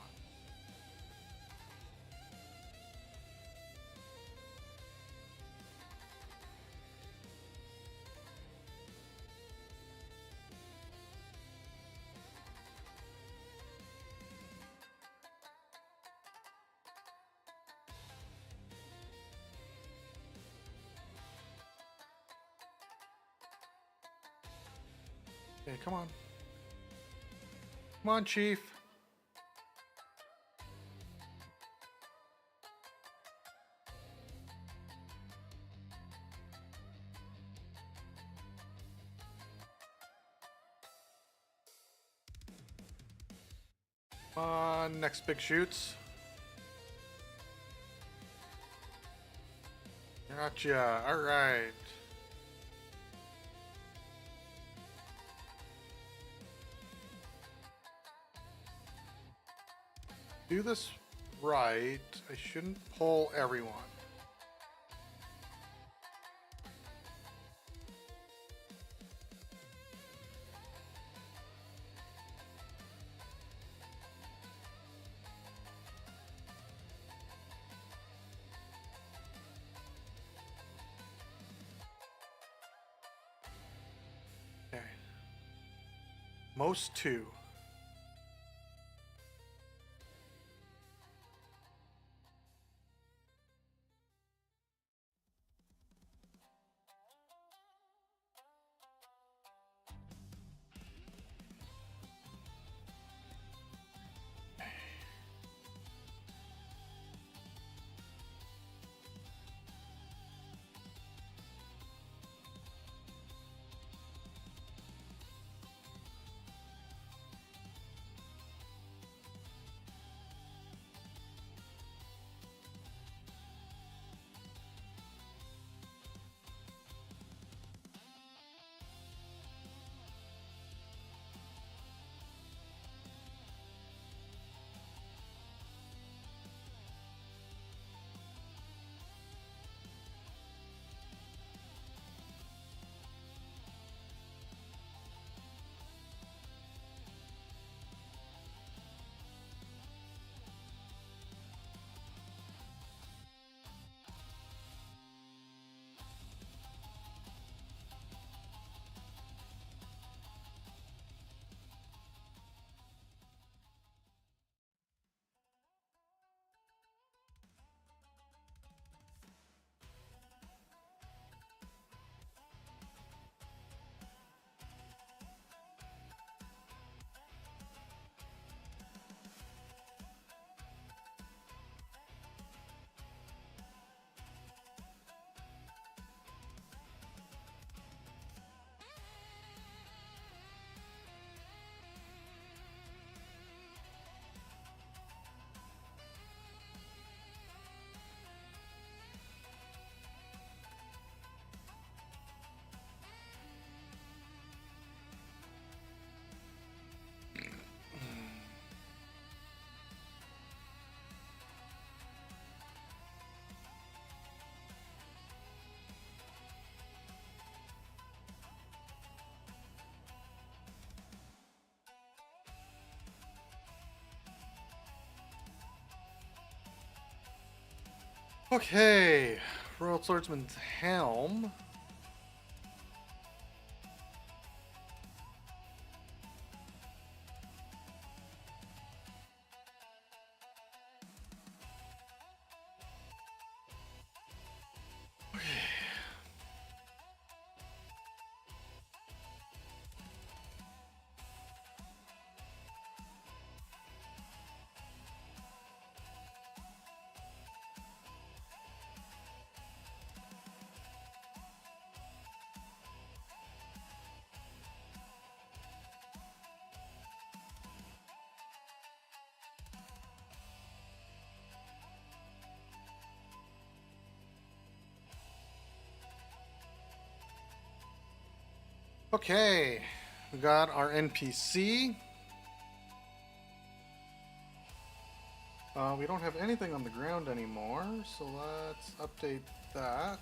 Okay, come on. Come on, Chief. Come on, next big shoots. Gotcha. All right. Do this right. I shouldn't pull everyone. Okay. Most 2. Okay, Royal Swordsman's Helm. Okay, we got our NPC. We don't have anything on the ground anymore, so let's update that.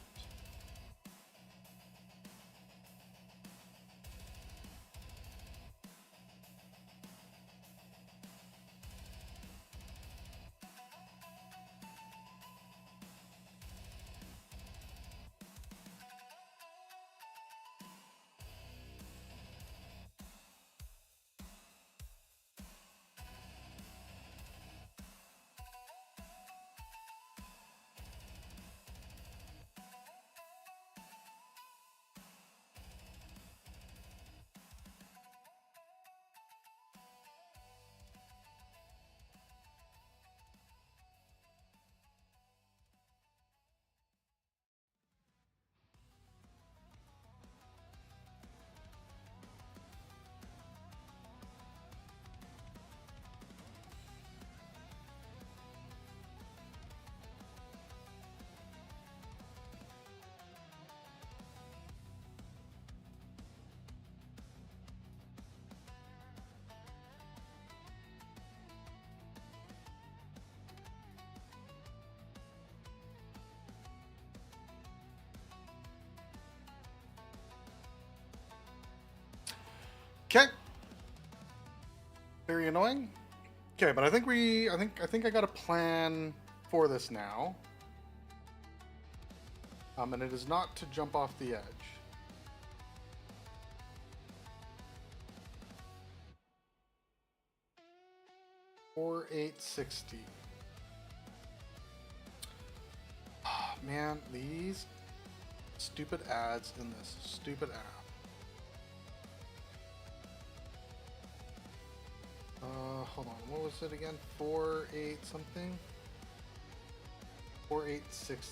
Okay. Very annoying. Okay, but I think I got a plan for this now. And it is not to jump off the edge. Or 860. Oh, man, these stupid ads in this stupid app. Hold on, what was it again? 4.8 something? 4.860.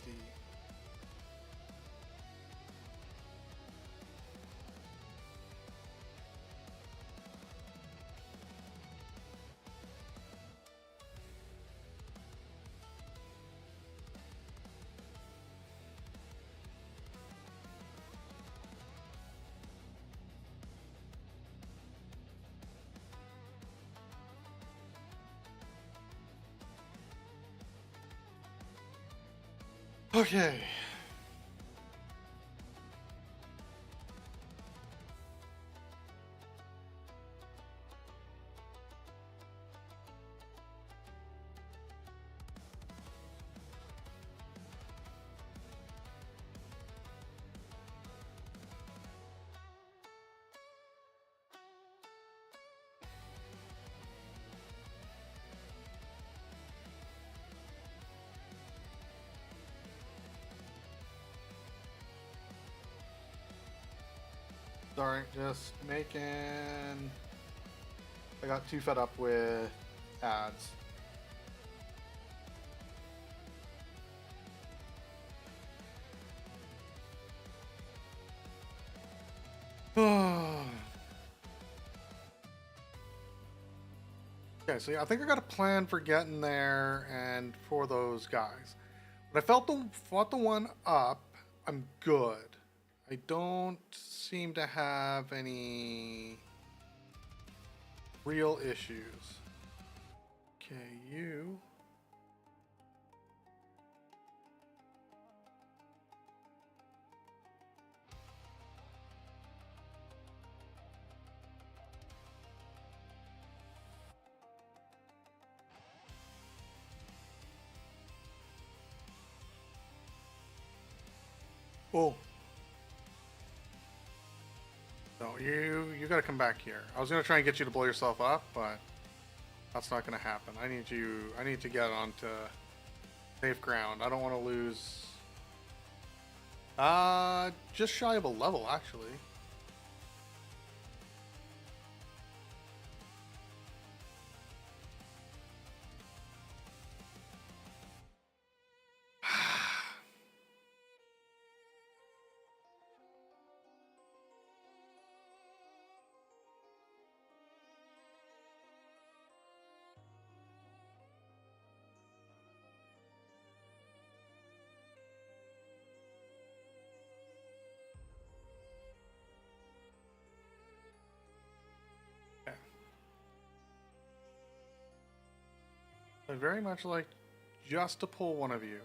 Okay. Sorry, just making... I got too fed up with ads. Okay, so yeah, I think I got a plan for getting there and for those guys. But I fought the one up, I'm good. I don't seem to have any real issues. Okay, you. Oh. No, you gotta come back here. I was gonna try and get you to blow yourself up, but that's not gonna happen. I need to get onto safe ground. I don't want to lose. Just shy of a level, actually. Okay. I'd very much like just to pull one of you.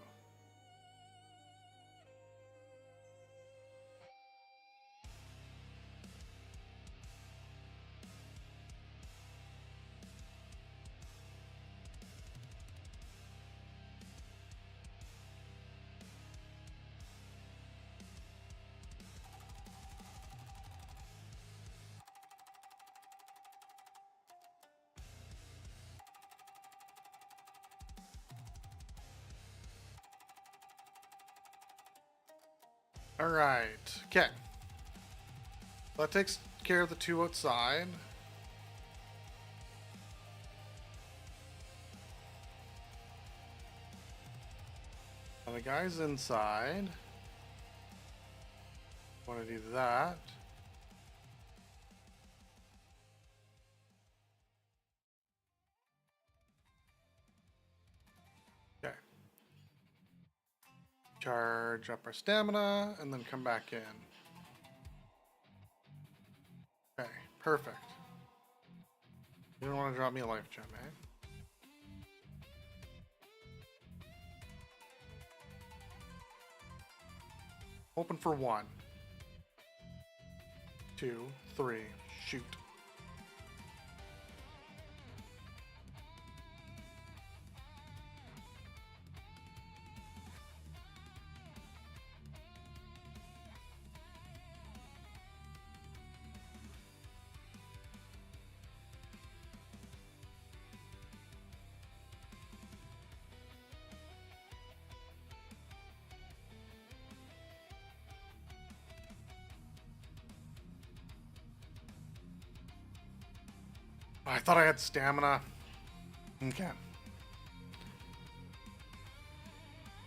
Alright. Okay. That takes care of the two outside. Now the guys inside. Want to do that. Okay. Charge up our stamina and then come back in. Okay, perfect. You don't want to drop me a life gem, eh? Open for 1, 2, 3, shoot. I thought I had stamina. Okay.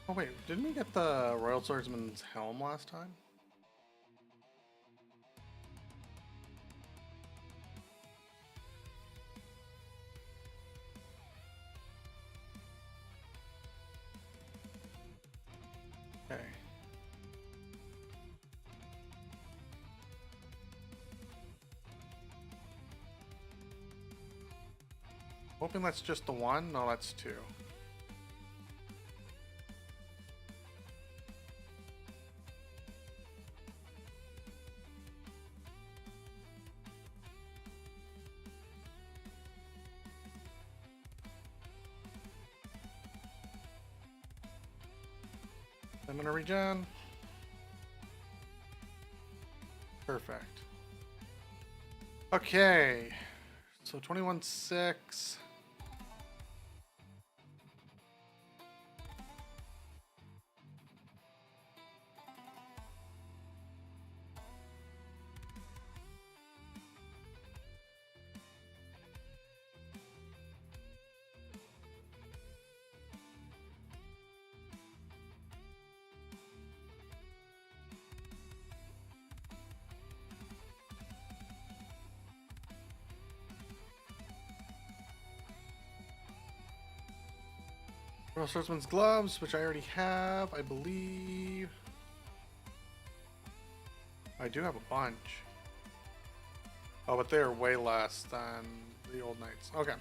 Oh wait, didn't we get the Royal Swordsman's helm last time? Okay. Hoping that's just the one? No, that's 2. I'm gonna regen. Perfect. Okay. So 21-6. Royal Swordsman's gloves, which I already have, I believe. I do have a bunch. Oh, but they're way less than the old knights. Okay.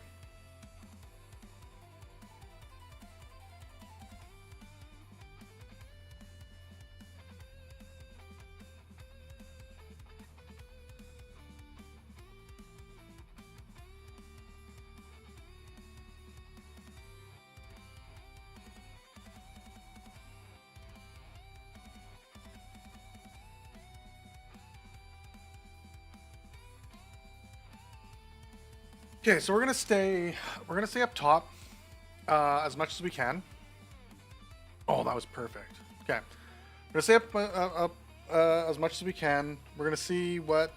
Okay, so we're gonna stay up top as much as we can. Oh, that was perfect. Okay, we're gonna stay up as much as we can. We're gonna see what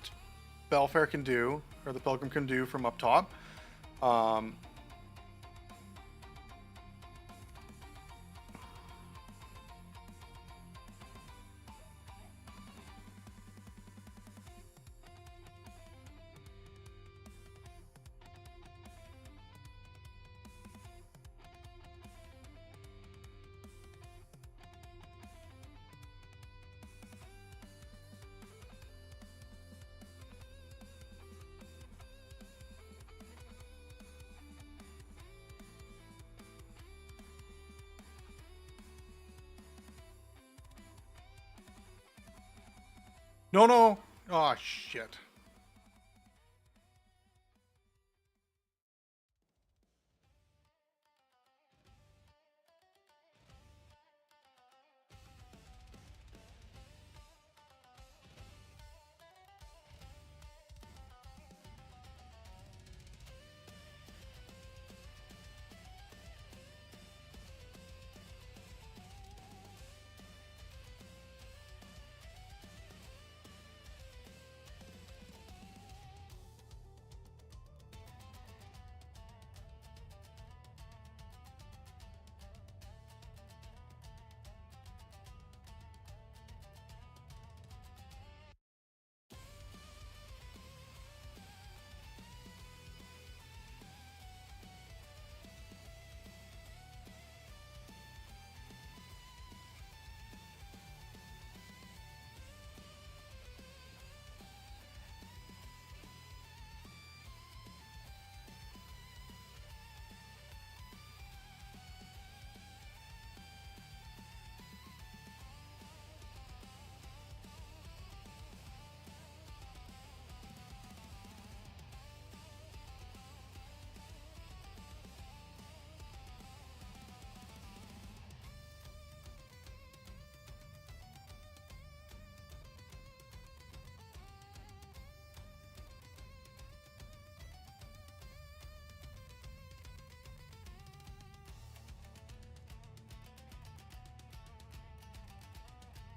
Belfair can do, or the Pilgrim can do from up top. No, no. Oh, shit.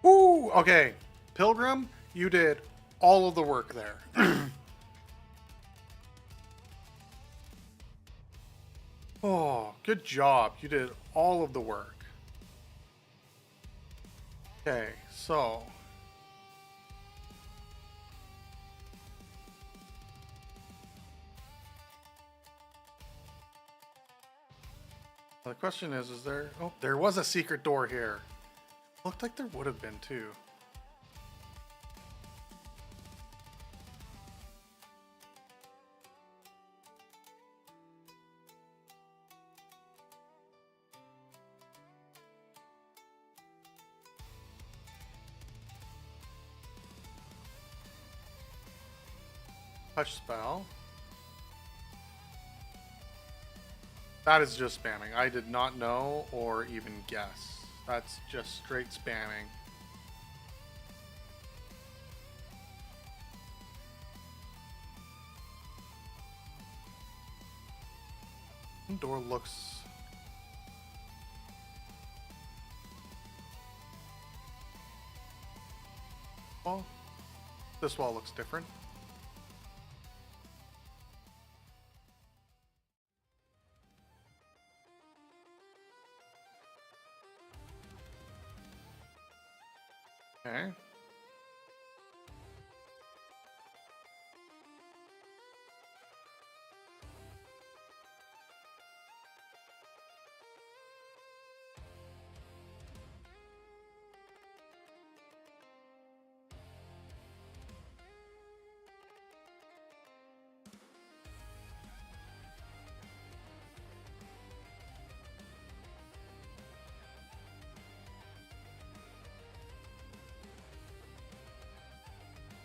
Ooh, okay. Pilgrim, you did all of the work there. Oh, good job. You did all of the work. Okay, so the question is there... Oh, there was a secret door here. Looked like there would have been, too. Touch spell. That is just spamming. I did not know or even guess. That's just straight spamming. Door looks... Well, this wall looks different. Okay.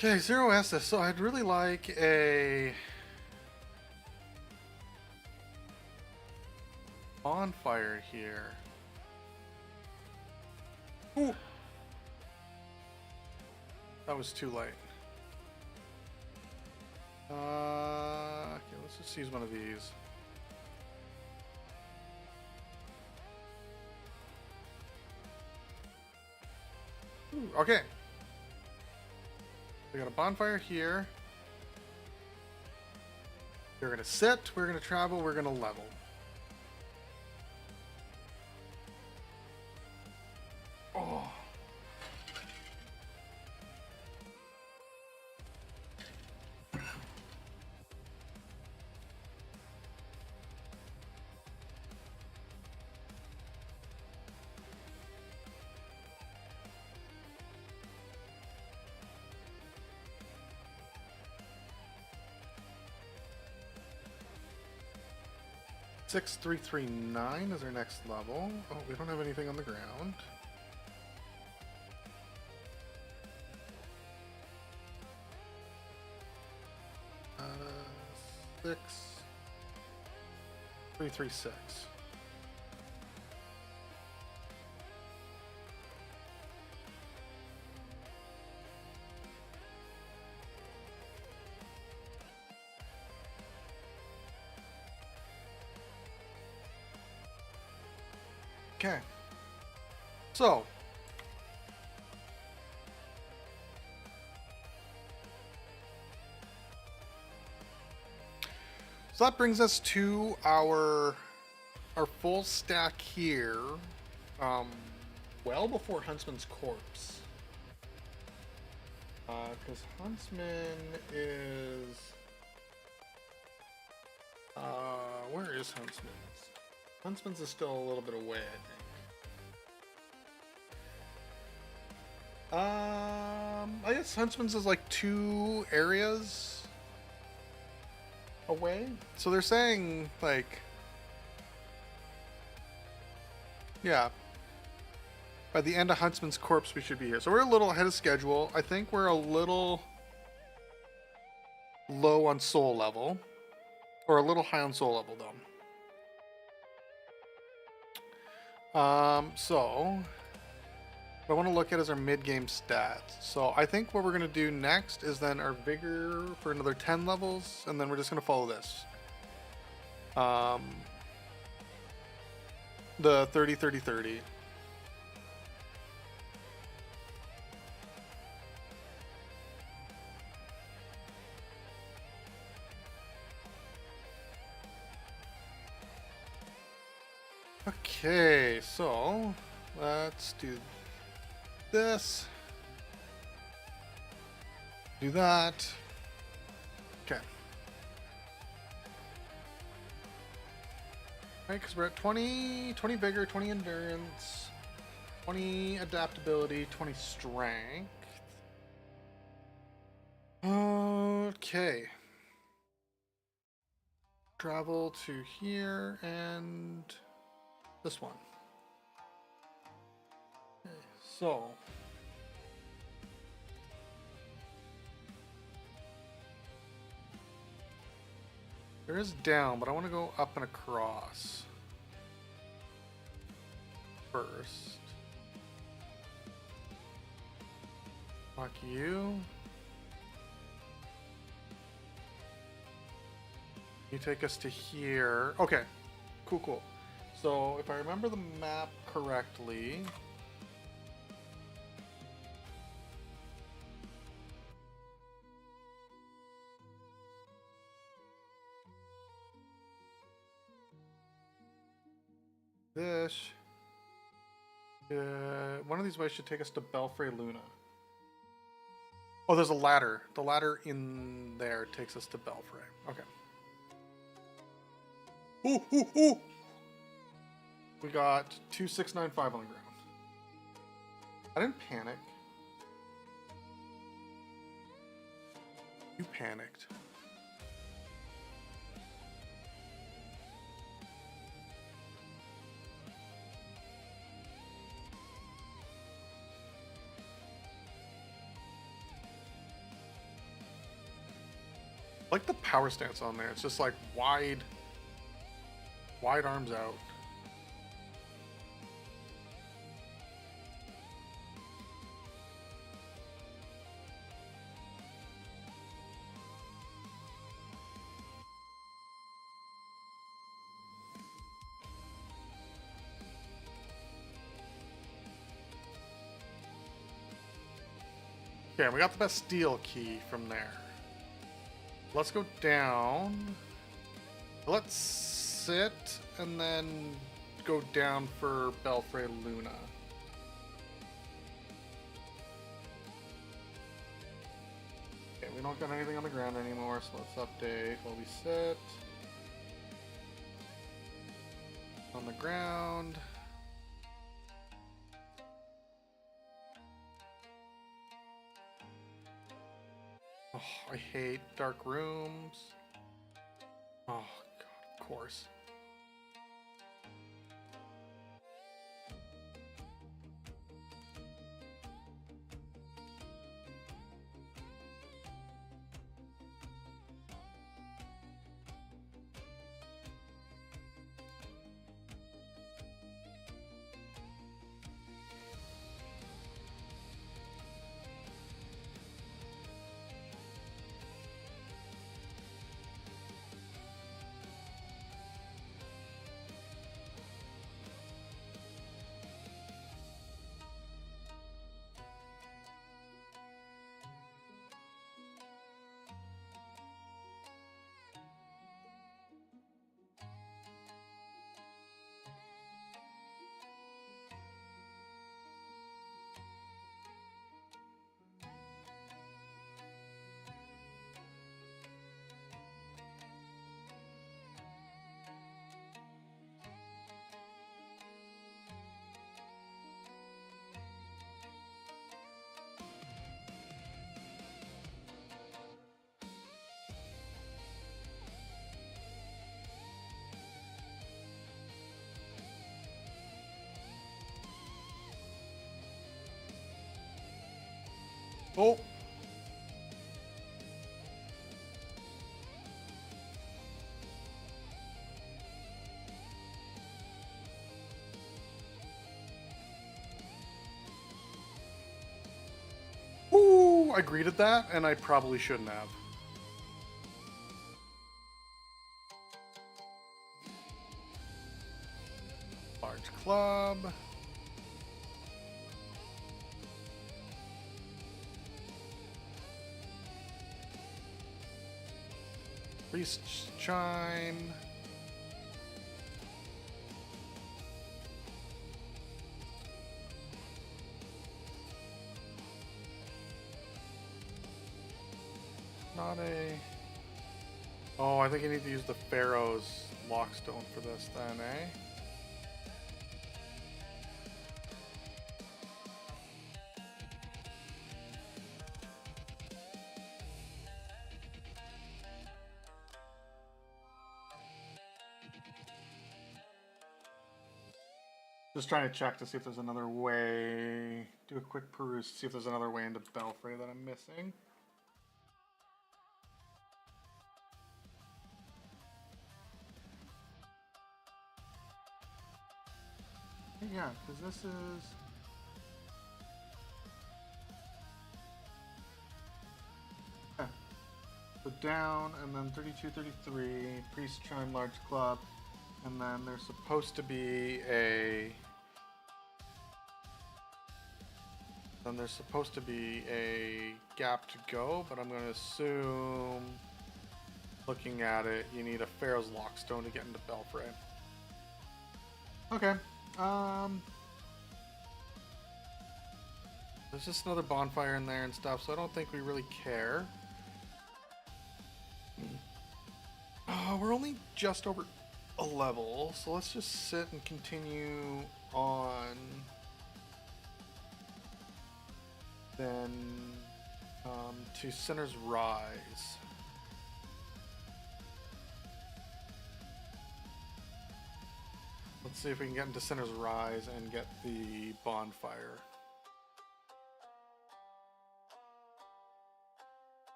Okay, Zero Estes. So I'd really like a bonfire here. Ooh. That was too late. Okay, let's just use one of these. Ooh, okay. We got a bonfire here. We're gonna sit, we're gonna travel, we're gonna level. Oh. Six, 339 is our next level. Oh, we don't have anything on the ground. Six, 336. Okay. So that brings us to our full stack here. Well before Huntsman's corpse. Because Huntsman is where is Huntsman's? Huntsman's is still a little bit away, I think. I guess Huntsman's is like 2 areas away. So they're saying, like, yeah, by the end of Huntsman's corpse we should be here. So we're a little ahead of schedule. I think we're a little low on soul level, or a little high on soul level though. So what I want to look at is our mid-game stats. So I think what we're going to do next is then our vigor for another 10 levels, and then we're just going to follow this. The 30, 30, 30. Okay, so let's do this. Do that. Okay. Right, because we're at 20 vigor, 20 endurance, 20 adaptability, 20 strength. Okay. Travel to here and this one. Okay, so there is down, but I want to go up and across first. Fuck you. You take us to here. Okay, cool, cool. So if I remember the map correctly, this one of these ways should take us to Belfry Luna. Oh, there's a ladder. The ladder in there takes us to Belfry. Okay. Ooh, ooh, ooh. We got 2695 on the ground. I didn't panic. You panicked. I like the power stance on there. It's just like wide arms out. Okay, we got the Bastille key from there. Let's go down. Let's sit and then go down for Belfray Luna. Okay, we don't got anything on the ground anymore, so let's update while we sit. On the ground. Oh, I hate dark rooms. Oh, God, of course. Oh! Ooh, I greeted that, and I probably shouldn't have. Large club. Priest chime. Not a... Oh, I think I need to use the Pharaoh's Lockstone for this then, eh? Just trying to check to see if there's another way. Do a quick peruse to see if there's another way into Belfray that I'm missing. Yeah, because this is... Yeah. So down, and then 32, 33, Priest Chime, Large Club, and then there's supposed to be a... Then there's supposed to be a gap to go, but I'm going to assume, looking at it, you need a Pharaoh's Lockstone to get into Belfray. Okay. There's just another bonfire in there and stuff, so I don't think we really care. We're only just over a level, so let's just sit and continue on. Then to Sinner's Rise. Let's see if we can get into Sinner's Rise and get the bonfire.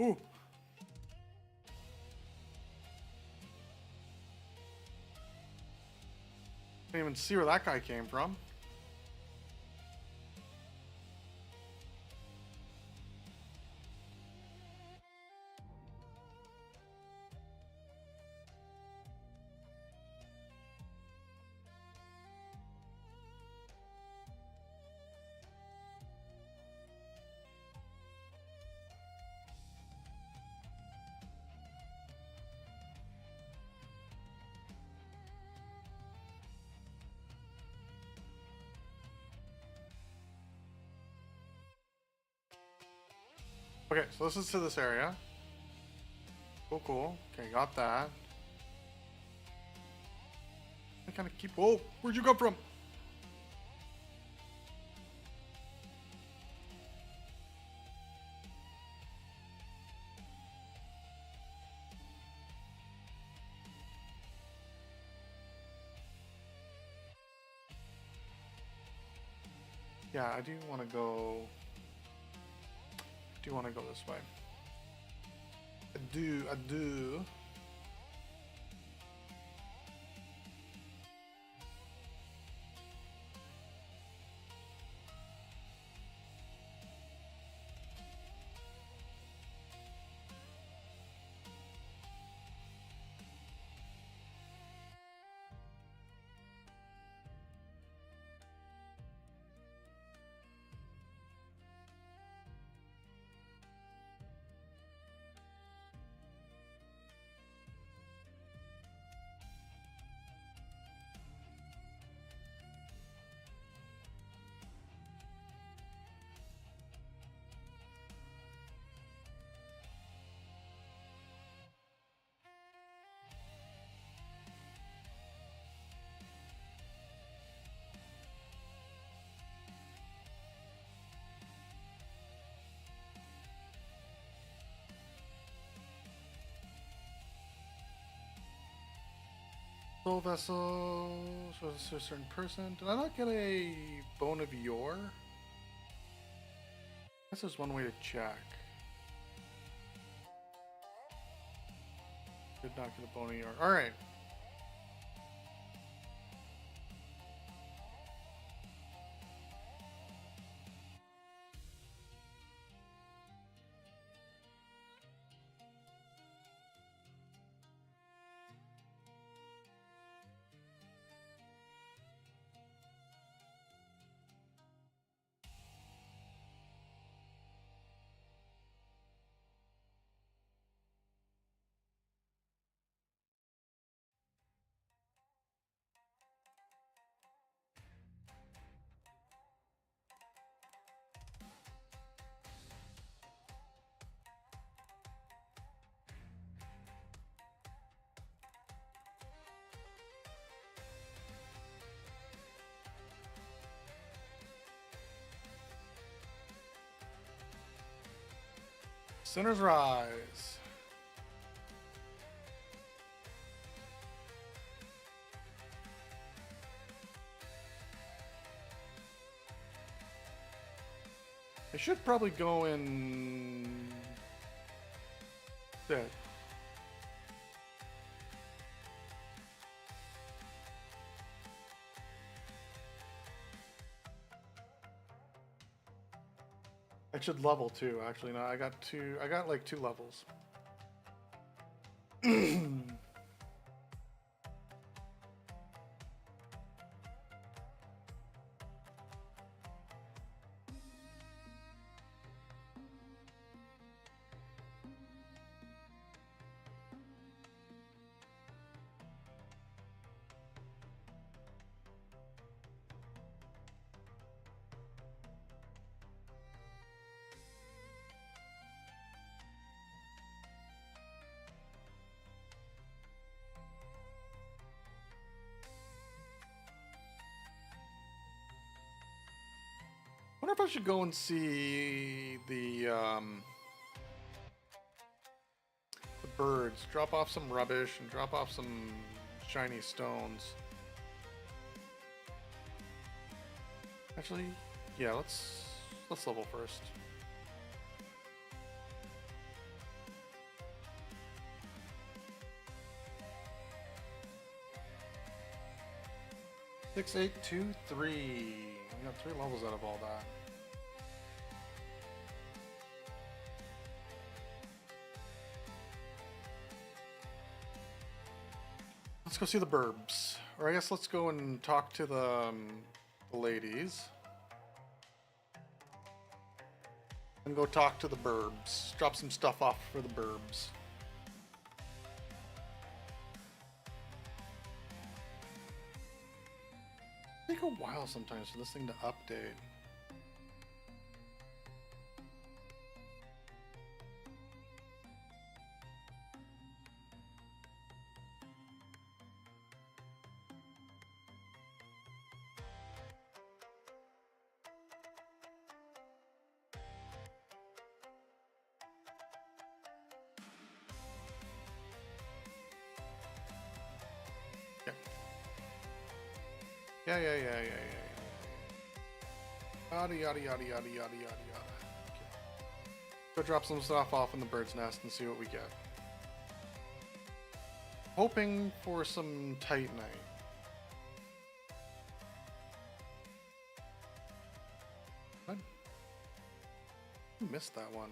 Ooh. Didn't even see where that guy came from. Okay, so this is to this area. Cool, cool. Okay, got that. I kind of keep... Whoa, where'd you come from? Yeah, I do want to go... I do want to go this way. I do. Soul vessel, so it's a certain person. Did I not get a bone of yore? This is one way to check. Did not get a bone of yore. Alright. Sinner's Rise. I should probably go in... Dead. I should level too, actually. No, I got like 2 levels. I wonder if I should go and see the birds. Drop off some rubbish and drop off some shiny stones. Actually, yeah, let's level first. 6823. We got 3 levels out of all that. Let's go see the burbs. Or I guess let's go and talk to the ladies. And go talk to the burbs. Drop some stuff off for the burbs. Take a while sometimes for this thing to update. Yeah. Yada yada yada yada yada yada yada. Okay. Go drop some stuff off in the bird's nest and see what we get. Hoping for some Titanite. What? I missed that one.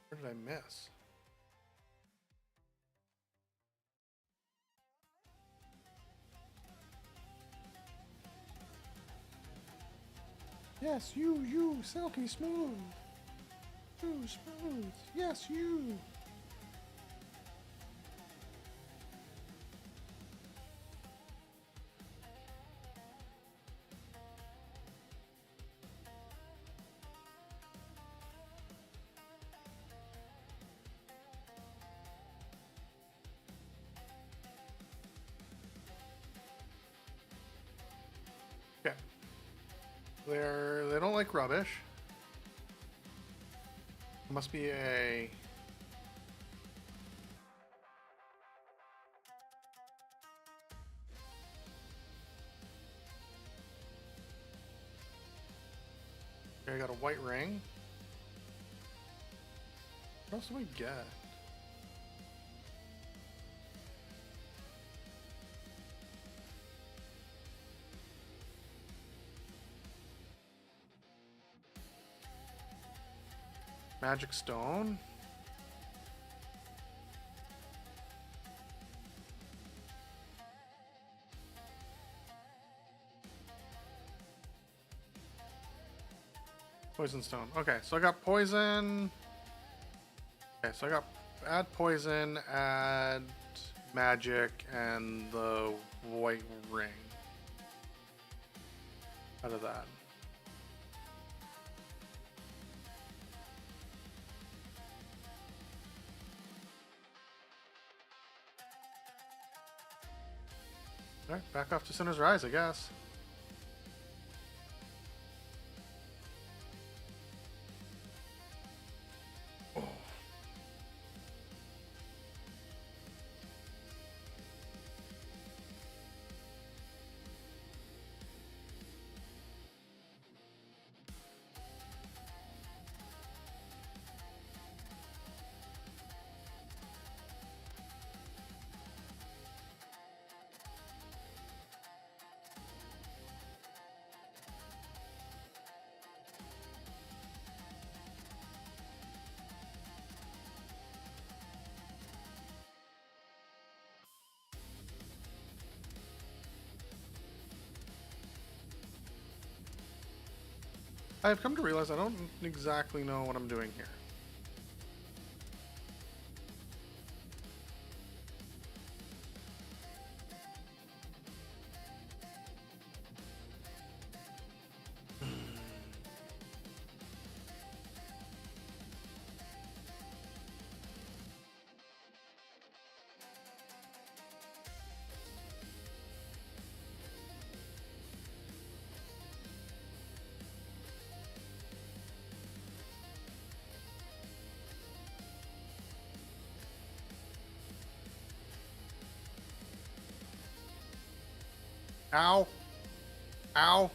Where did I miss? Yes, you, silky smooth. Too smooth. Yes, you. Okay. They don't like rubbish. It must be a... Okay, I got a white ring. What else do we get? Magic stone. Poison stone. Okay, so I got poison. Okay, so I got add poison, add magic, and the white ring out of that. Alright, back off to Sinner's Rise, I guess. Oh. I've come to realize I don't exactly know what I'm doing here. Ow. Ow.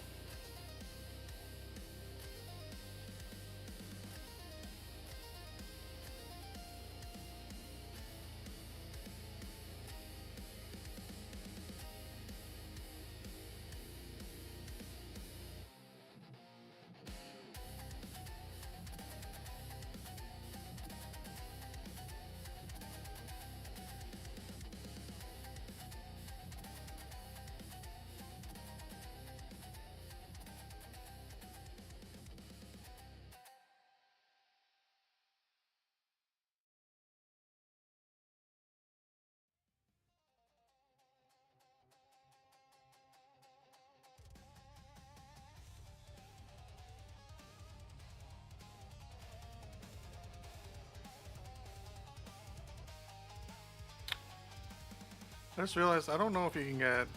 I just realized I don't know if you can get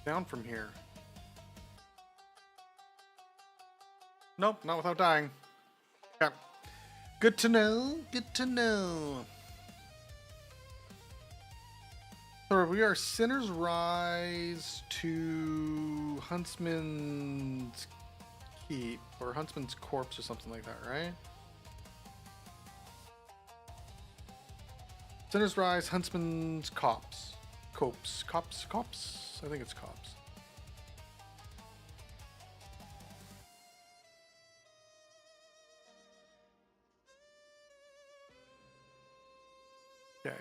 down from here. Nope, not without dying. Okay. Good to know. Good to know. So we are Sinner's Rise to Huntsman's Keep or Huntsman's Corpse or something like that, right? Sinner's Rise, Huntsman's Copse. Cops? I think it's Cops. Okay.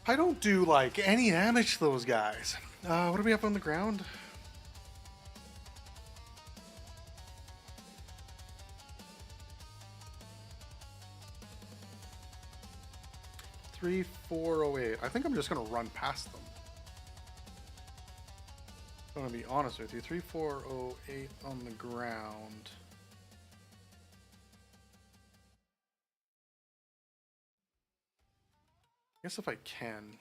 I don't do like any damage to those guys. What do we have on the ground? Three, 408. I think I'm just gonna run past them. I'm gonna be honest with you. 3408 on the ground. I guess if I can.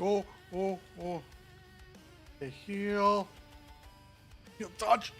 Oh. Okay, heal. Heal. Dodge.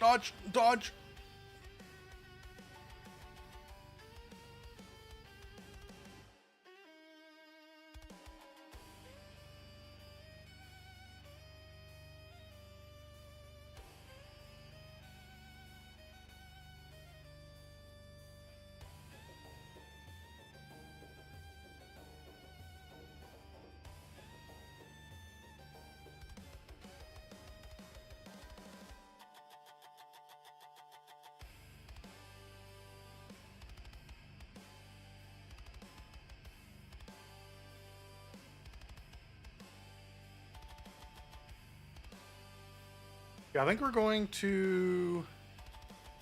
Yeah, I think we're going to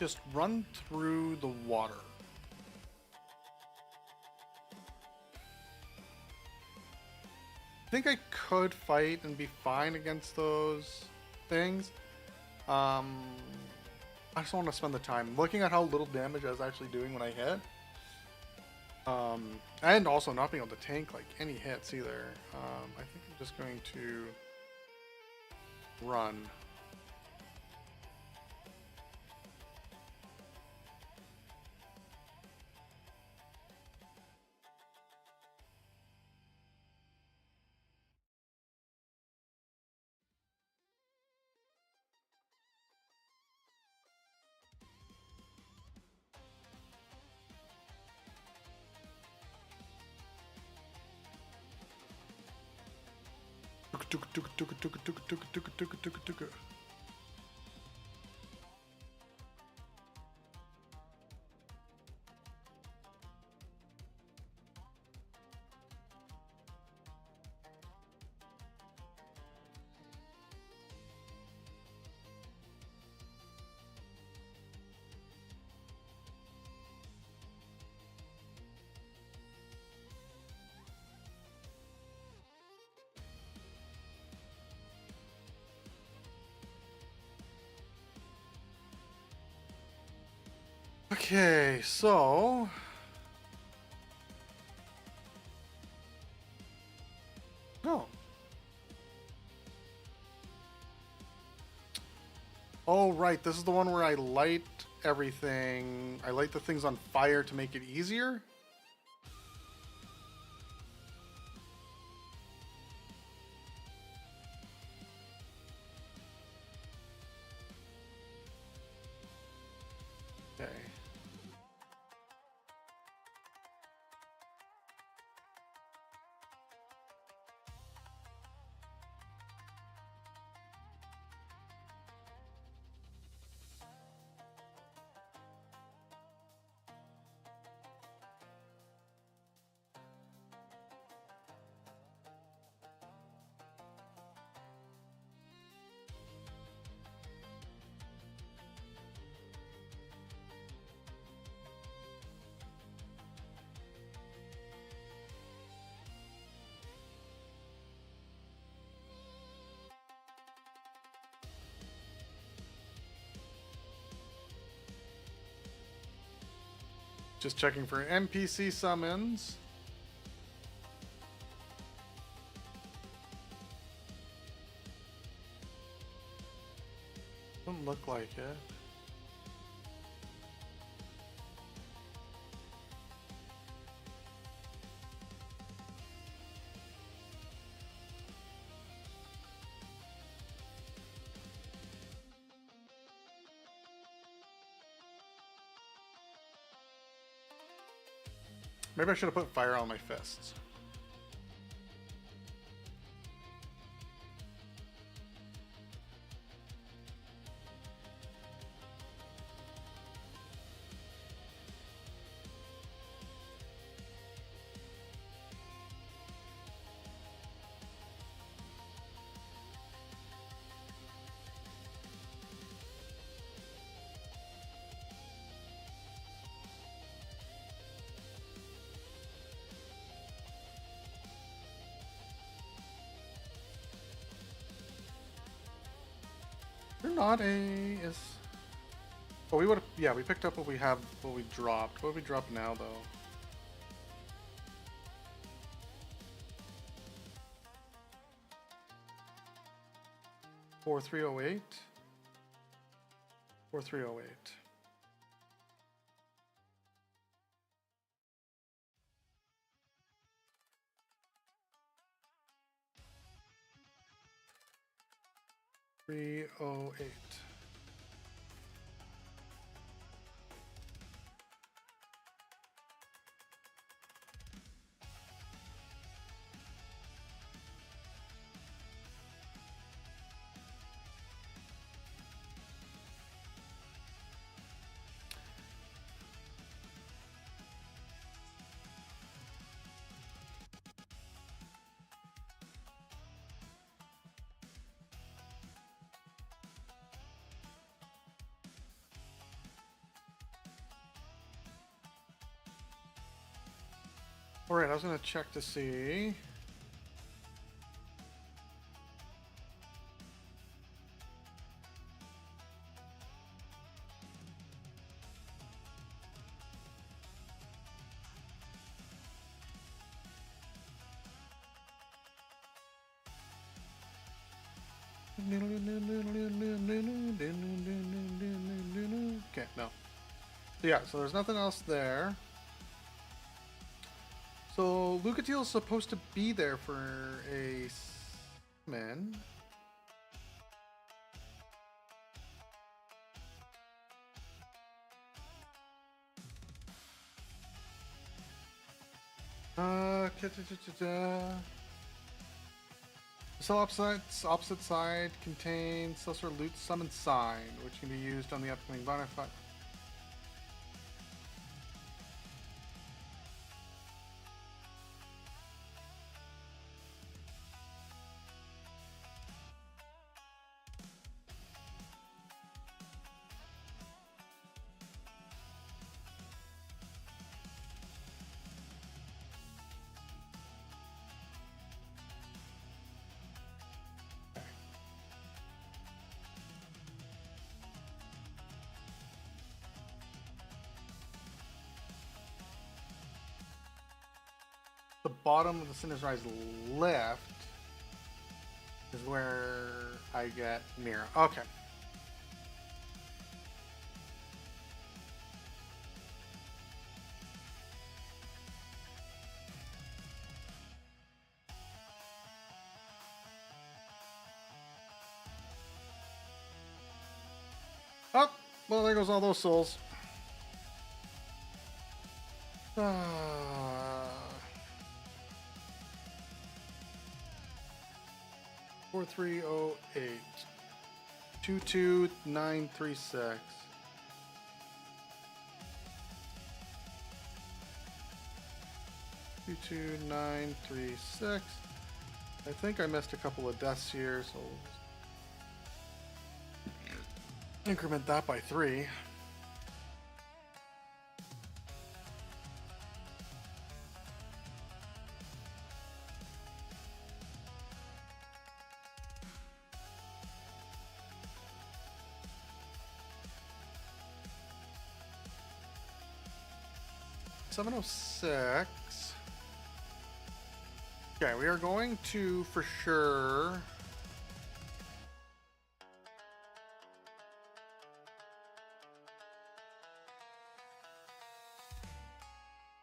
just run through the water. I think I could fight and be fine against those things. I just don't want to spend the time looking at how little damage I was actually doing when I hit. And also not being able to tank like any hits either. I think I'm just going to run. Okay, so no. Oh, right. This is the one where I light everything. I light the things on fire to make it easier. Okay. Just checking for NPC summons. Doesn't look like it. Maybe I should have put fire on my fists. They're not a is. Oh, we would have. Yeah, we picked up what we have. What we dropped. What have we dropped now, though? $4308. 4308. $308. Alright, I was gonna check to see. Okay, no. So yeah, so there's nothing else there. So Lucatiel's supposed to be there for a summon. The cell opposite side contains some sort of loot summon sign, which can be used on the upcoming bonfire. The bottom of the Sinner's Rise left is where I get Mira. Okay. Oh, well, there goes all those souls. 4308 22936. I think I missed a couple of deaths here, so increment that by 3. $706. Okay, we are going to for sure.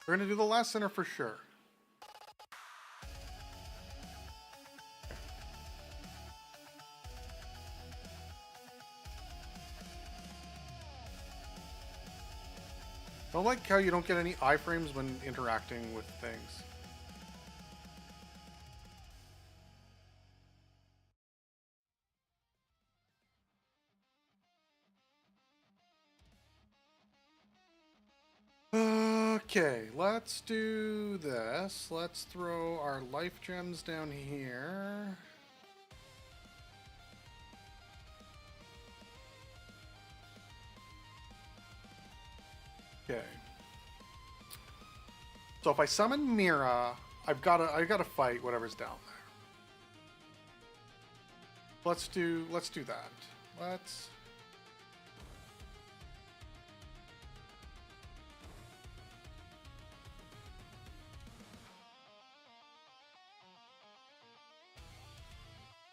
We're going to do the last center for sure. I don't like how you don't get any iframes when interacting with things. Okay, let's do this. Let's throw our life gems down here. Okay. So if I summon Mira, I've gotta fight whatever's down there. Let's do that. Let's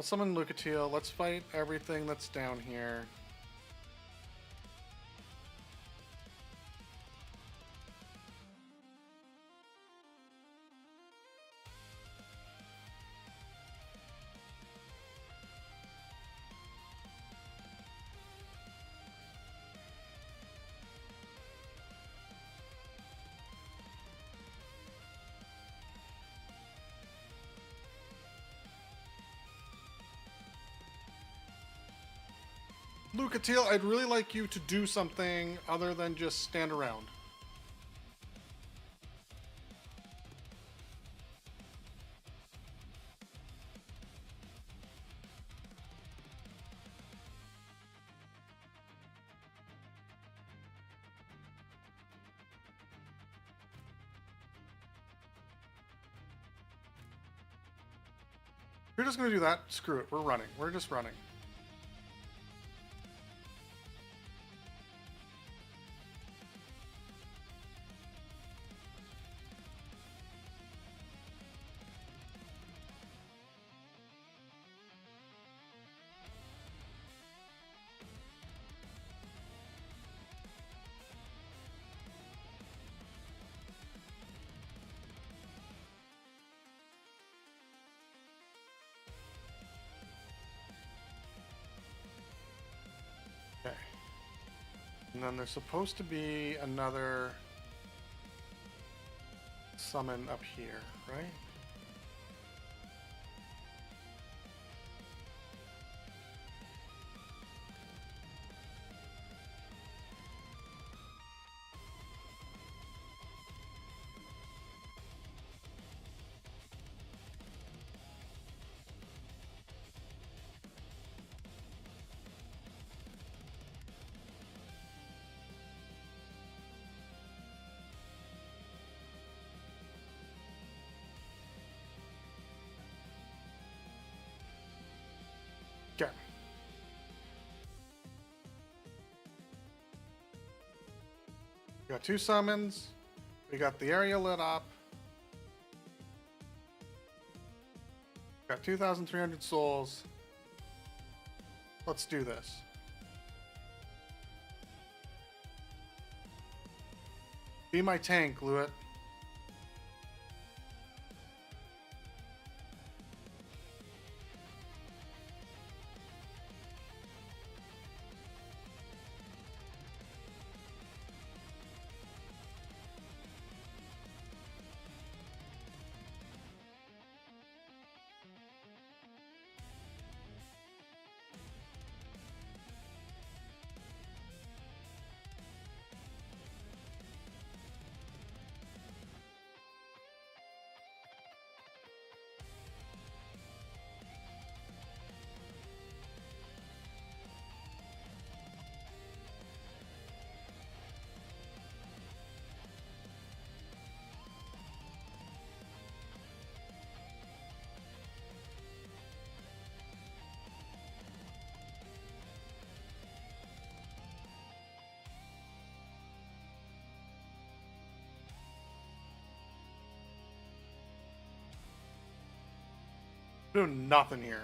summon Lucatiel. Let's fight everything that's down here. Lucatiel, I'd really like you to do something other than just stand around. We're just gonna do that. Screw it. We're running. We're just running. Okay. And then there's supposed to be another summon up here, right? Okay. We got 2 summons. We got the area lit up. Got 2,300 souls. Let's do this. Be my tank, Lewitt. Doing nothing here.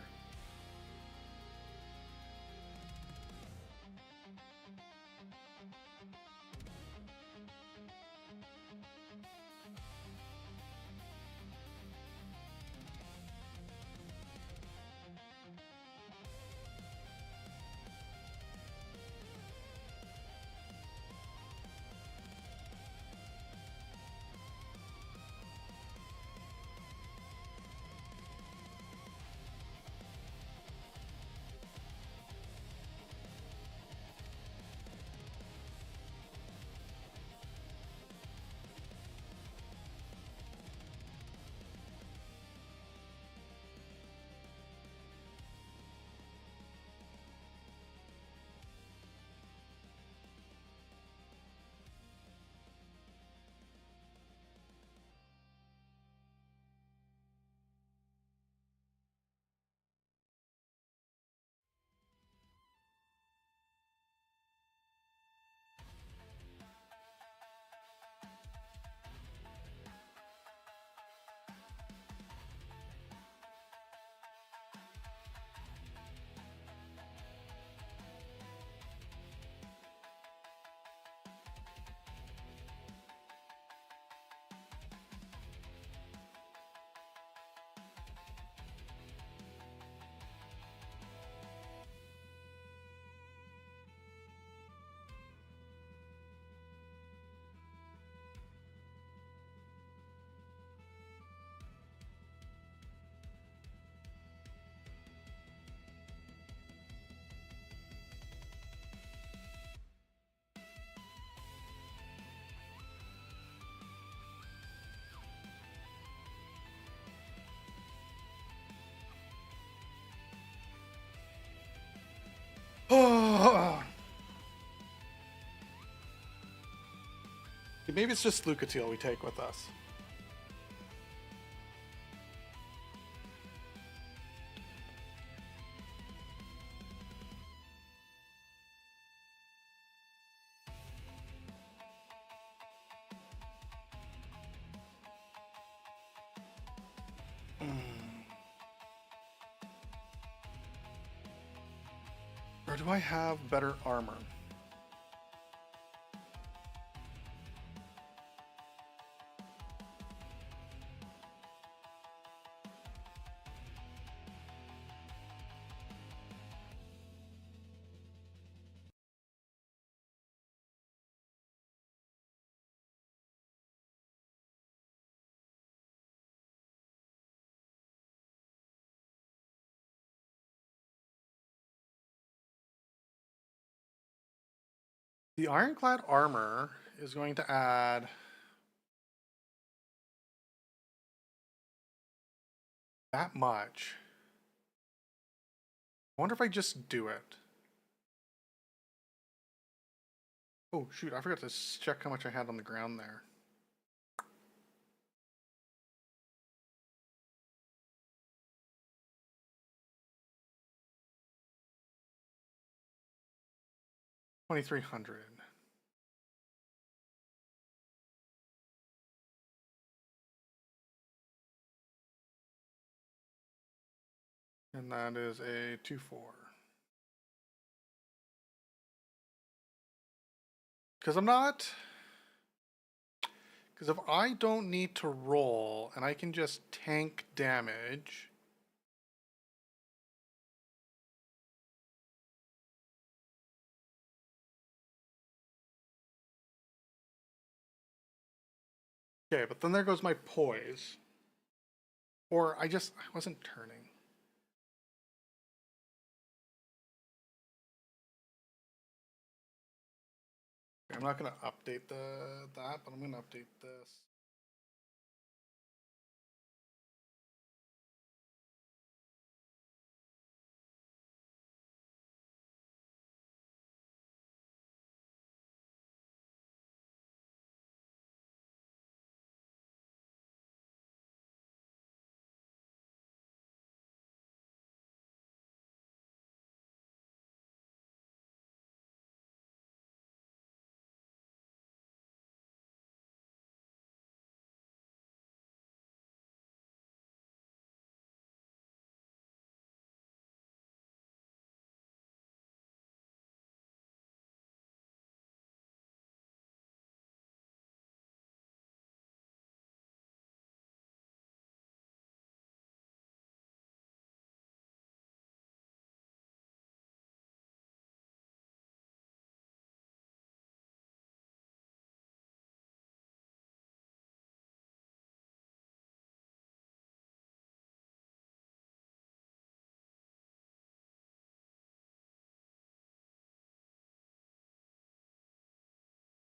Maybe it's just Lucatiel we take with us. Or do I have better armor? The ironclad armor is going to add that much. I wonder if I just do it. Oh, shoot, I forgot to check how much I had on the ground there. $2,300. And that is a 2-4. Because I'm not... Because if I don't need to roll and I can just tank damage... Okay, but then there goes my poise. Or I wasn't turning. I'm not going to update that, but I'm going to update this.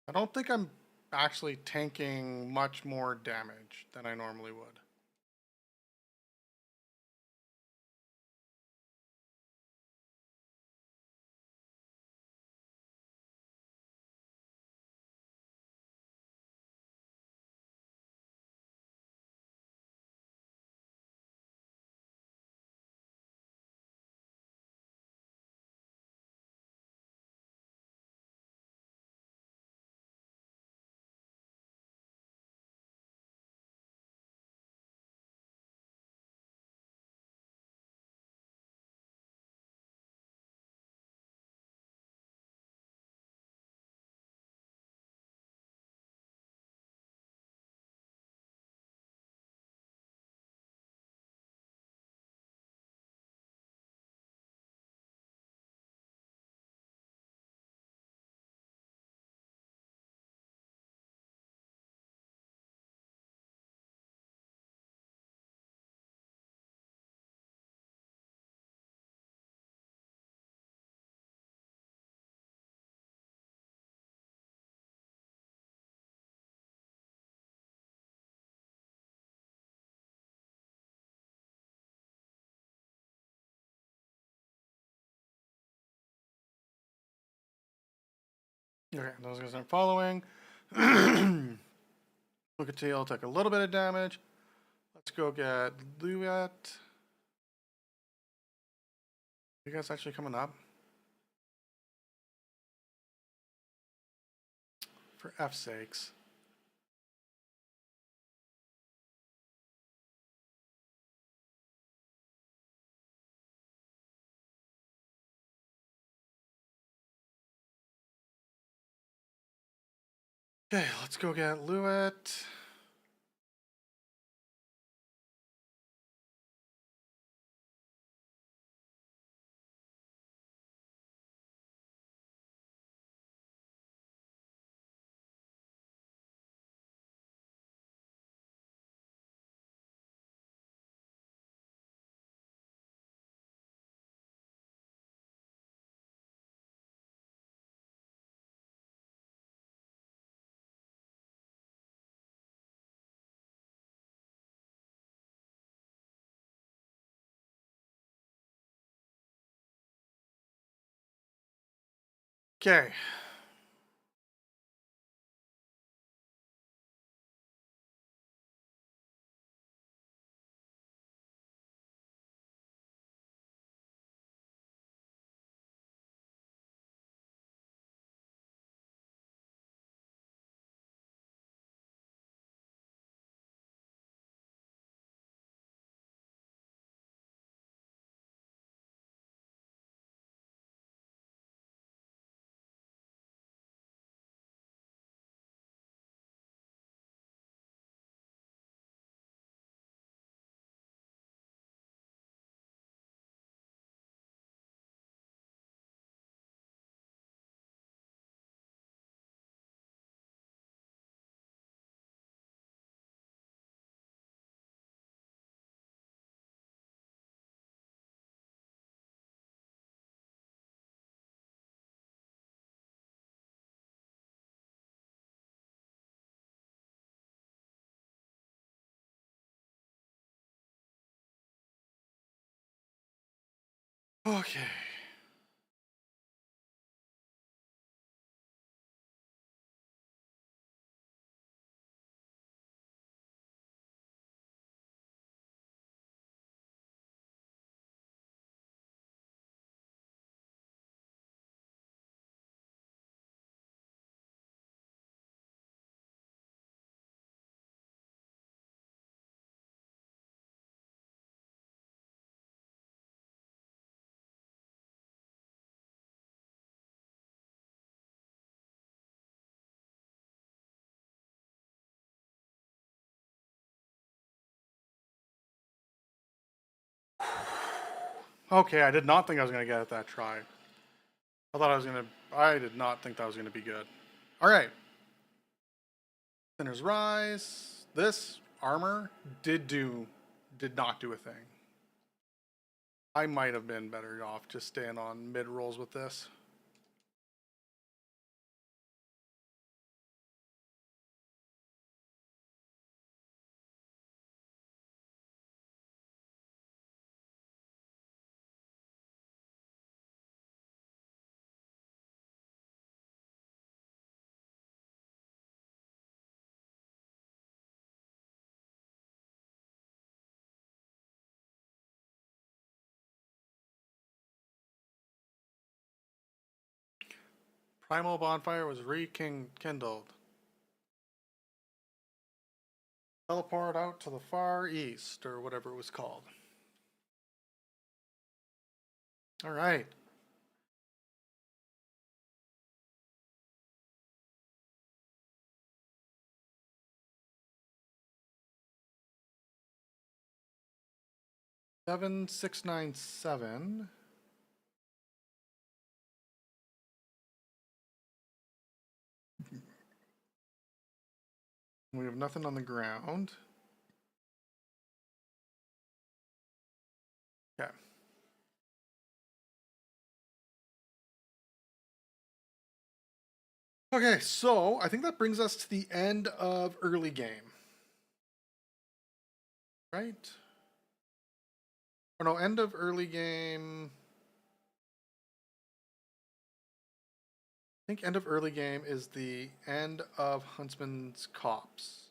I don't think I'm actually tanking much more damage than I normally would. Okay, those guys aren't following. Look at tail, take a little bit of damage. Let's go get Luet. You guys actually coming up? For F's sakes. Okay, let's go get Lewitt. Okay. Okay. Okay, I did not think I was going to get it that try. I did not think that was going to be good. All right. Sinner's Rise. This armor did not do a thing. I might have been better off just staying on mid rolls with this. Primal Bonfire was rekindled. Teleport out to the far east, or whatever it was called. All right. Seven, 697. We have nothing on the ground. Okay. Okay, so I think that brings us to the end of early game. Right? Oh no, end of early game. I think end of early game is the end of Huntsman's Copse.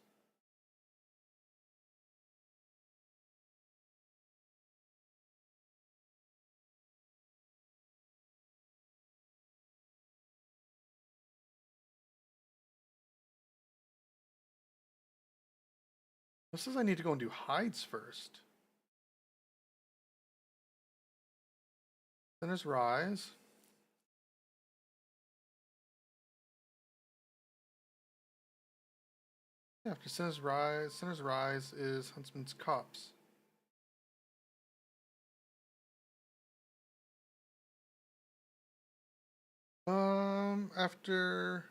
This says I need to go and do hides first. Then there's Rise. Yeah, after Sinner's Rise is Huntsman's Copse. After.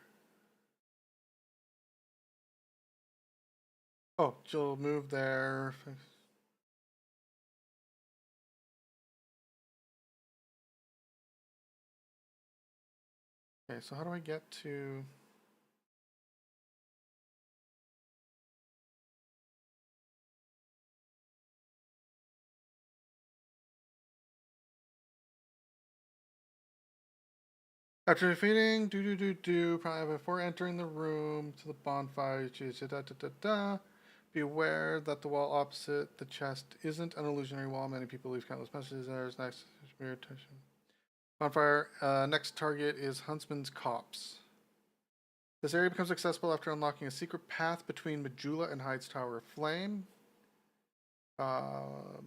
Oh, she'll move there. Okay, so how do I get to? After defeating, probably before entering the room to the bonfire, be aware that the wall opposite the chest isn't an illusionary wall. Many people leave countless messages. There's next mirror attention. Bonfire. Next target is Huntsman's Copse. This area becomes accessible after unlocking a secret path between Majula and Hyde's Tower of Flame. Um,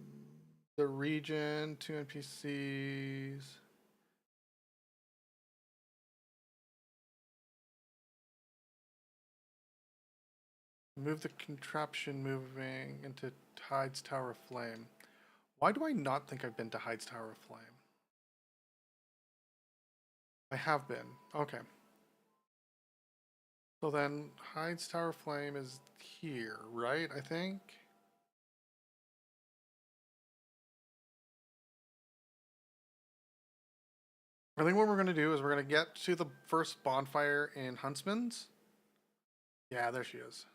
the region, 2 NPCs. Move the contraption moving into Hyde's Tower of Flame. Why do I not think I've been to Hyde's Tower of Flame? I have been. Okay. So then Hyde's Tower of Flame is here, right? I think. I think what we're going to do is we're going to get to the first bonfire in Huntsman's. Yeah, there she is.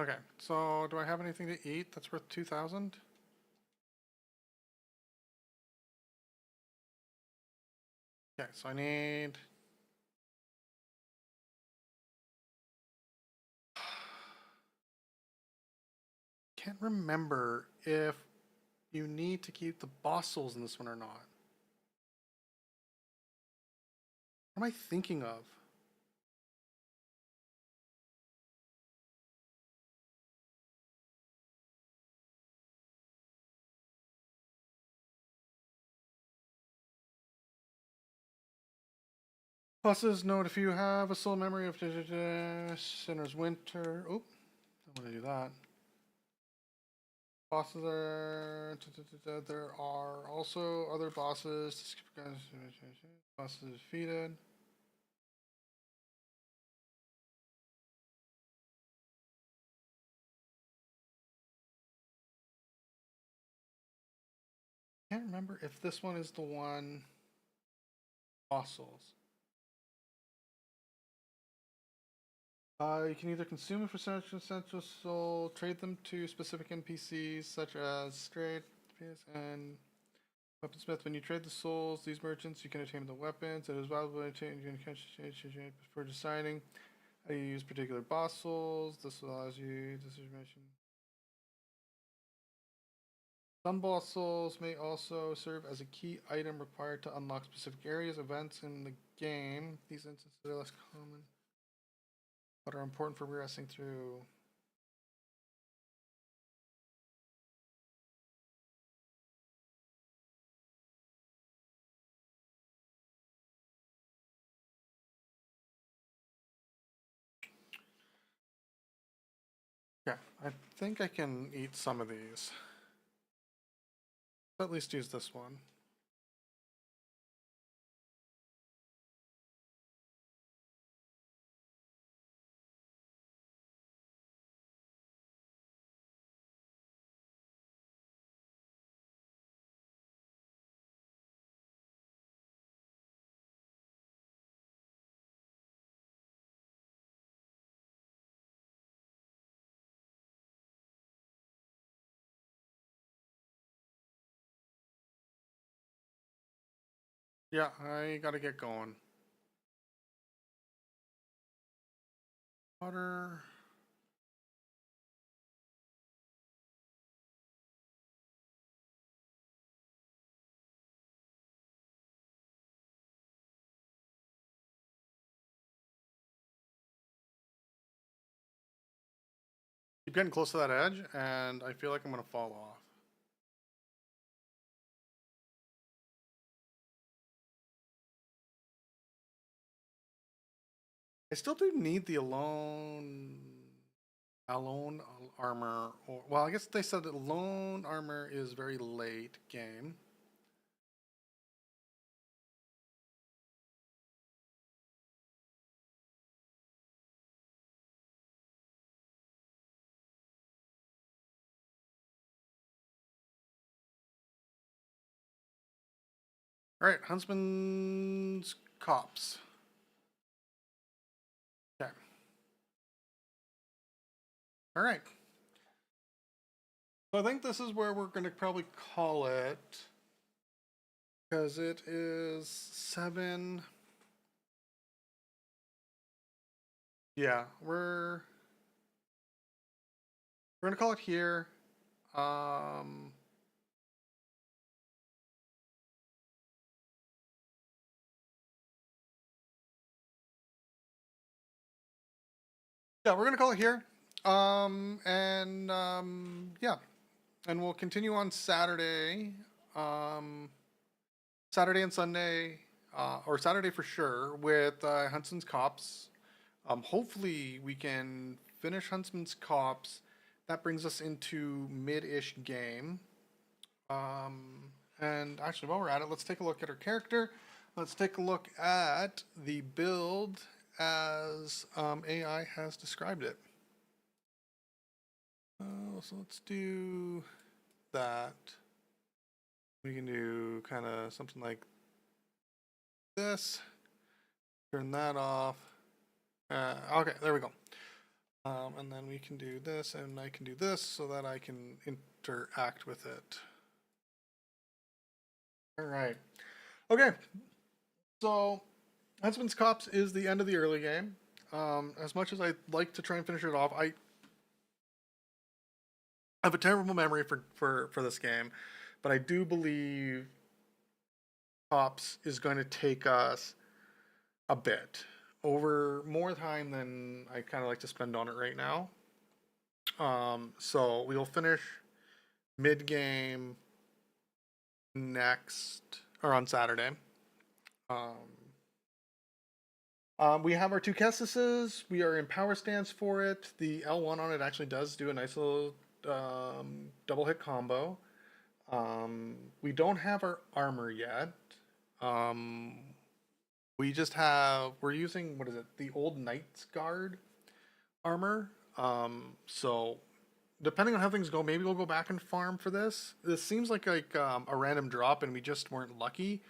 Okay, so do I have anything to eat that's worth 2,000? Okay, so I need. Can't remember if you need to keep the boss souls in this one or not. What am I thinking of? Bosses, note if you have a soul memory of Sinner's Winter. Oh, I want to do that. Bosses are. There are also other bosses. Bosses defeated. Can't remember if this one is the one. Boss souls. You can either consume it for essential soul, trade them to specific NPCs such as Straight and Weaponsmith. When you trade the souls, these merchants, you can obtain the weapons. It is valuable for deciding how you use particular boss souls. This allows you decision making. Some boss souls may also serve as a key item required to unlock specific areas, events in the game. These instances are less common, but are important for progressing through. Yeah, I think I can eat some of these. At least use this one. Yeah, I gotta get going. Water. Keep getting close to that edge, and I feel like I'm gonna fall off. I still do need the alone armor. Or well, I guess they said that alone armor is very late game. All right, Huntsman's Cops. Okay. All right. So I think this is where we're going to probably call it because it is 7. Yeah, we're going to call it here. Um, yeah, we're going to call it here. Yeah, and we'll continue on Saturday. Um, Saturday and Sunday, or Saturday for sure, with Huntsman's Cops. Hopefully, we can finish Huntsman's Cops. That brings us into mid-ish game. And actually, while we're at it, let's take a look at our character. Let's take a look at the build as AI has described it. So let's do that. We can do kind of something like this. Turn that off. Okay, there we go. And then we can do this, and I can do this so that I can interact with it. All right. Okay. So, Huntsman's Cops is the end of the early game. As much as I'd like to try and finish it off, I have a terrible memory for this game, but I do believe Cops is going to take us a bit over more time than I kind of like to spend on it right now. So we'll finish mid game next or on Saturday. We have our two Kessises. We are in power stance for it. The L1 on it actually does do a nice little double hit combo. We don't have our armor yet. We just have, we're using, what is it, the old Knight's Guard armor. So depending on how things go, maybe we'll go back and farm for this. This seems like a random drop, and we just weren't lucky.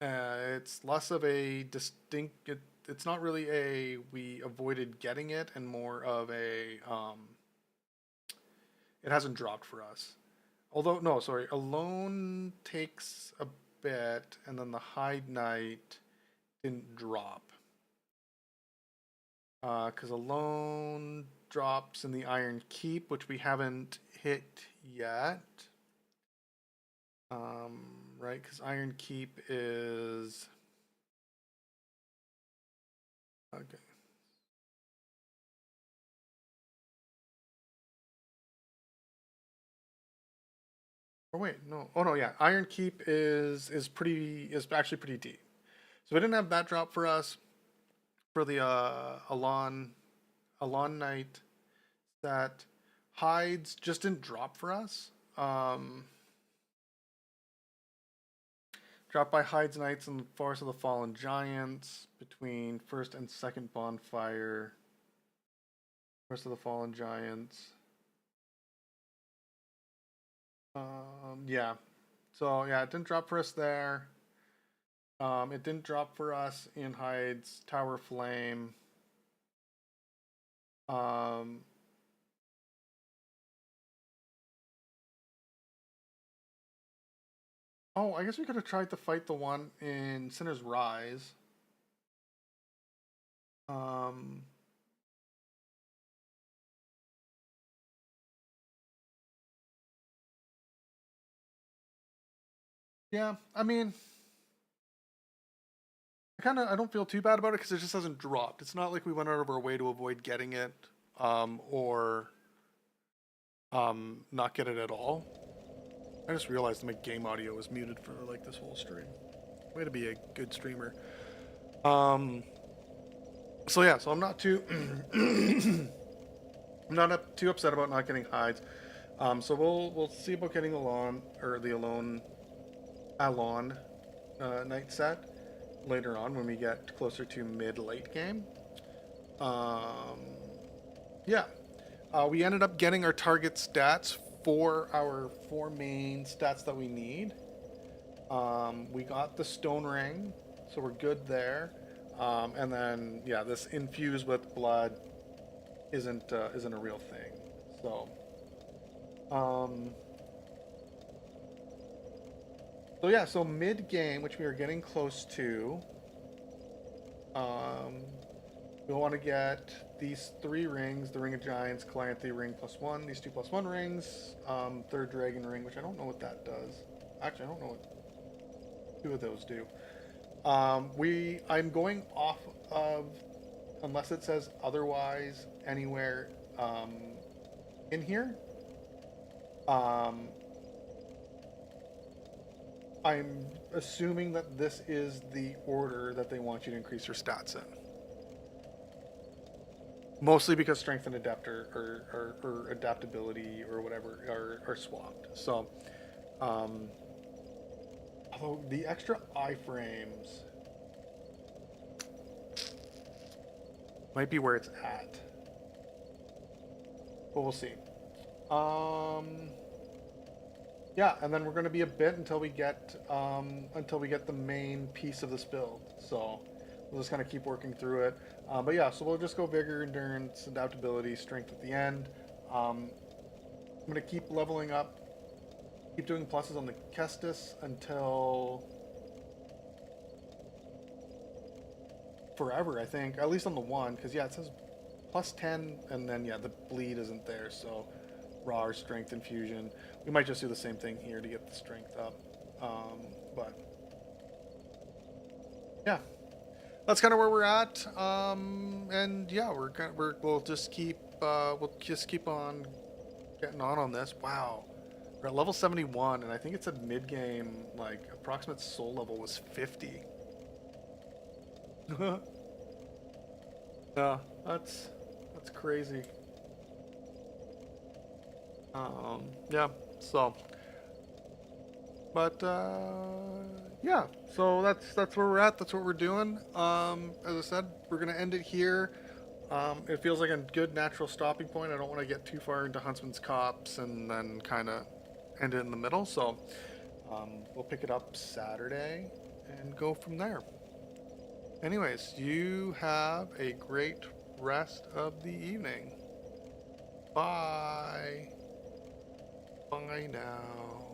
It's less of a distinct. It's not really a we avoided getting it, and more of a it hasn't dropped for us. Although no, sorry, alone takes a bit, and then the Hide Knight didn't drop. Because alone drops in the Iron Keep, which we haven't hit yet. Right, because Iron Keep is okay. Or wait, no. Oh no, yeah. Iron Keep is actually pretty deep. So we didn't have that drop for us for the Alon Knight. That hides just didn't drop for us. Dropped by Hides Knights in the Forest of the Fallen Giants between first and second bonfire. Forest of the Fallen Giants. Yeah. So yeah, it didn't drop for us there. It didn't drop for us in Hyde's Tower Flame. Um, Oh, I guess we could have tried to fight the one in Sinner's Rise. Um, yeah, I mean, I don't feel too bad about it because it just hasn't dropped. It's not like we went out of our way to avoid getting it, or not get it at all. I just realized my game audio was muted for like this whole stream. Way to be a good streamer. So yeah, so I'm not too I'm not too upset about not getting hides. So we'll see about getting the Alon night set later on when we get closer to mid-late game. Um, yeah, we ended up getting our target stats for our 4 main stats that we need. We got the stone ring, so we're good there. And then yeah, this infuse with blood isn't a real thing. So, so yeah, so mid game, which we are getting close to. We want to get these 3 rings: the Ring of Giants, Calanthe Ring +1, these 2 +1 rings, 3rd Dragon Ring, which I don't know what that does. Actually, I don't know what 2 of those do. I'm going off of, unless it says otherwise anywhere in here. I'm assuming that this is the order that they want you to increase your stats in. Mostly because strength and adapt or adaptability or whatever are swapped. So, although the extra iframes might be where it's at, but we'll see. Yeah, and then we're going to be a bit until we get the main piece of this build. So we'll just kind of keep working through it. But yeah, so we'll just go vigor, endurance, adaptability, strength at the end. I'm going to keep leveling up, keep doing pluses on the Kestis until forever, I think. At least on the one, because yeah, it says +10, and then yeah, the bleed isn't there, so raw or strength infusion. We might just do the same thing here to get the strength up. But yeah, that's kind of where we're at. And yeah, we'll just keep on getting on this. Wow, we're at level 71, and I think it said mid game like approximate soul level was 50. Yeah, that's crazy. Yeah, so, but, yeah, so that's where we're at, that's what we're doing. As I said, we're gonna end it here. It feels like a good natural stopping point. I don't want to get too far into Huntsman's Copse and then kind of end it in the middle, so, we'll pick it up Saturday and go from there. Anyways, you have a great rest of the evening. Bye. Bye now.